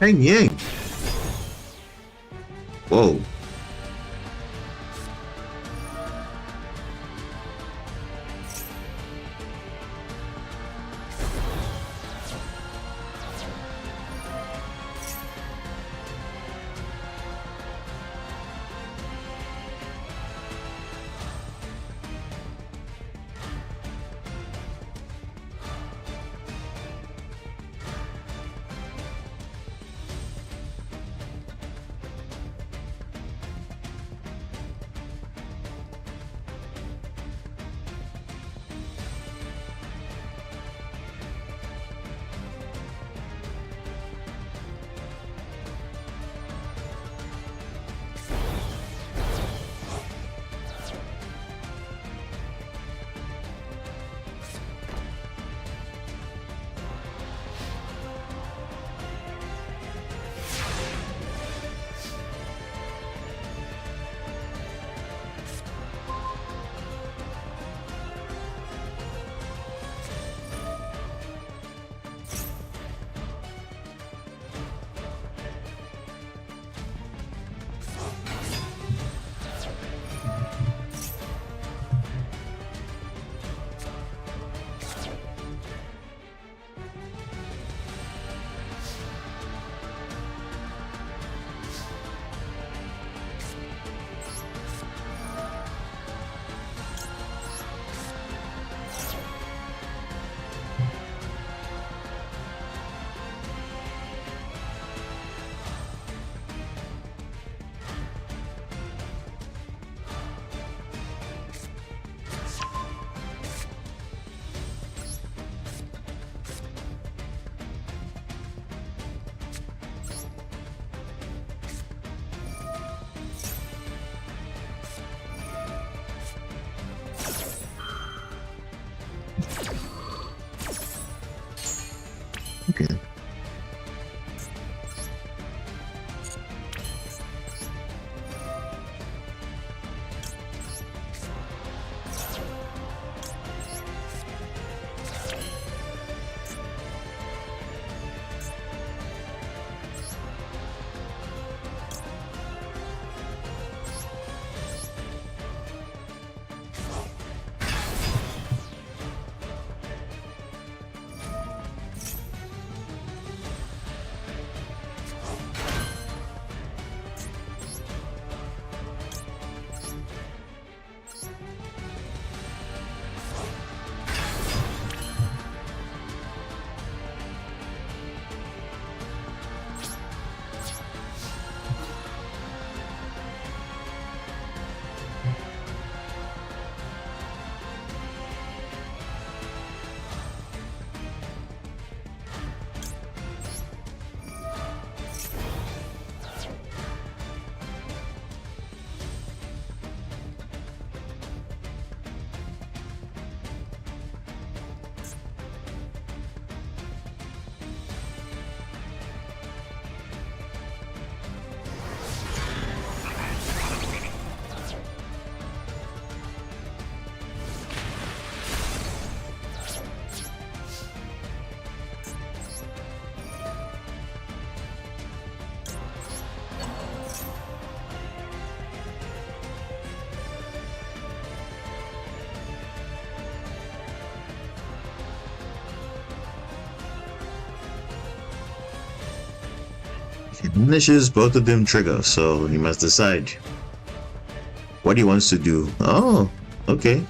Hang Yang. Whoa. He finishes, both of them trigger, so he must decide what he wants to do. Oh, okay.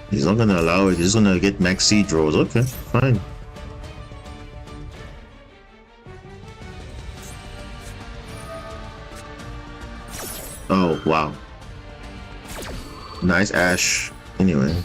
He's not gonna allow it. He's gonna get max siege rolls. Okay, fine. Oh, wow. Nice Ash. Anyway.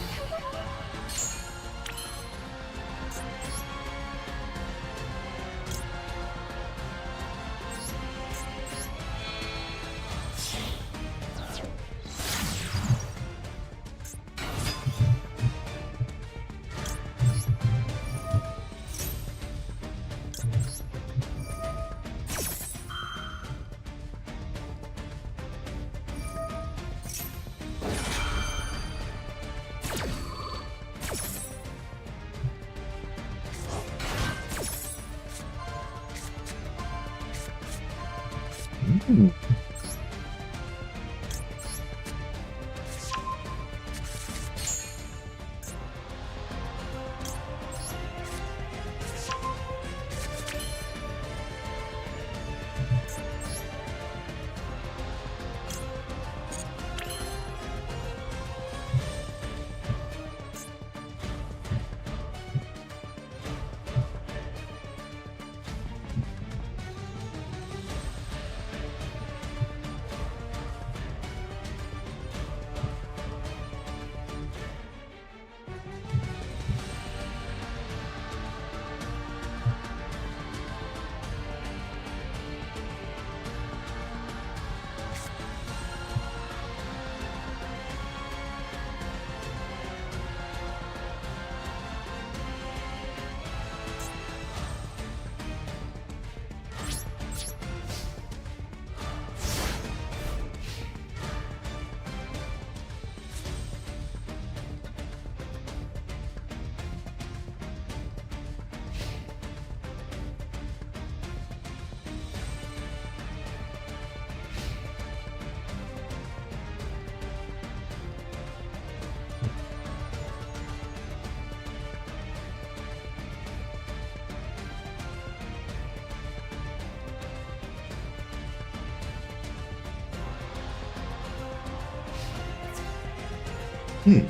Hmm.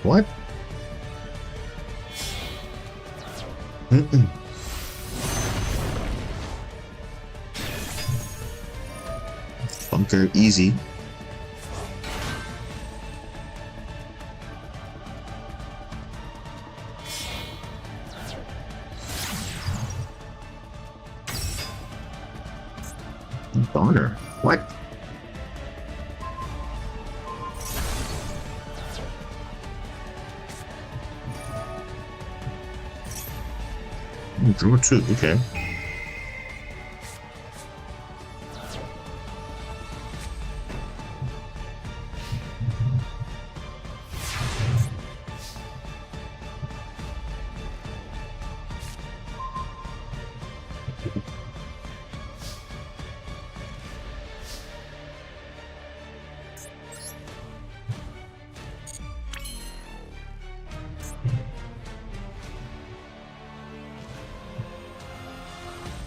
What? Bunker easy. Donner. What? Draw two. Okay.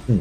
Hmm.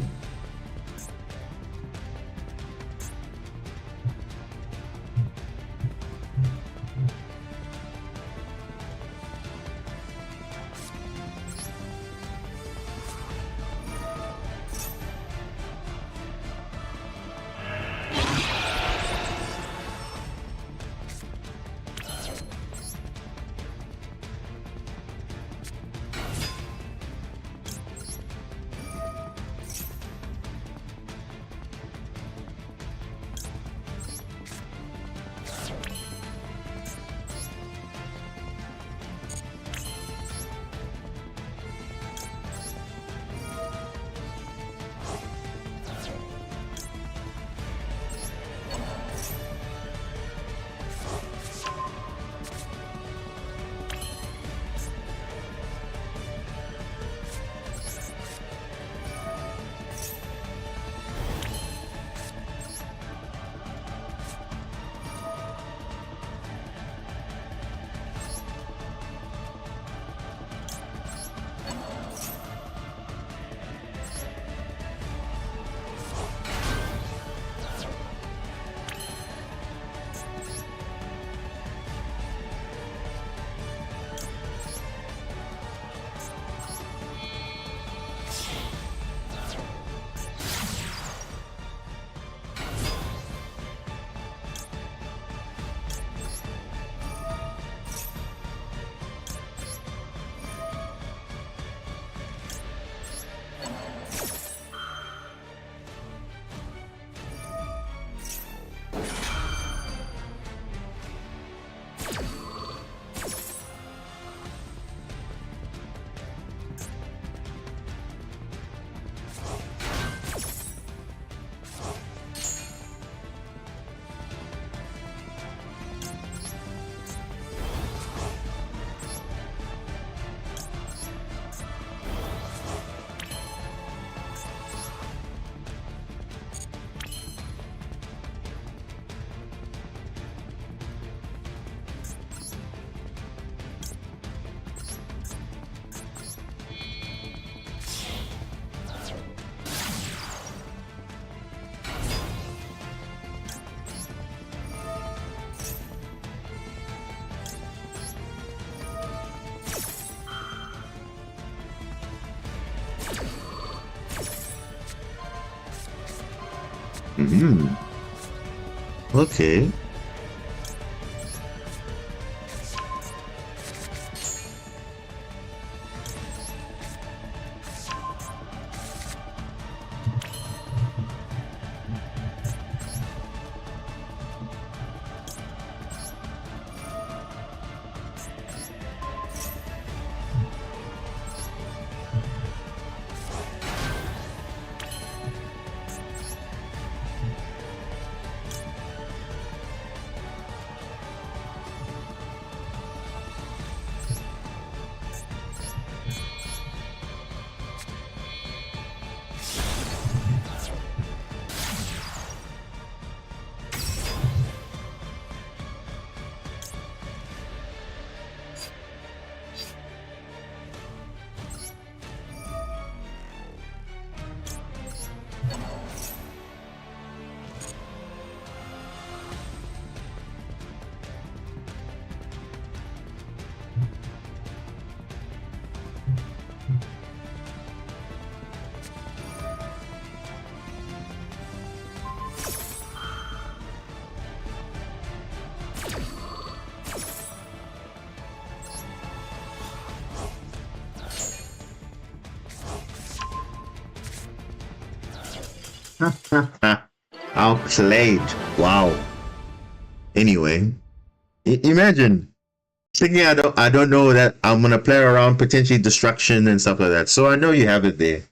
Mm-hmm. Okay. Outplayed. Wow. Anyway, imagine thinking I don't know that I'm gonna play around potentially destruction and stuff like that. So I know you have it there.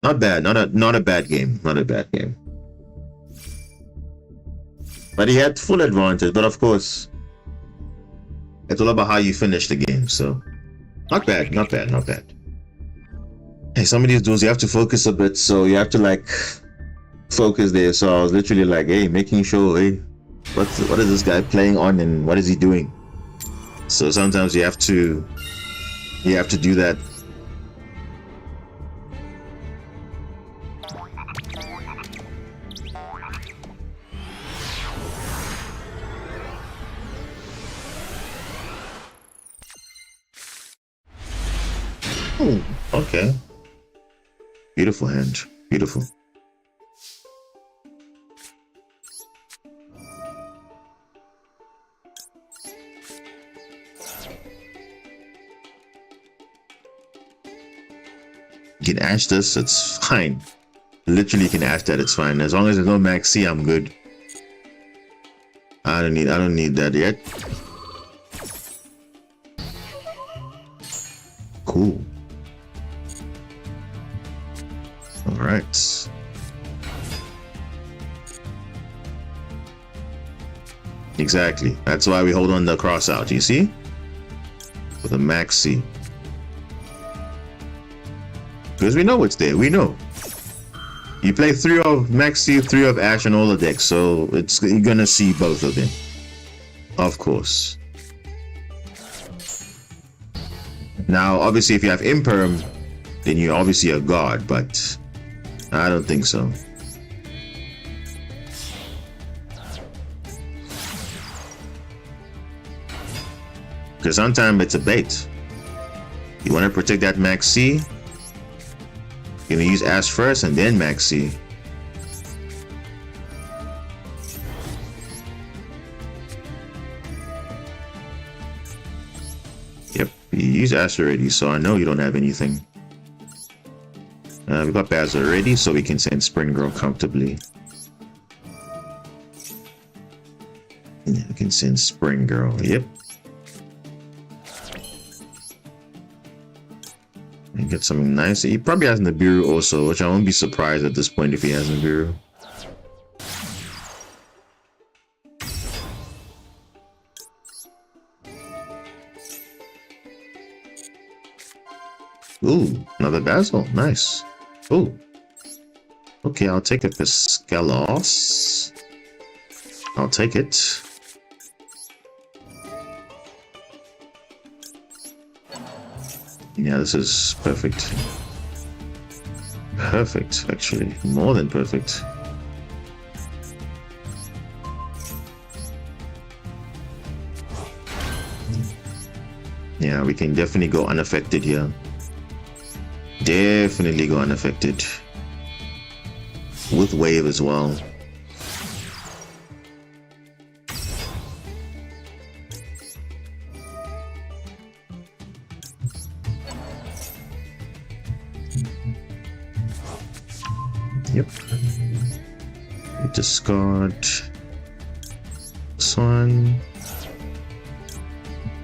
Not bad. Not a bad game. Not a bad game. But he had full advantage. But of course, it's all about how you finish the game. So not bad. Not bad. Not bad. Hey, some of these duels you have to focus a bit. So you have to like focus there. So I was literally like, hey, making sure, hey, what is this guy playing on and what is he doing? So sometimes you have to do that. Okay. Beautiful hand. Beautiful. You can ash this, it's fine. Literally you can ash that, it's fine. As long as there's no max C, I'm good. I don't need that yet. Cool. Alright. Exactly. That's why we hold on the cross out, you see? With a max C. Because we know it's there, we know. You play 3 of max C, 3 of Ash and all the decks, so you're gonna see both of them. Of course. Now, obviously, if you have Imperm, then you're obviously a god, but I don't think so. Because sometimes it's a bait. You want to protect that max C, you're gonna use Ash first and then max C. Yep, you use Ash already, so I know you don't have anything. We got Baz already, so we can send Spring Girl comfortably. Yeah, we can send Spring Girl, yep. And get something nice. He probably has Nibiru also, which I won't be surprised at this point if he has Nibiru. Ooh, another Basil. Nice. Ooh. Okay, I'll take a Piscalos. I'll take it. Yeah, this is perfect. Perfect, actually. More than perfect. Yeah, we can definitely go unaffected here. Definitely go unaffected. With wave as well. Yep. We discard this one.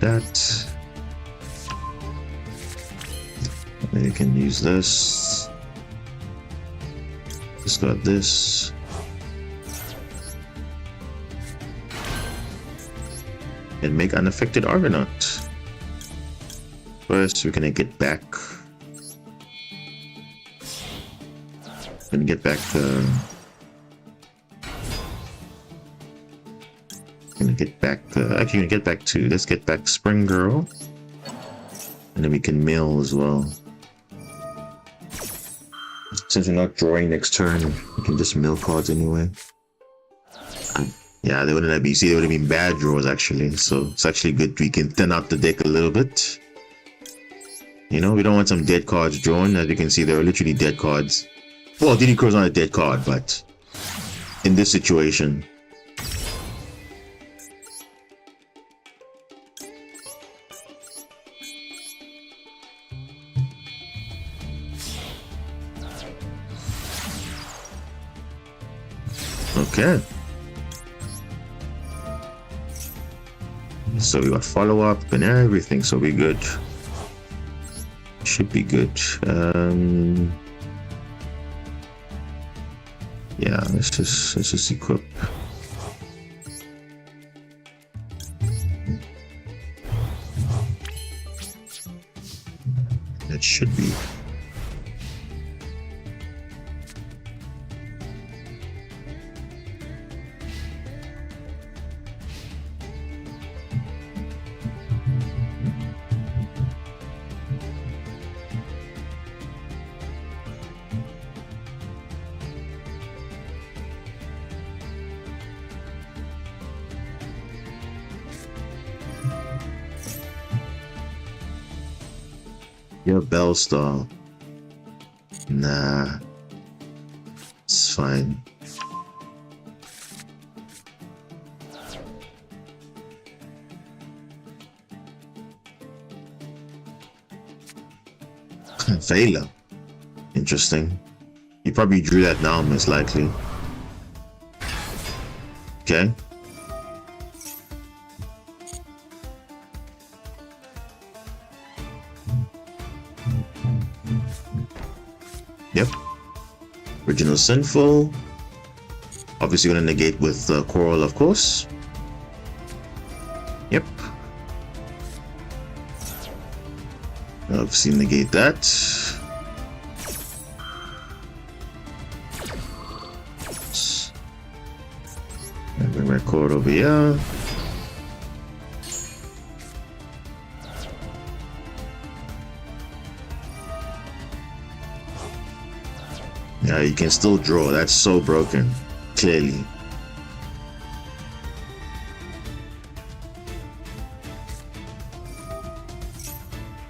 That. And you can use this. Discard this. And make unaffected Argonaut. First, we're gonna get back. Gonna get back actually gonna get back to, let's get back Spring Girl, and then we can mill as well. Since we're not drawing next turn, we can just mill cards anyway. Yeah, they wouldn't have been, see, they would have been bad draws actually, so it's actually good we can thin out the deck a little bit. You know, we don't want some dead cards drawn. As you can see, there are literally dead cards. Well, DD Crow's not a dead card, but in this situation. Okay. So we got follow-up and everything, so we're good. Should be good. Yeah, let's just equip. That should be. Your bell star. Nah. It's fine. Vela. Interesting. You probably drew that now, most likely. Okay. Yep. Original Sinful. Obviously gonna negate with Coral, of course. Yep. Obviously negate that. And record over here. Yeah, you can still draw. That's so broken, clearly.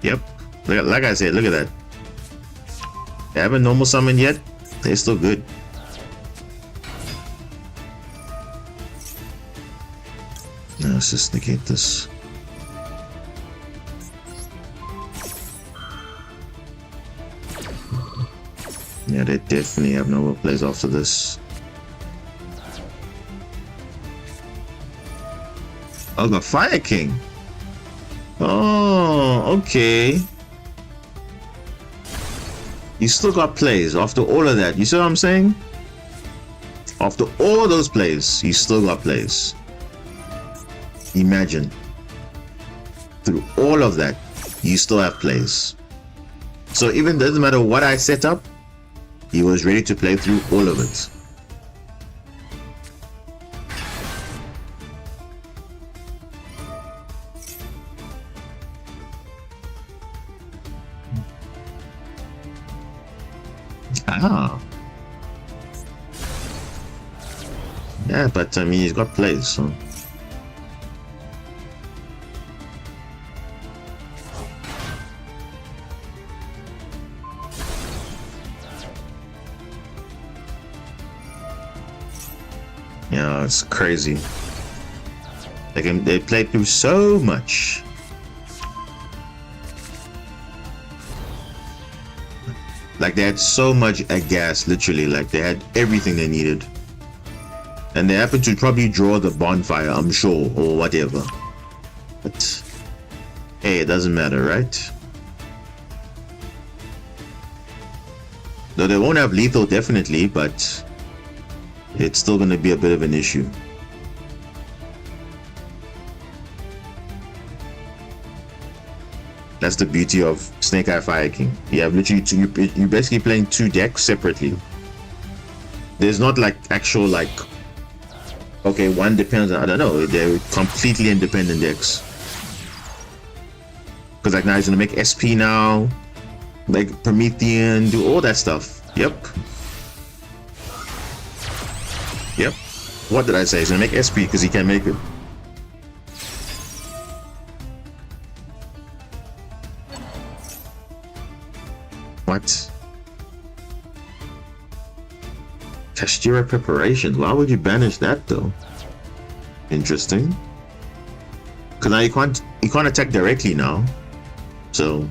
Yep. Like I said, look at that. They haven't normal summoned yet. They're still good. Now let's just negate this. Yeah, they definitely have no plays after this. Oh, the Fire King. Oh, okay. You still got plays after all of that. You see what I'm saying? After all those plays, you still got plays. Imagine. Through all of that, you still have plays. So even doesn't matter what I set up, he was ready to play through all of it. Ah. Yeah, but I mean, he's got plays, so. Yeah, it's crazy. They played through so much. Like they had so much at gas, literally. Like they had everything they needed. And they happened to probably draw the bonfire, I'm sure, or whatever. But hey, it doesn't matter, right? Though they won't have lethal, definitely, but it's still going to be a bit of an issue. That's the beauty of Snake Eye Fire King. You have literally you're basically playing two decks separately. There's not like actual like, okay, one depends on, I don't know, they're completely independent decks. Because like now he's gonna make SP now, like Promethean, do all that stuff. Yep. Yep. What did I say? He's gonna make SP because he can't make it. What? Kashtira Preparation. Why would you banish that though? Interesting. Because now you can't attack directly now. So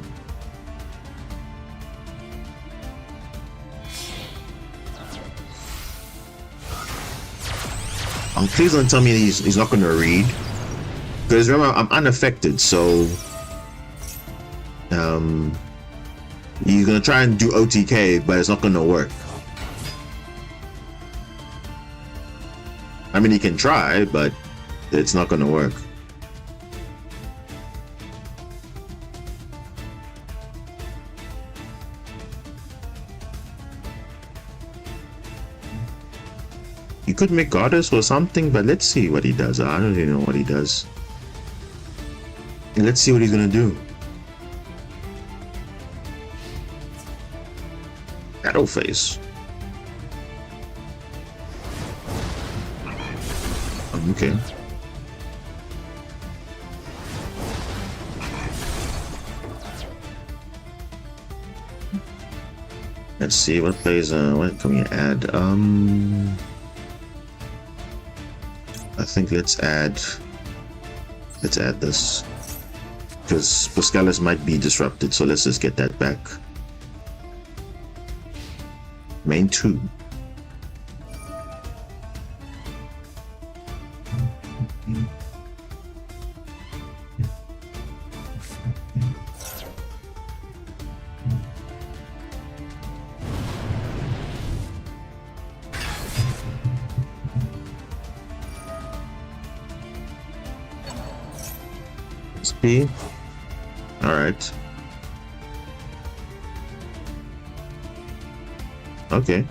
Please don't tell me he's not going to read. Because remember, I'm unaffected, so he's going to try and do OTK, but it's not going to work. I mean, he can try, but it's not going to work. You could make goddess or something, but let's see what he does. I don't even know what he does. And let's see what he's gonna do. Shadow face. Okay. Let's see what plays. What can we add? I think let's add this, because Pascalis might be disrupted, so let's just get that back. Main 2. SP. All right. Okay.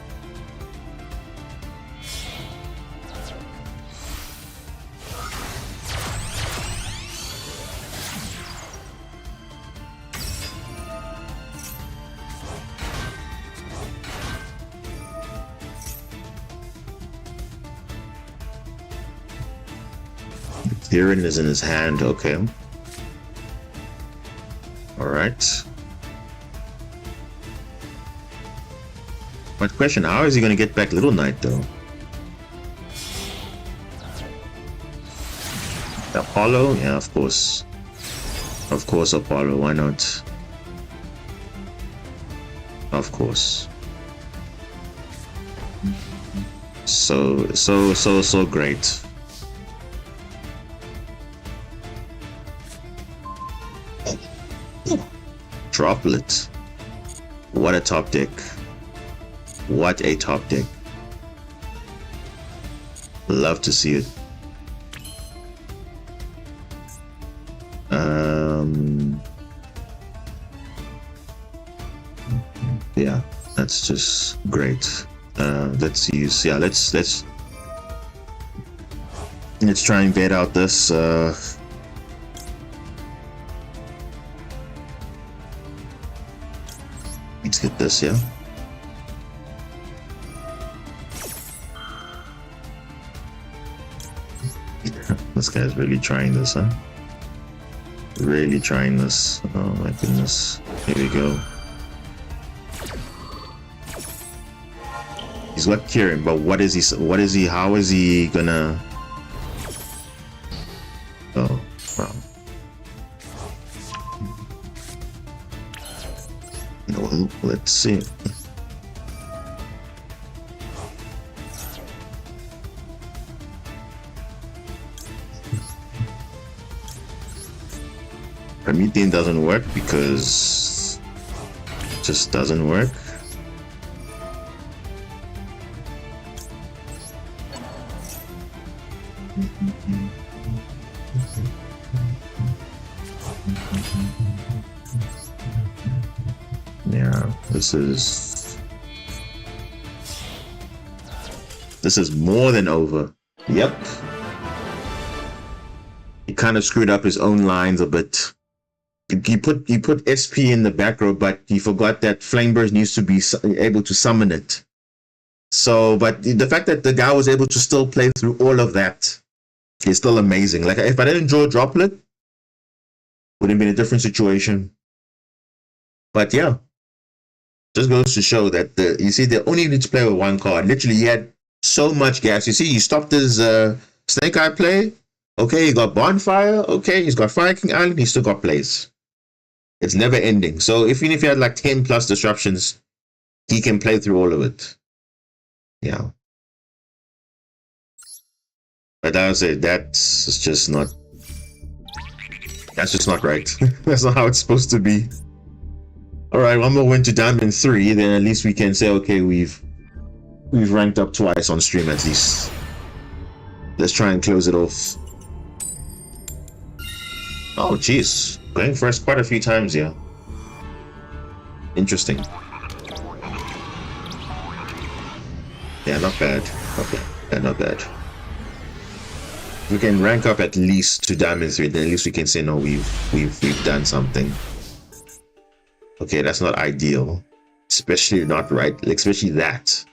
Tyrion is in his hand. Okay. All right. But question, how is he going to get back Little Knight though? Apollo? Yeah, of course. Of course, Apollo. Why not? Of course. So great. Droplet. What a top deck. What a top deck. Love to see it. Yeah, that's just great. Let's use, yeah, let's try and bait out this let's get this, yeah. This guy's really trying this, huh? Really trying this. Oh my goodness. Here we go. He's got Kieran, but what is he, how is he gonna... Oh, wow. Well, let's see. Promethean doesn't work because it just doesn't work. Yeah, this is more than over. Yep. He kind of screwed up his own lines a bit. He put SP in the back row, but he forgot that Flameburst needs to be able to summon it. So, but the fact that the guy was able to still play through all of that is still amazing. Like, if I didn't draw Droplet, would have been a different situation. But yeah, just goes to show that you see, they only need to play with one card. Literally, he had so much gas. You see, he stopped his Snake Eye play. Okay, he got Bonfire. Okay, he's got Fire King Island. He still got plays. It's never ending. So even if he had like 10 plus disruptions, he can play through all of it. Yeah. But I would say that's just not. That's just not right. That's not how it's supposed to be. All right, one more win to Diamond 3, then at least we can say, okay, we've ranked up twice on stream at least. Let's try and close it off. Oh, jeez, going first quite a few times here. Interesting. Yeah, not bad. Not bad. Yeah, not bad. We can rank up at least to Diamond 3, then at least we can say no, we've done something. Okay, that's not ideal. Especially not right, like, especially that.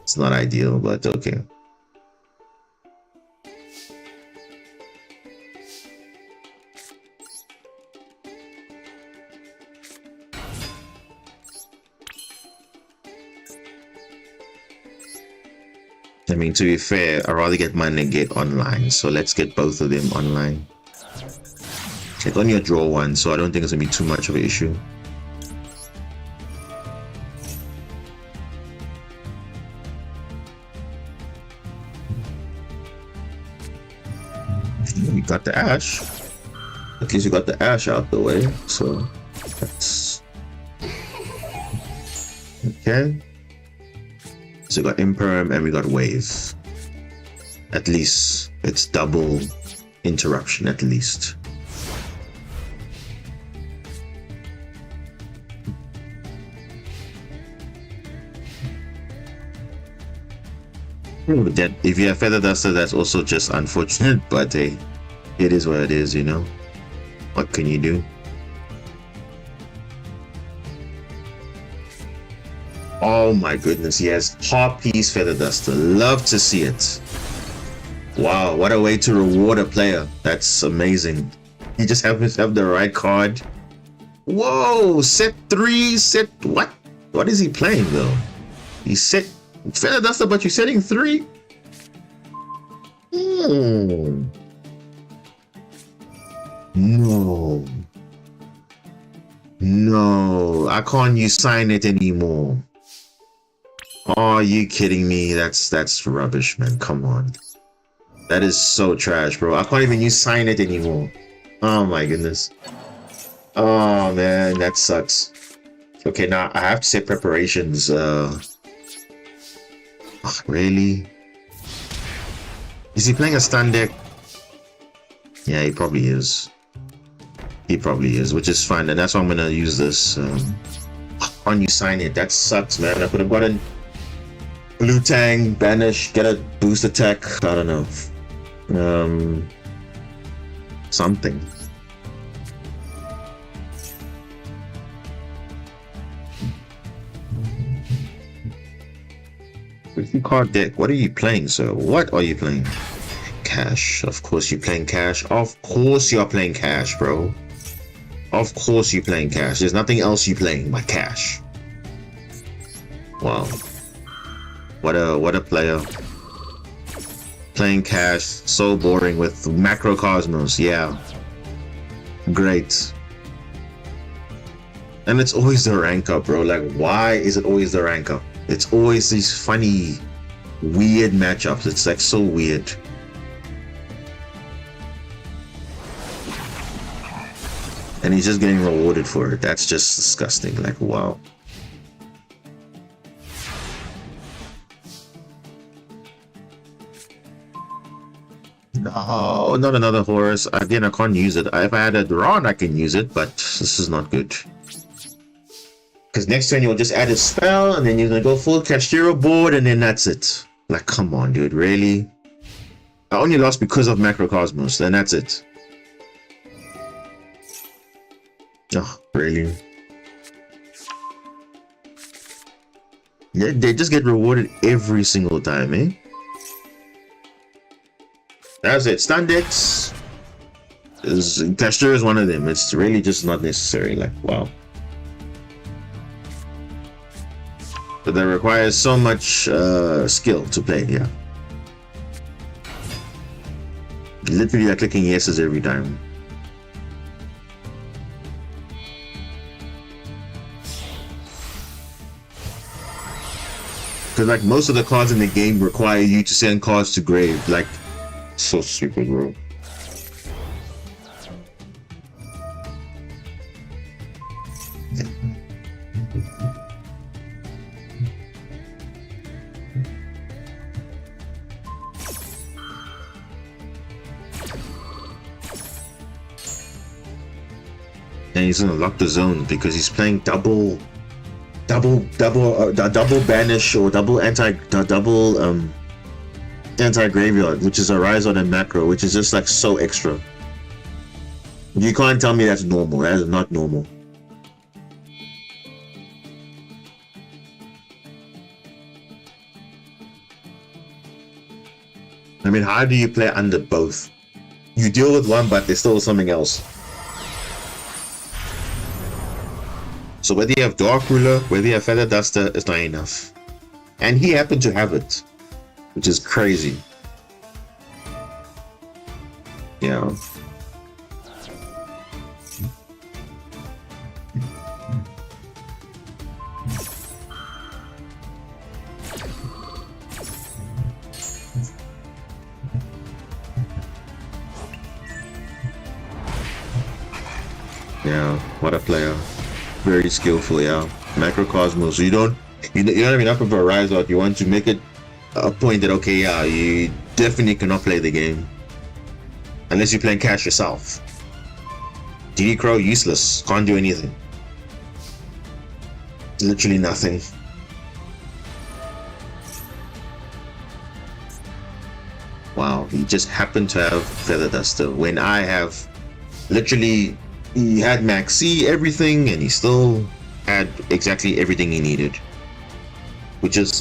It's not ideal, but okay. I mean, to be fair, I'd rather get my negate online, so let's get both of them online. It's only a draw one, so I don't think it's gonna be too much of an issue. We got the Ash. At least we got the Ash out the way, so that's okay. So we got Imperm and we got Wave. At least it's double interruption, at least. That if you have Feather Duster, that's also just unfortunate, but hey, it is what it is, you know. What can you do? Oh my goodness, yes, Harpy's Feather Duster. Love to see it. Wow, what a way to reward a player. That's amazing. You just have to have the right card. Whoa, set 3, set what? What is he playing though? He set Feather Duster, but you're setting 3? No. No, I can't use sign it anymore. Oh, are you kidding me? That's rubbish, man. Come on. That is so trash, bro. I can't even use sign it anymore. Oh my goodness. Oh man, that sucks. Okay, now I have to say preparations. Really? Is he playing a stun deck? Yeah, he probably is. He probably is, which is fine, and that's why I'm gonna use this. On you sign it. That sucks, man. I could have gotten Blue Tang, banish, get a boost attack. I don't know. Something. Card deck. What are you playing, sir? What are you playing? Cash. Of course you're playing cash. Of course you're playing cash, bro. Of course you're playing cash. There's nothing else you're playing but cash. Wow. What a player. Playing cash. So boring with Macrocosmos. Yeah. Great. And it's always the rank up, bro. Like, why is it always the rank up? It's always these funny, weird matchups. It's like so weird. And he's just getting rewarded for it. That's just disgusting. Like, wow. No, not another horse. Again, I can't use it. If I had a Ron, I can use it, but this is not good. Because next turn you'll just add a spell, and then you're gonna go full Kashira board, and then that's it. Like, come on, dude, really? I only lost because of Macrocosmos, then that's it. Oh, really? Yeah, they just get rewarded every single time, eh? That's it. Stun decks. Kashira is one of them. It's really just not necessary. Like, wow. But that requires so much skill to play, yeah. Literally, you're clicking yeses every time. Because like most of the cards in the game require you to send cards to grave. Like So stupid, bro. And he's gonna lock the zone because he's playing double banish or double anti graveyard, which is a rise on a macro, which is just like so extra. You can't tell me that's normal. That is not normal. I mean, how do you play under both? You deal with one, but there's still something else. So whether you have Dark Ruler, whether you have Feather Duster, it's not enough. And he happened to have it, which is crazy. Yeah. Yeah, what a player. Very skillful, yeah. Macrocosmos. So you don't have enough of a rise out. You want to make it a point that, okay, yeah, you definitely cannot play the game unless you're playing cash yourself. DD Crow, useless. Can't do anything. Literally nothing. Wow, he just happened to have Feather Duster when I have literally. He had Max C, everything, and he still had exactly everything he needed, which is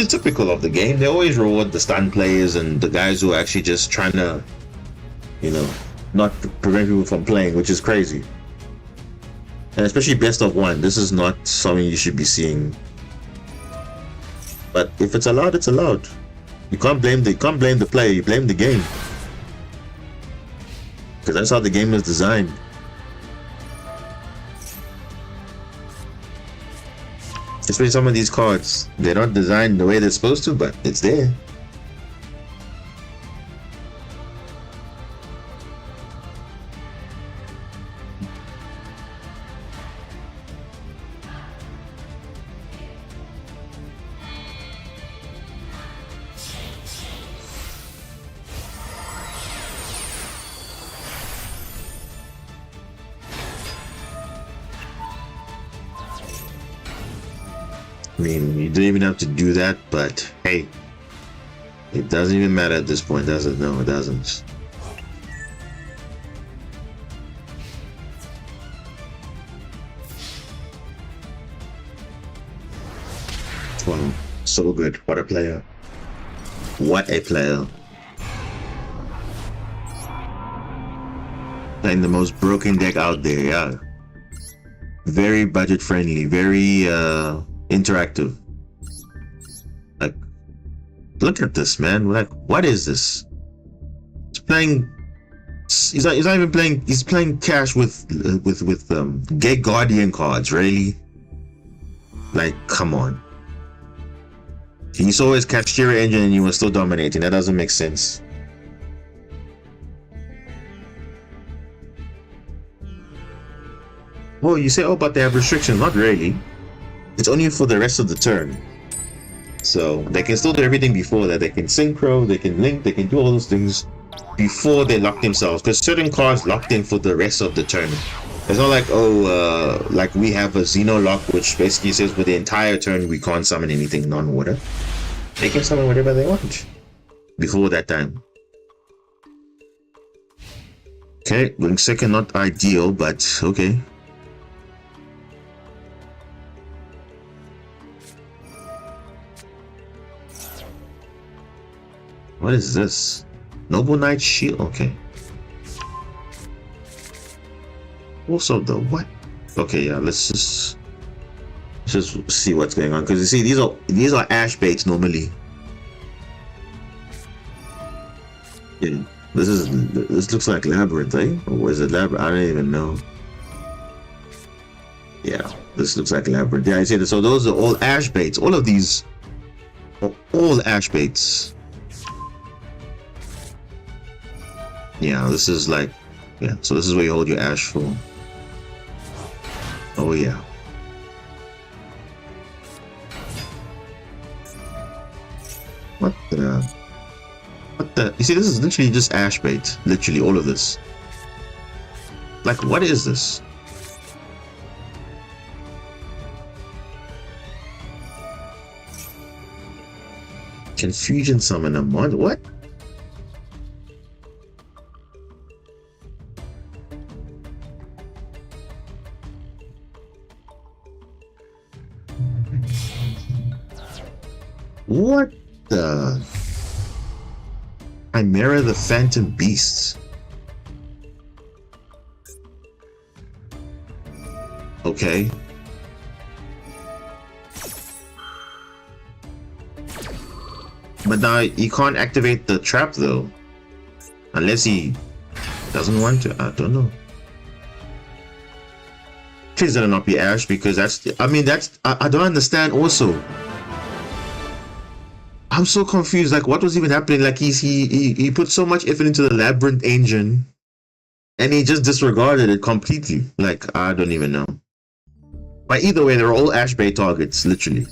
typical of the game. They always reward the stun players and the guys who are actually just trying to, not prevent people from playing, which is crazy. And especially best of one. This is not something you should be seeing. But if it's allowed, it's allowed. You can't blame the player. You blame the game, because that's how the game is designed. Especially some of these cards, they're not designed the way they're supposed to, but it's there. I mean, you don't even have to do that, but hey, it doesn't even matter at this point, does it? No, it doesn't. Wow, so good. What a player. What a player. Playing the most broken deck out there, yeah. Very budget friendly, very interactive. Like, look at this, man. Like, what is this? He's playing. He's not even playing. He's playing cash with Gate Guardian cards. Really? Like, come on. He saw his Kashtira engine and he was still dominating. That doesn't make sense. Well, you say, oh, but they have restrictions. Not really. It's only for the rest of the turn. So they can still do everything before that. They can synchro, they can link, they can do all those things before they lock themselves. Because certain cards locked in for the rest of the turn. It's not like, like we have a Xeno lock, which basically says for the entire turn we can't summon anything non-water. They can summon whatever they want before that time. Okay, going second, not ideal, but okay. What is this? Noble Knight Shield? Okay. Also, the what? Okay, yeah. Let's just see what's going on, because you see, these are ash baits normally. Yeah, this looks like Labyrinth, eh? Or is it Labyrinth? I don't even know. Yeah, this looks like Labyrinth. Yeah, I see that. So those are all ash baits. All of these are all ash baits. Yeah, this is like, yeah, so this is where you hold your Ash for. Oh yeah. What the? What the? You see, this is literally just Ash bait. Literally all of this. Like, what is this? Confusion summon a mod? What? What the? Chimera the Phantom Beasts. Okay. But now you can't activate the trap though. Unless he doesn't want to. I don't know. Please let it not be Ash, because that's, I mean, that's, I don't understand also. I'm so confused. Like, what was even happening? Like, he put so much effort into the Labyrinth engine, and he just disregarded it completely. Like, I don't even know. But either way, they're all Ash Bay targets, literally.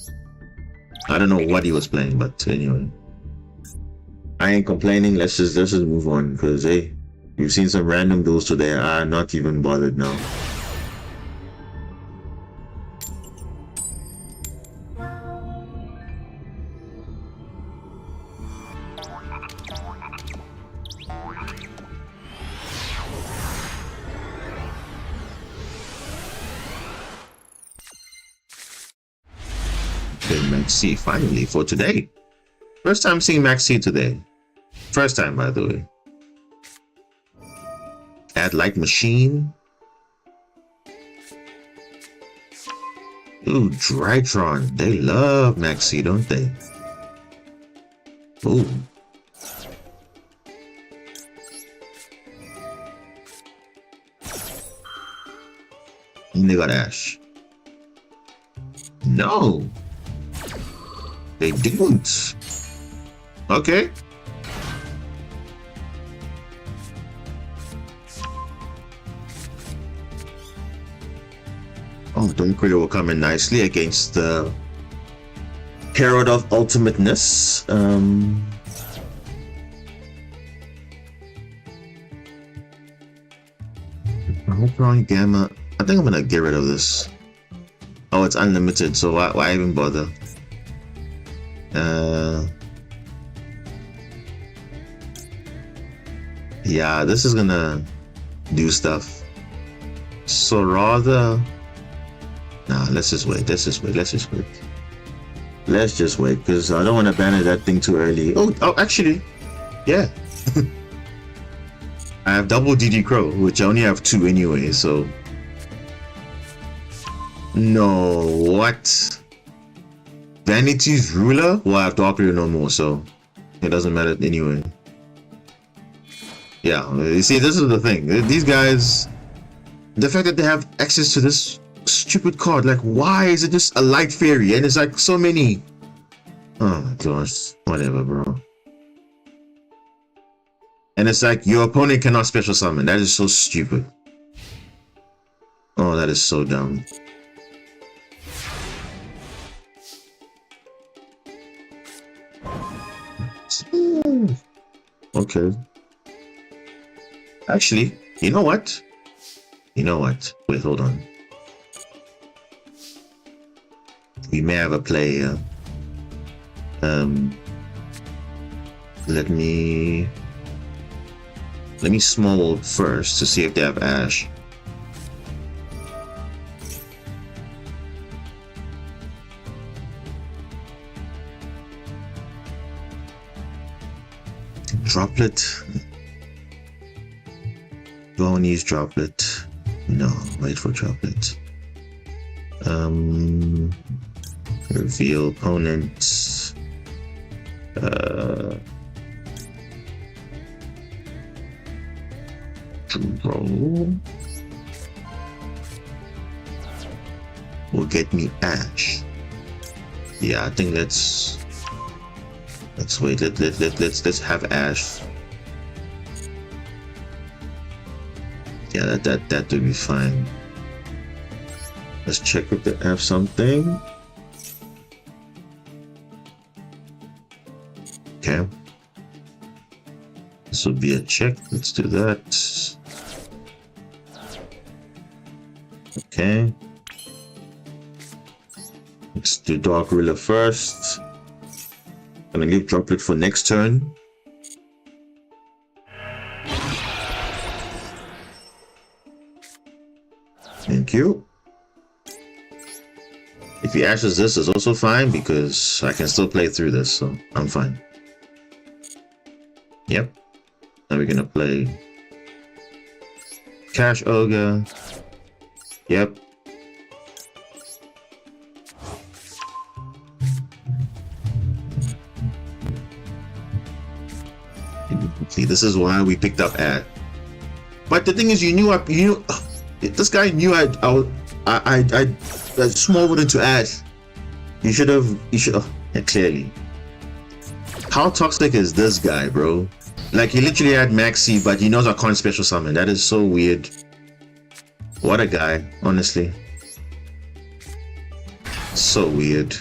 I don't know what he was playing, but anyway. I ain't complaining. Let's just move on, because hey, you've seen some random duels today. I'm not even bothered now. Maxi finally for today. First time seeing Maxi today. First time, by the way. Add light machine. Ooh, Drytron. They love Maxi, don't they? Ooh. And they got Ash. No. They didn't. Okay. Oh, Dunkritter will come in nicely against the Herald of Ultimateness. Ultron Gamma. I think I'm gonna get rid of this. Oh, it's unlimited, so why even bother? Yeah, this is gonna do stuff. So rather, nah, let's just wait. Let's just wait, because I don't want to ban that thing too early. Oh, actually, yeah. I have double DD Crow, which I only have 2 anyway, so. No, what? Vanity's ruler? Well, I have to operate no more, so it doesn't matter anyway. Yeah, you see, this is the thing. These guys, the fact that they have access to this stupid card, like, why is it just a light fairy? And it's like so many. Oh my gosh, whatever, bro. And it's like your opponent cannot special summon. That is so stupid. Oh, that is so dumb. Okay. Actually, you know what? Wait, hold on. We may have a play. Let me small world first to see if they have Ash. Droplet. Bonnie's Droplet. No, wait for Droplet. Reveal opponent. Roll. Will get me Ash. Yeah, I think let's wait. Let's have Ash. Yeah, that would be fine. Let's check if they have something. Okay. This will be a check. Let's do that. Okay. Let's do Dark Ruler first. Gonna leave Droplet for next turn. Thank you. If he ashes this, is also fine because I can still play through this, so I'm fine. Yep. Now we're gonna play Cash Ogre. Yep. See, this is why we picked up Ad. But the thing is, you knew this guy knew I small wooden to add. You should yeah, clearly. How toxic is this guy, bro? Like, he literally had Maxi, but he knows I can't special summon. That is so weird. What a guy, honestly. So weird.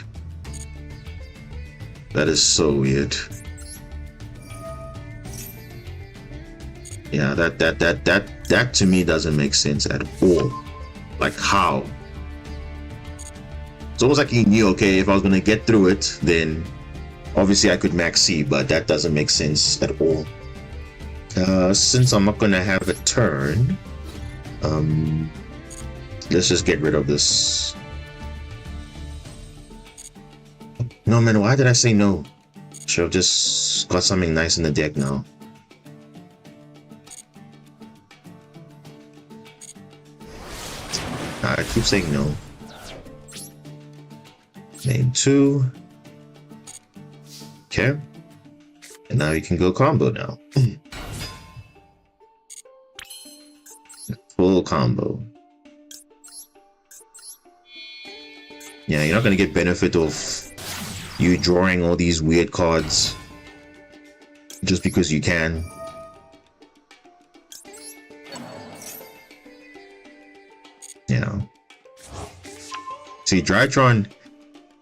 That is so weird. Yeah, that to me doesn't make sense at all. Like, how? It's almost like he knew, okay, if I was gonna get through it, then obviously I could max C, but that doesn't make sense at all. Since I'm not gonna have a turn, let's just get rid of this. No, man, why did I say no? Should have just got something nice in the deck now. I keep saying no. Main 2. Okay. And now you can go combo now. Full combo. Yeah, you're not gonna get benefit of you drawing all these weird cards just because you can. Yeah. See, Drytron,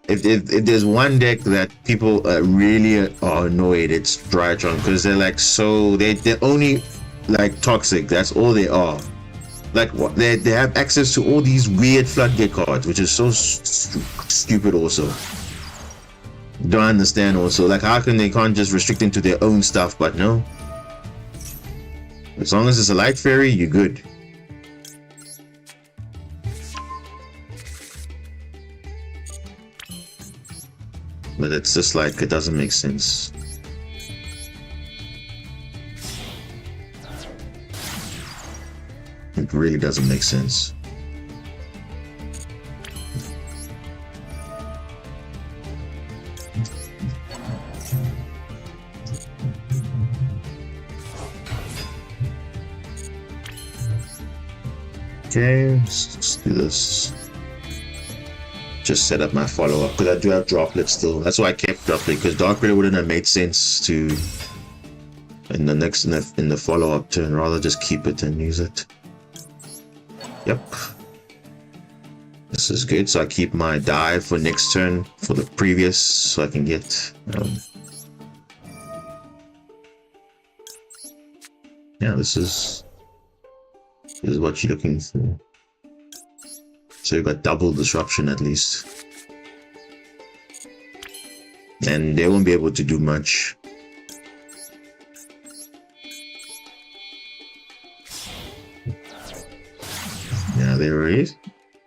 if there's one deck that people really are annoyed, it's Drytron, because they're like, so they're only like toxic. That's all they are. Like, what they have access to all these weird floodgate cards, which is so stupid. Also, don't understand. Also, like, how can they can't just restrict into their own stuff? But no, as long as it's a light fairy, you're good. But it's just like, it doesn't make sense. It really doesn't make sense. Okay, let's do this. Just set up my follow-up because I do have Droplet still. That's why I kept Droplet, because Dark Ray wouldn't have made sense to in the follow-up turn. Rather just keep it and use it. Yep. This is good. So I keep my dive for next turn for the previous, so I can get yeah, this is what you're looking for. So you got double disruption at least. And they won't be able to do much. Yeah, there it is.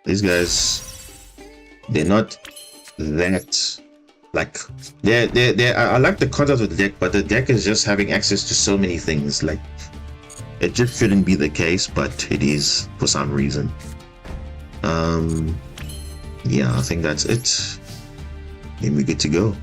These guys, they're not that like they're I like the concept of the deck, but the deck is just having access to so many things. Like, it just shouldn't be the case, but it is for some reason. Yeah, I think that's it. And we're good to go.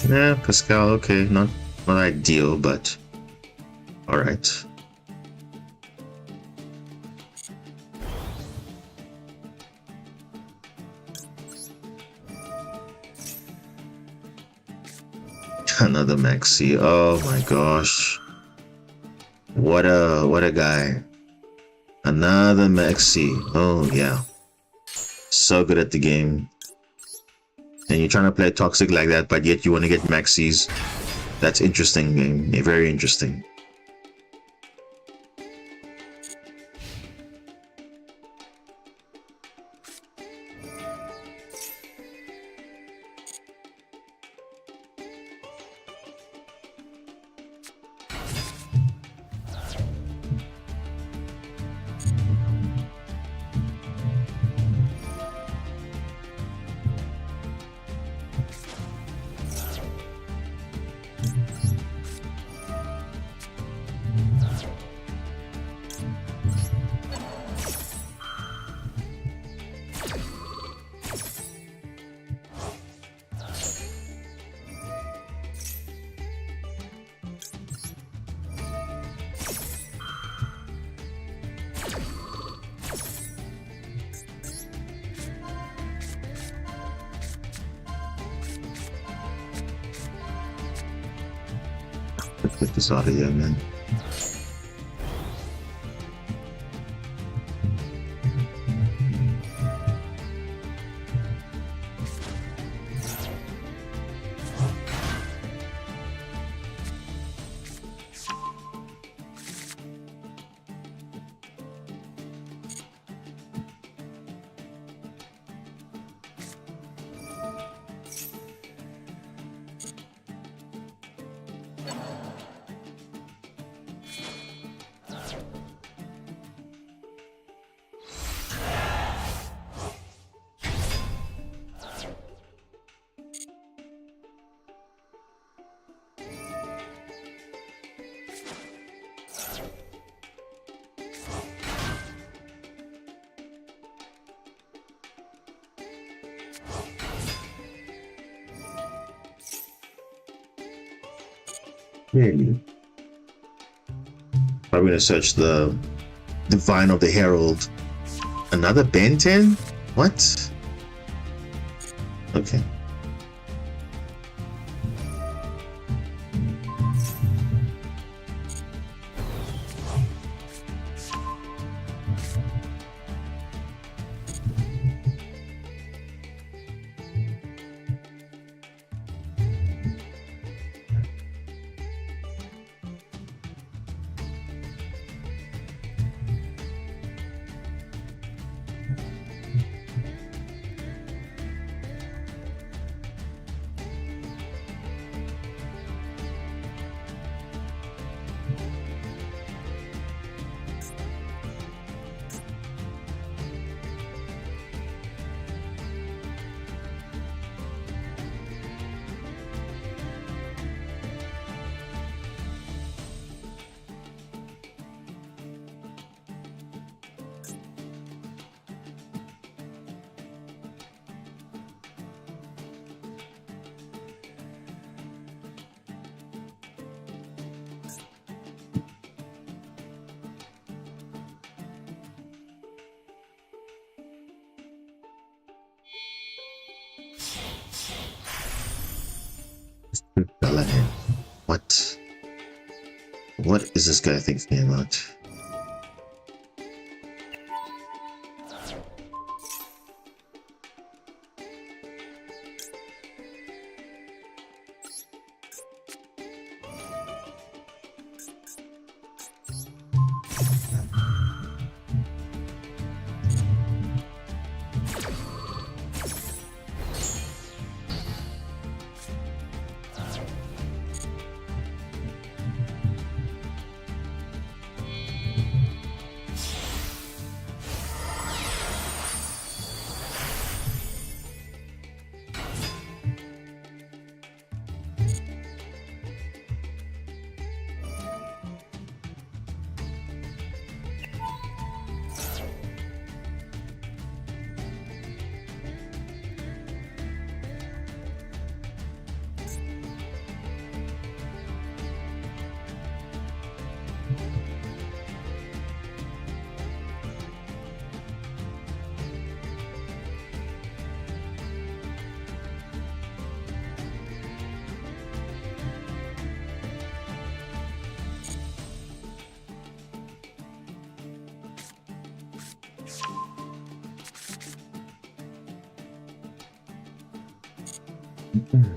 Yeah, Pascal, okay, not ideal, but alright. Another Maxi. Oh my gosh. What a guy. Another Maxi. Oh yeah. So good at the game. And you're trying to play toxic like that, but yet you want to get Maxis. That's interesting game. Yeah, very interesting. Let's get this out of here, man. Really? I'm gonna search the Divine of the Herald. Another Ben 10? What? Okay. What? What is this guy thinking about? Hmm.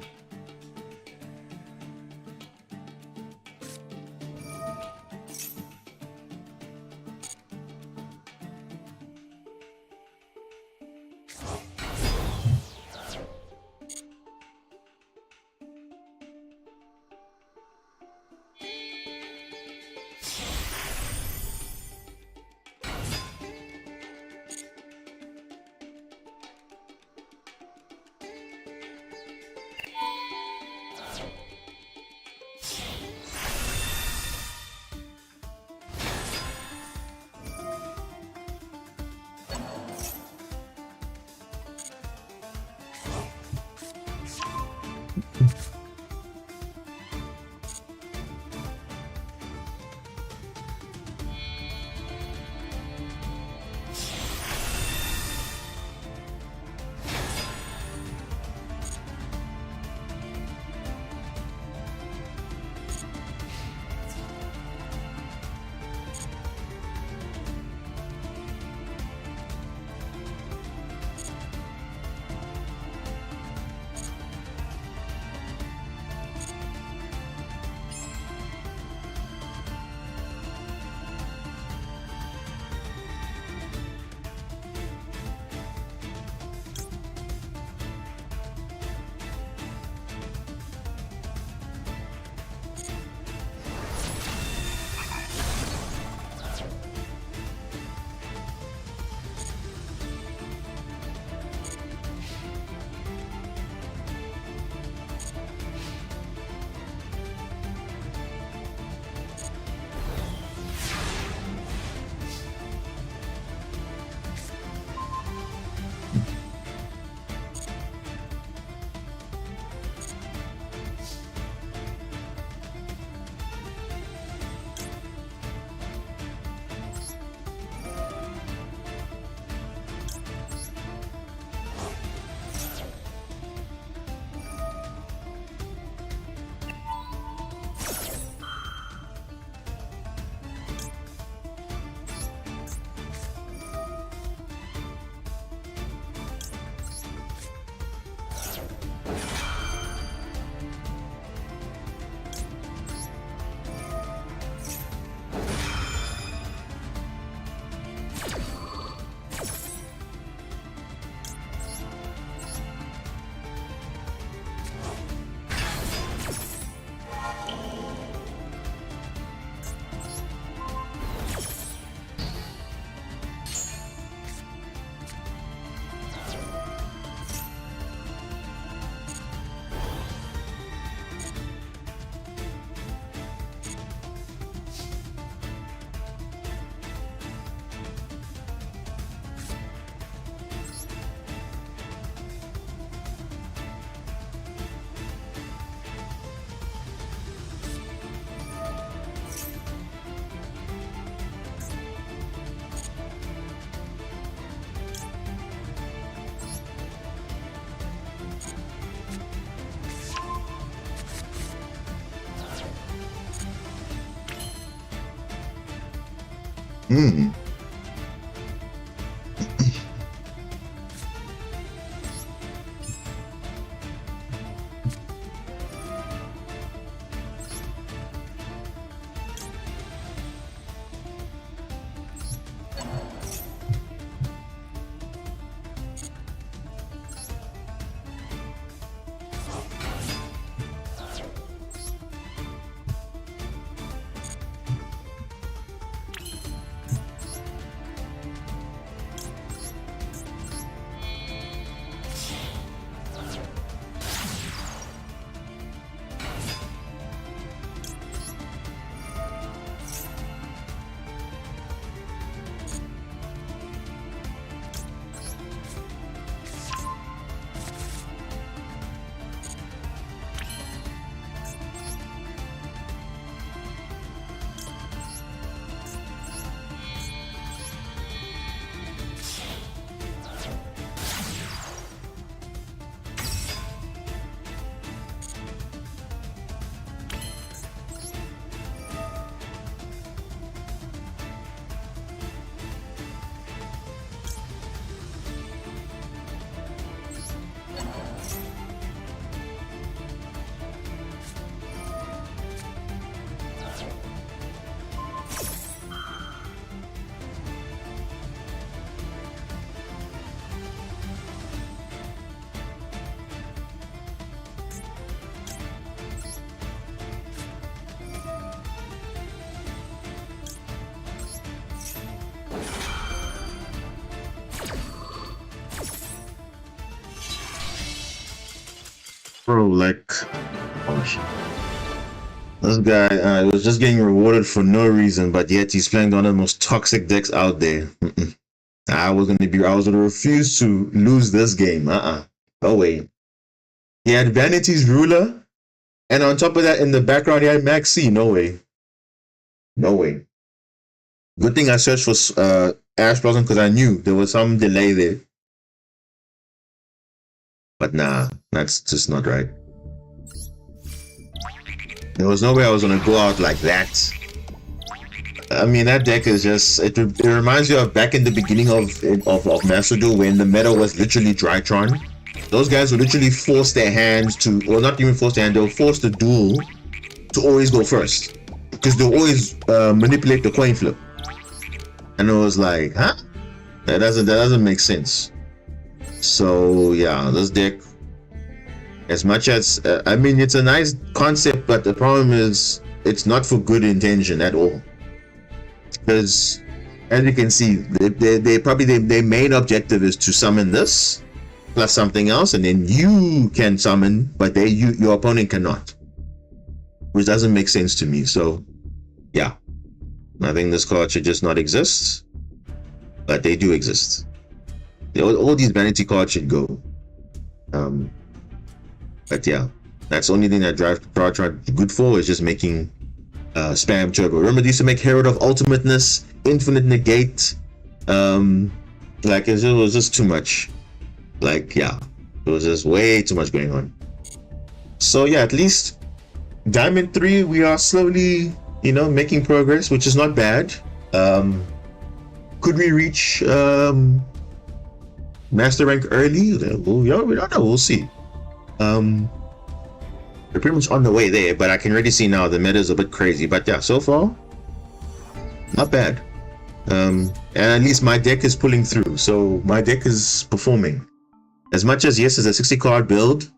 Bro, like, oh shit. This guy was just getting rewarded for no reason, but yet he's playing one of the most toxic decks out there. I was gonna refuse to lose this game. No way. He had Vanity's Ruler, and on top of that, in the background, he had Maxi. No way. No way. Good thing I searched for Ash Blossom because I knew there was some delay there. But nah, that's just not right. There was no way I was gonna go out like that. I mean, that deck is just, it reminds you of back in the beginning of Master Duel when the meta was literally Drytron. Those guys would literally force their hands to, or not even force their hand, they'll force the duel to always go first. Because they'll always manipulate the coin flip. And it was like, huh? That doesn't make sense. So yeah, this deck, as much as, I mean, it's a nice concept, but the problem is it's not for good intention at all. Because as you can see, their main objective is to summon this plus something else, and then you can summon, but your opponent cannot, which doesn't make sense to me. So yeah, I think this card should just not exist, but they do exist. All these vanity cards should go. But yeah, that's the only thing that Drytron good for, is just making spam turbo. Remember, they used to make Herald of Ultimateness, Infinite Negate. Like it was just too much. Like, yeah, it was just way too much going on. So yeah, at least Diamond 3, we are slowly, making progress, which is not bad. Could we reach Master Rank early? Well, we don't know, we'll see. We're pretty much on the way there, but I can already see now the meta is a bit crazy. But yeah, so far, not bad. And at least my deck is pulling through, so my deck is performing. As much as, yes, it's a 60 card build,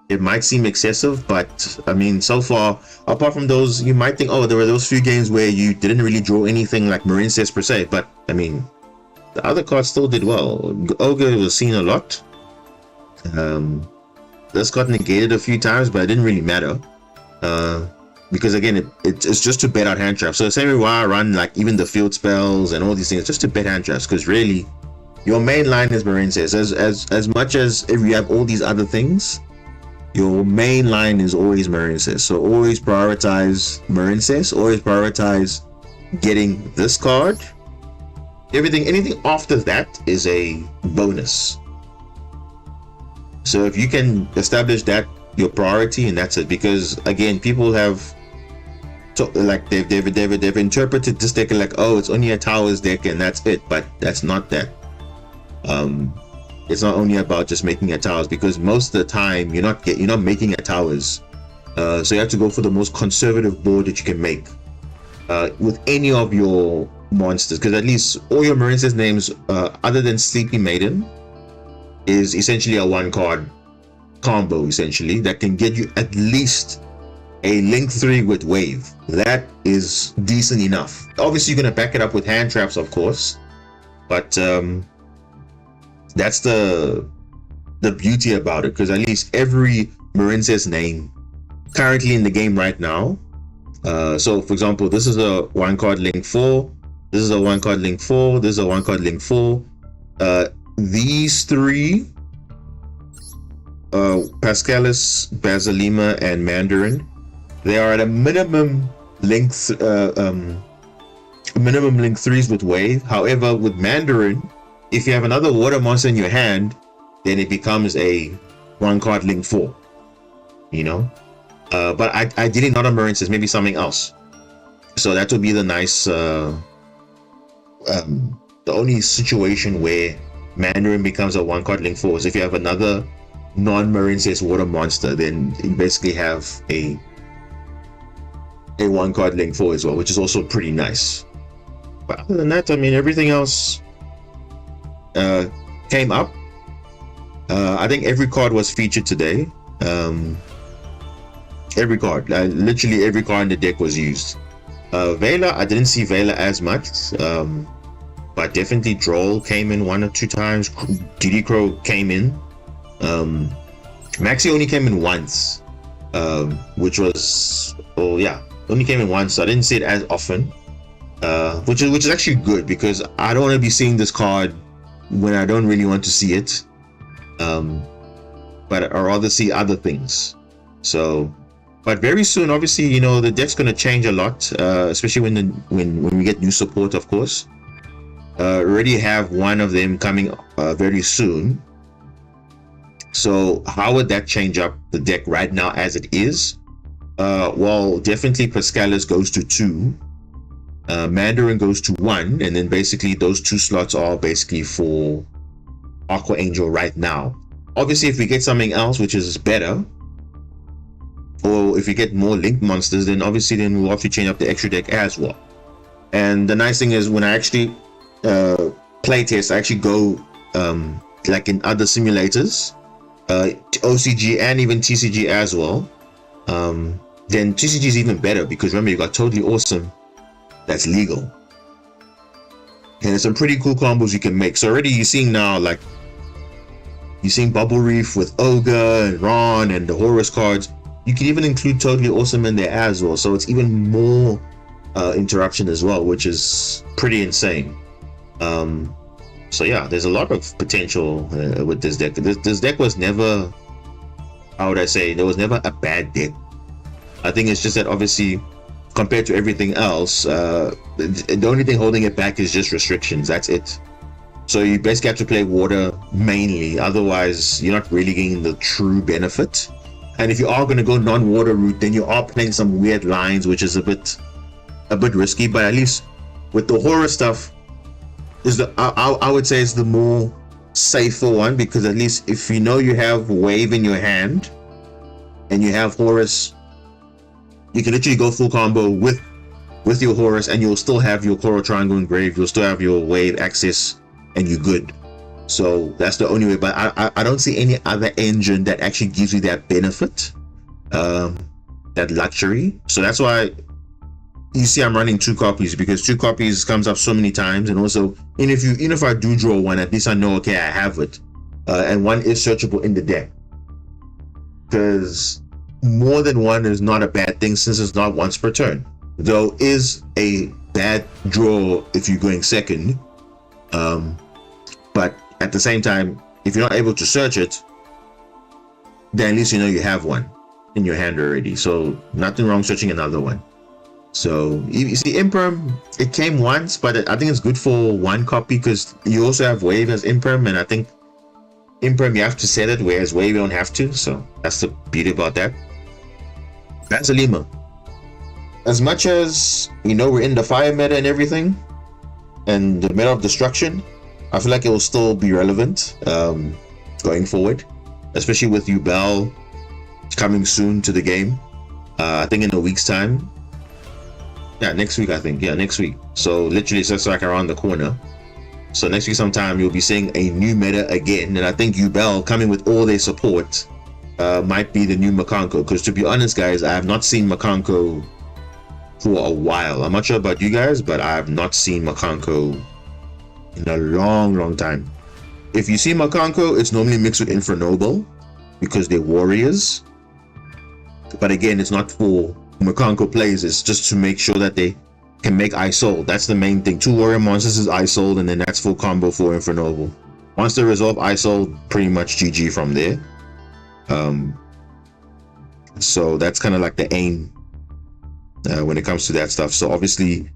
it might seem excessive, but I mean, so far, apart from those, you might think, oh, there were those few games where you didn't really draw anything like Marincess per se, but I mean, the other cards still did well. Ogre was seen a lot. This got negated a few times, but it didn't really matter. Because again, it's just to bet out hand traps. So the same way why I run like even the field spells and all these things, just to bet hand traps, because really, your main line is Marincess. As much as if you have all these other things, your main line is always Marincess. So always prioritize Marincess, always prioritize getting this card. Anything after that is a bonus. So if you can establish that your priority, and that's it, because again, people have they've interpreted this deck like, oh, it's only a towers deck and that's it, but that's not that. It's not only about just making a towers, because most of the time you're not making a towers. So you have to go for the most conservative board that you can make with any of your monsters, because at least all your Marincess names, other than Sleepy Maiden, is essentially a 1-card combo, essentially, that can get you at least a Link 3 with Wave. That is decent enough. Obviously, you're going to back it up with hand traps, of course, but that's the beauty about it, because at least every Marincess name currently in the game right now, so for example, this is a 1-card Link 4, this is a 1-card Link 4, this is a 1-card Link 4, these three, Pascalis, Basilima, and Mandarin, they are at a minimum Link 3s with Wave. However, with Mandarin, if you have another water monster in your hand, then it becomes a 1-card Link 4. But ideally not a Marincess, maybe something else. So that would be the nice, the only situation where Mandarin becomes a 1-card Link 4 is if you have another non-Marincess water monster, then you basically have a 1-card Link 4 as well, which is also pretty nice. But other than that, I mean, everything else came up. I think every card was featured today. Every card, literally every card in the deck was used. Vela, I didn't see Vela as much, but definitely Droll came in 1 or 2 times. DD Crow came in. Maxi only came in once, which was, only came in once, so I didn't see it as often, which is actually good, because I don't want to be seeing this card when I don't really want to see it, but I'd rather see other things. So, but very soon, obviously, you know, the deck's going to change a lot, especially when we get new support, of course. Already have one of them coming very soon. So how would that change up the deck right now as it is? Well, definitely Pascalis goes to 2, Mandarin goes to 1, and then basically those 2 slots are basically for Aqua Angel right now. Obviously, if we get something else which is better, or if we get more linked monsters, then obviously we'll have to change up the extra deck as well. And the nice thing is, when I actually play test, I actually go like in other simulators, OCG and even TCG as well. Then TCG is even better, because remember, you got Totally Awesome that's legal, and there's some pretty cool combos you can make. So already you're seeing now, like, you're seeing Bubble Reef with Ogre and Ron and the Horus cards. You can even include Totally Awesome in there as well, so it's even more interruption as well, which is pretty insane. So yeah, there's a lot of potential with this deck. This deck was never, how would I say, there was never a bad deck. I think it's just that, obviously, compared to everything else, the only thing holding it back is just restrictions. That's it. So you basically have to play water mainly, otherwise you're not really getting the true benefit. And if you are going to go non-water route, then you are playing some weird lines, which is a bit risky. But at least with the horror stuff, I would say it's the more safer one, because at least if you know you have Wave in your hand and you have Horus, you can literally go full combo with your Horus, and you'll still have your Coral Triangle engraved, you'll still have your Wave access, and you're good. So that's the only way. But I don't see any other engine that actually gives you that benefit, that luxury. So that's why you see I'm running 2 copies, because 2 copies comes up so many times. And also, even if I do draw one, at least I know, okay, I have it, and one is searchable in the deck, because more than one is not a bad thing, since it's not once per turn, though is a bad draw if you're going second. But at the same time, if you're not able to search it, then at least you know you have one in your hand already, so nothing wrong searching another one. So you see, Imperm, it came once, but I think it's good for 1 copy, because you also have Wave as Imperm, and I think Imperm you have to set it, whereas Wave you don't have to. So that's the beauty about that. Basilima, as much as you know we're in the fire meta and everything, and the meta of destruction, I feel like it will still be relevant going forward, especially with Ubel coming soon to the game. I think in a week's time. Yeah, next week, I think. Yeah, next week. So literally, it's just like around the corner. So next week sometime, you'll be seeing a new meta again. And I think Ubel coming with all their support might be the new Makanko. Because to be honest, guys, I have not seen Makanko for a while. I'm not sure about you guys, but I have not seen Makanko in a long time. If you see Makanko, it's normally mixed with Infernoble, because they're warriors. But again, it's not for Makanko plays, it's just to make sure that they can make Isold. That's the main thing. 2 warrior monsters is Isold, and then that's full combo for Infernoble. Once they resolve Isold, pretty much GG from there. So that's kind of like the aim when it comes to that stuff. So obviously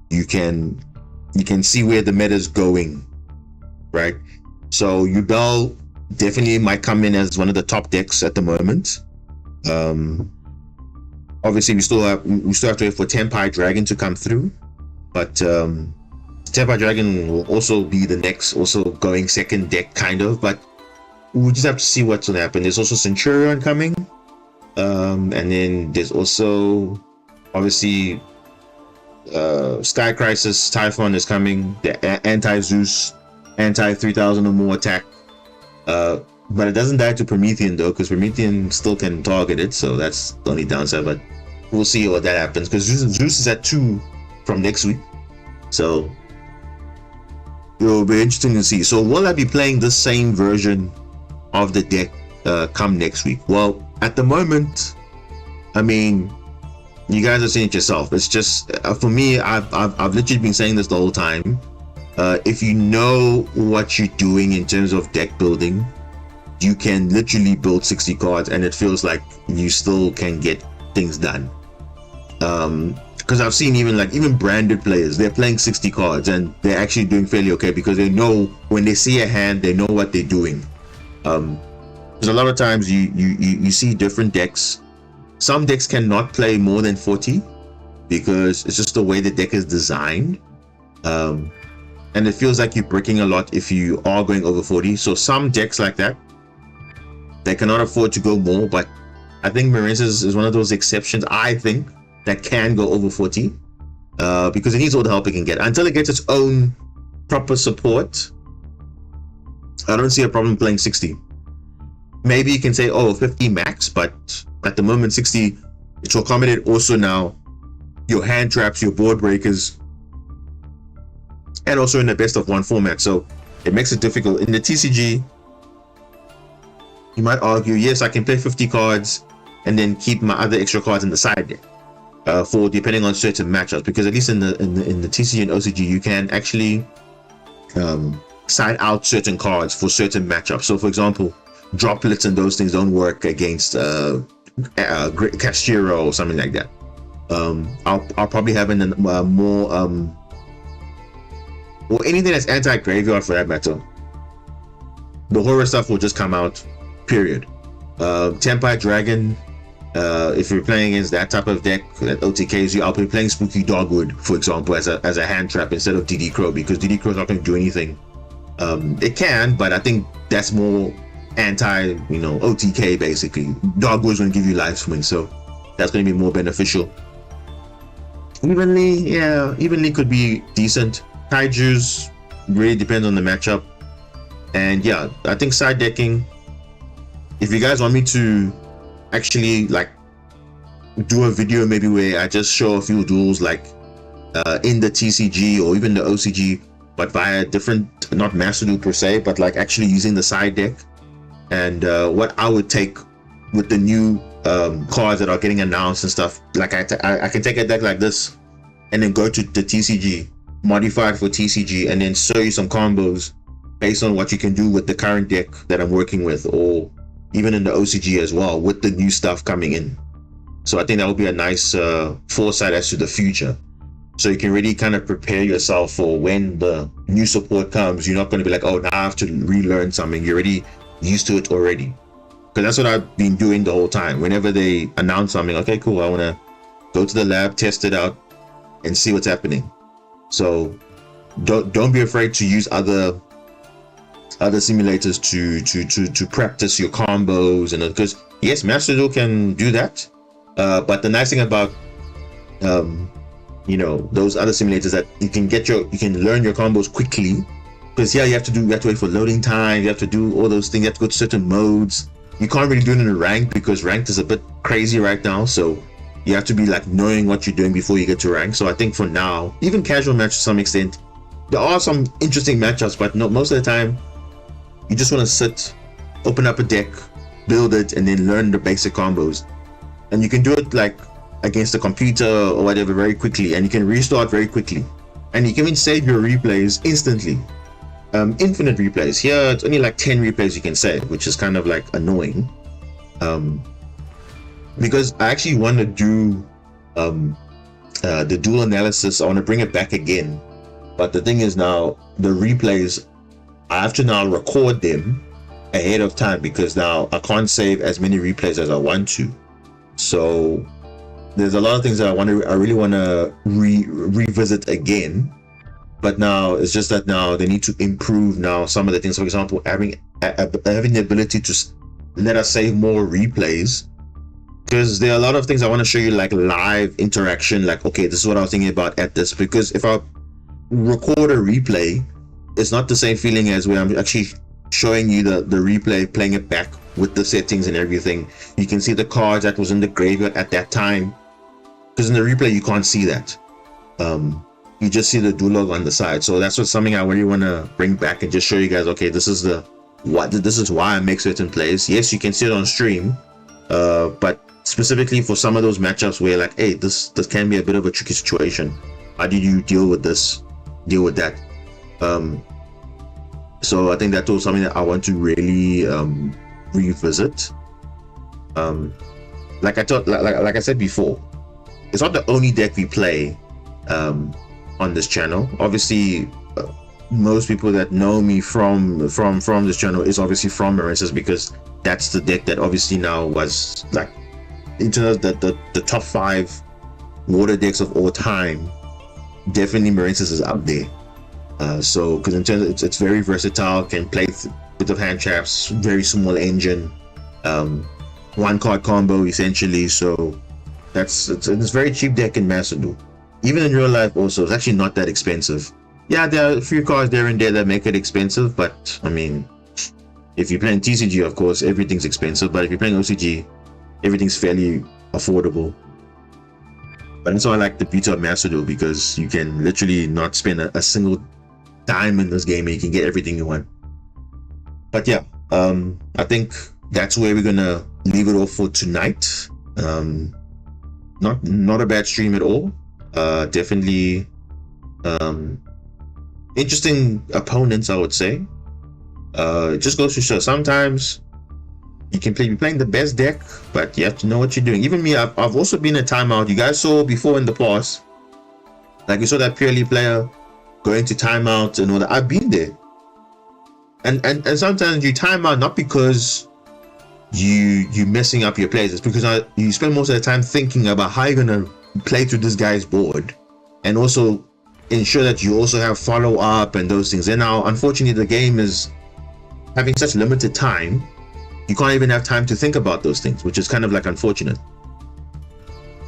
you can see where the meta is going, right? So Ubel definitely might come in as one of the top decks at the moment. Obviously we still have to wait for Tempai Dragon to come through, but Tempai Dragon will also be the next, also going second deck kind of, but we'll just have to see what's gonna happen. There's also Centurion coming, and then there's also obviously Sky Crisis Typhon is coming, the anti-Zeus, anti-3000 or more attack, but it doesn't die to Promethean though, because Promethean still can target it, so that's the only downside. But we'll see what that happens, because Zeus is at 2 from next week, so it will be interesting to see. So will I be playing the same version of the deck come next week? Well, at the moment, I mean, you guys have seen it yourself. It's just for me, I've literally been saying this the whole time. If you know what you're doing in terms of deck building, you can literally build 60 cards and it feels like you still can get things done. Because I've seen even branded players, they're playing 60 cards and they're actually doing fairly okay because they know when they see a hand, they know what they're doing. Because a lot of times you see different decks. Some decks cannot play more than 40 because it's just the way the deck is designed. And it feels like you're breaking a lot if you are going over 40. So some decks like that, they cannot afford to go more, but I think Marincess is one of those exceptions, I think, that can go over 40 because it needs all the help it can get. Until it gets its own proper support, I don't see a problem playing 60. Maybe you can say, oh, 50 max, but at the moment 60, it will accommodate also now your hand traps, your board breakers, and also in the best of one format. So it makes it difficult. In the TCG, you might argue, yes, I can play 50 cards and then keep my other extra cards in the side deck for depending on certain matchups, because at least in the TCG and OCG, you can actually side out certain cards for certain matchups. So for example, droplets and those things don't work against Castiro or something like that. I'll probably have in more or anything that's anti-graveyard for that matter. The horror stuff will just come out, period. Tempire Dragon, if you're playing against that type of deck that OTKs you, I'll be playing Spooky Dogwood, for example, as a hand trap instead of DD Crow, because DD Crow is not going to do anything. It can, but I think that's more anti, OTK basically. Dogwood's going to give you life swing, so that's going to be more beneficial. Evenly could be decent. Kaiju's really depends on the matchup. And yeah, I think side decking, if you guys want me to actually do a video maybe where I just show a few duels in the TCG or even the OCG, but via different, not Master Duel per se, but actually using the side deck, and what I would take with the new cards that are getting announced and stuff. I can take a deck like this and then go to the TCG, modify it for TCG, and then show you some combos based on what you can do with the current deck that I'm working with, or even in the OCG as well, with the new stuff coming in. So I think that would be a nice foresight as to the future. So you can really kind of prepare yourself for when the new support comes. You're not going to be like, oh, now I have to relearn something. You're already used to it already. Because that's what I've been doing the whole time. Whenever they announce something, okay, cool, I want to go to the lab, test it out, and see what's happening. So don't be afraid to use other simulators to practice your combos, and because yes, Master Duel can do that, but the nice thing about those other simulators that you can learn your combos quickly, because you have to wait for loading time, you have to do all those things, you have to go to certain modes. You can't really do it in a rank because ranked is a bit crazy right now, so you have to be knowing what you're doing before you get to rank. So I think for now, even casual match to some extent, there are some interesting matchups, but no, most of the time you just want to sit, open up a deck, build it, and then learn the basic combos. And you can do it against the computer or whatever very quickly, and you can restart very quickly. And you can even save your replays instantly. Infinite replays. Here it's only 10 replays you can save, which is kind of annoying. Because I actually want to do the dual analysis. I want to bring it back again. But the thing is now, the replays, I have to now record them ahead of time, because now I can't save as many replays as I want to. So there's a lot of things that I really want to revisit again. But now it's just that now they need to improve now some of the things. For example, having the ability to let us save more replays, because there are a lot of things I want to show you, live interaction. Okay, this is what I was thinking about at this. Because if I record a replay, it's not the same feeling as when I'm actually showing you the replay, playing it back with the settings and everything. You can see the cards that was in the graveyard at that time, because in the replay you can't see that. You just see the duel log on the side. So that's something I really want to bring back and just show you guys, okay, this is the this is why I make certain plays. Yes, you can see it on stream, but specifically for some of those matchups where like, hey, this can be a bit of a tricky situation. How do you deal with this? Deal with that? So I think that's also something that I want to really revisit. Like I said before, it's not the only deck we play on this channel. Obviously, most people that know me from this channel is obviously from Marincess, because that's the deck that obviously now was like into the top 5 water decks of all time. Definitely Marincess is up there. So because in terms of, it's very versatile, can play bit of hand traps, very small engine, 1-card combo essentially. So it's a very cheap deck in Master Duel. Even in real life also, it's actually not that expensive. Yeah, there are a few cards there and there that make it expensive, but I mean, if you're playing TCG, of course, everything's expensive, but if you're playing OCG, everything's fairly affordable. But that's why I like the beauty of Master Duel, because you can literally not spend a single dime in this game and you can get everything you want. But yeah, I think that's where we're gonna leave it off for tonight. Not a bad stream at all. Definitely interesting opponents, I would say. It just goes to show sometimes you can be playing the best deck, but you have to know what you're doing. Even me, I've also been in timeout. You guys saw before in the past, like you saw that purely player going to timeout and all that. I've been there, and sometimes you time out not because you messing up your plays. It's because you spend most of the time thinking about how you're gonna play through this guy's board, and also ensure that you also have follow up and those things. And now, unfortunately, the game is having such limited time. You can't even have time to think about those things, which is kind of like unfortunate.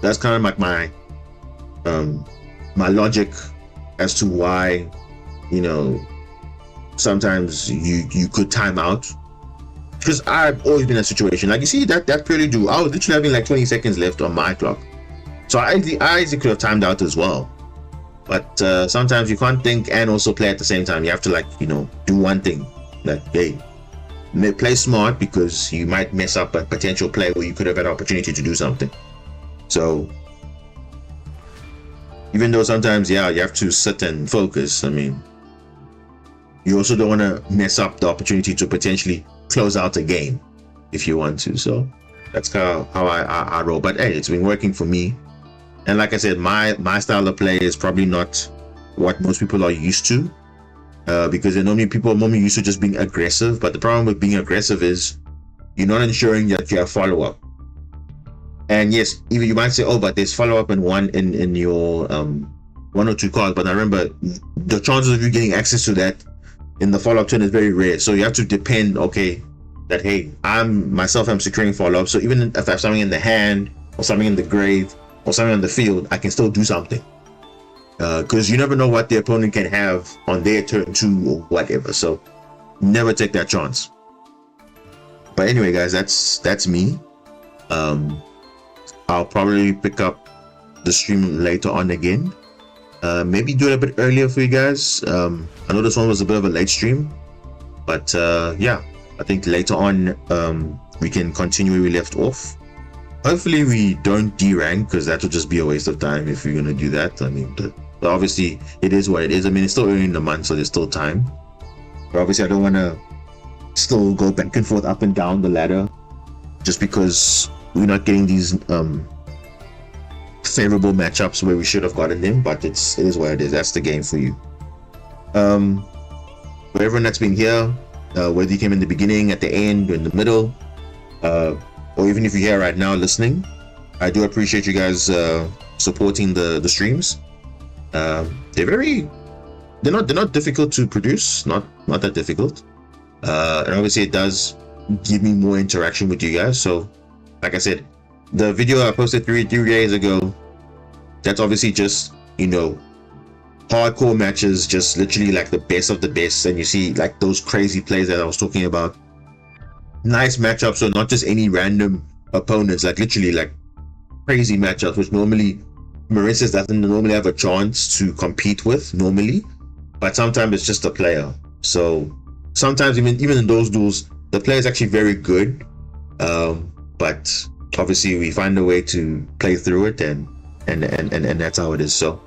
That's kind of like my logic as to why, you know, sometimes you could time out. Because I've always been in a situation like, you see that purely do. I was literally having like 20 seconds left on my clock, so I easily could have timed out as well. But sometimes you can't think and also play at the same time. You have to, like, you know, do one thing. Like, hey, play smart, because you might mess up a potential play where you could have had an opportunity to do something. So even though sometimes, yeah, you have to sit and focus, I mean, you also don't want to mess up the opportunity to potentially close out a game if you want to. So that's kind of how I roll. But hey, it's been working for me. And like I said, my style of play is probably not what most people are used to, because people are normally used to just being aggressive. But the problem with being aggressive is you're not ensuring that you have follow-up. And yes, even you might say, oh, but there's follow-up in your 1 or 2 cards. But I remember the chances of you getting access to that in the follow-up turn is very rare. So you have to depend, okay, that hey, I'm securing follow-up. So even if I have something in the hand or something in the grave or something on the field, I can still do something, because you never know what the opponent can have on their turn 2 or whatever. So never take that chance. But anyway, guys, that's me. I'll probably pick up the stream later on again, maybe do it a bit earlier for you guys. I know this one was a bit of a late stream, but yeah, I think later on we can continue where we left off. Hopefully we don't derank, because that would just be a waste of time if you're going to do that. I mean, but obviously it is what it is. I mean, it's still early in the month, so there's still time. But obviously I don't want to still go back and forth up and down the ladder just because we're not getting these favorable matchups where we should have gotten them. But it is what it is. That's the game for you. For everyone that's been here, whether you came in the beginning, at the end, or in the middle, or even if you're here right now listening, I do appreciate you guys supporting the streams. They're not difficult to produce, not that difficult, and obviously it does give me more interaction with you guys. So like I said, the video I posted three days ago, that's obviously just, you know, hardcore matches, just literally like the best of the best, and you see like those crazy plays that I was talking about. Nice matchups, so not just any random opponents, like literally like crazy matchups, which normally Marincess doesn't normally have a chance to compete with normally, but sometimes it's just a player. So sometimes even in those duels, the player is actually very good, but obviously we find a way to play through it, and that's how it is. So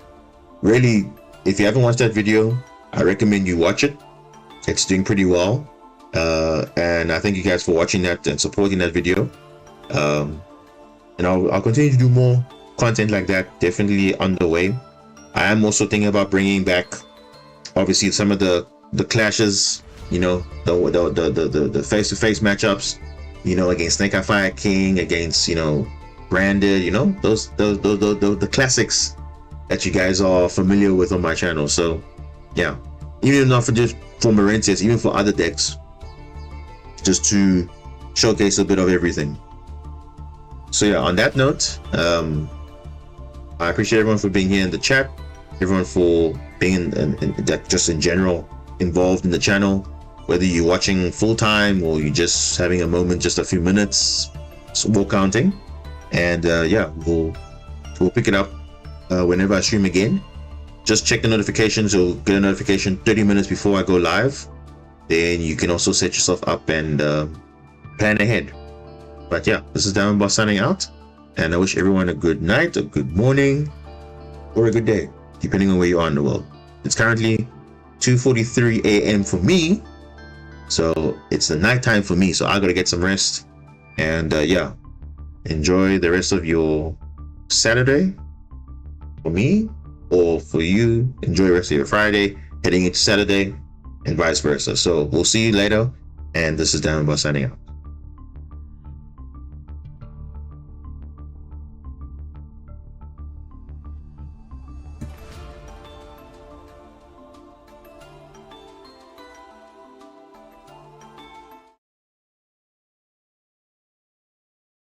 really, if you haven't watched that video, I recommend you watch it. It's doing pretty well, and I thank you guys for watching that and supporting that video. And I'll continue to do more content like that, definitely on the way. I am also thinking about bringing back, obviously, some of the clashes, you know, the face-to-face matchups, you know, against Snake Eye Fire King, against, you know, Branded, you know, those the classics that you guys are familiar with on my channel. So yeah, even not for just for Marincess, even for other decks, just to showcase a bit of everything. So yeah, on that note, I appreciate everyone for being here in the chat, everyone for being just in general involved in the channel, whether you're watching full time or you're just having a moment, just a few minutes, small counting. And yeah, we'll pick it up whenever I stream again. Just check the notifications, or get a notification 30 minutes before I go live. Then you can also set yourself up and plan ahead. But yeah, this is Diamond Boss signing out, and I wish everyone a good night, a good morning, or a good day, depending on where you are in the world. It's currently 2:43 a.m. for me, so it's the night time for me, so I gotta get some rest. And yeah, enjoy the rest of your Saturday for me, or for you, enjoy the rest of your Friday heading into Saturday, and vice versa. So we'll see you later, and this is Diamond Boss signing out.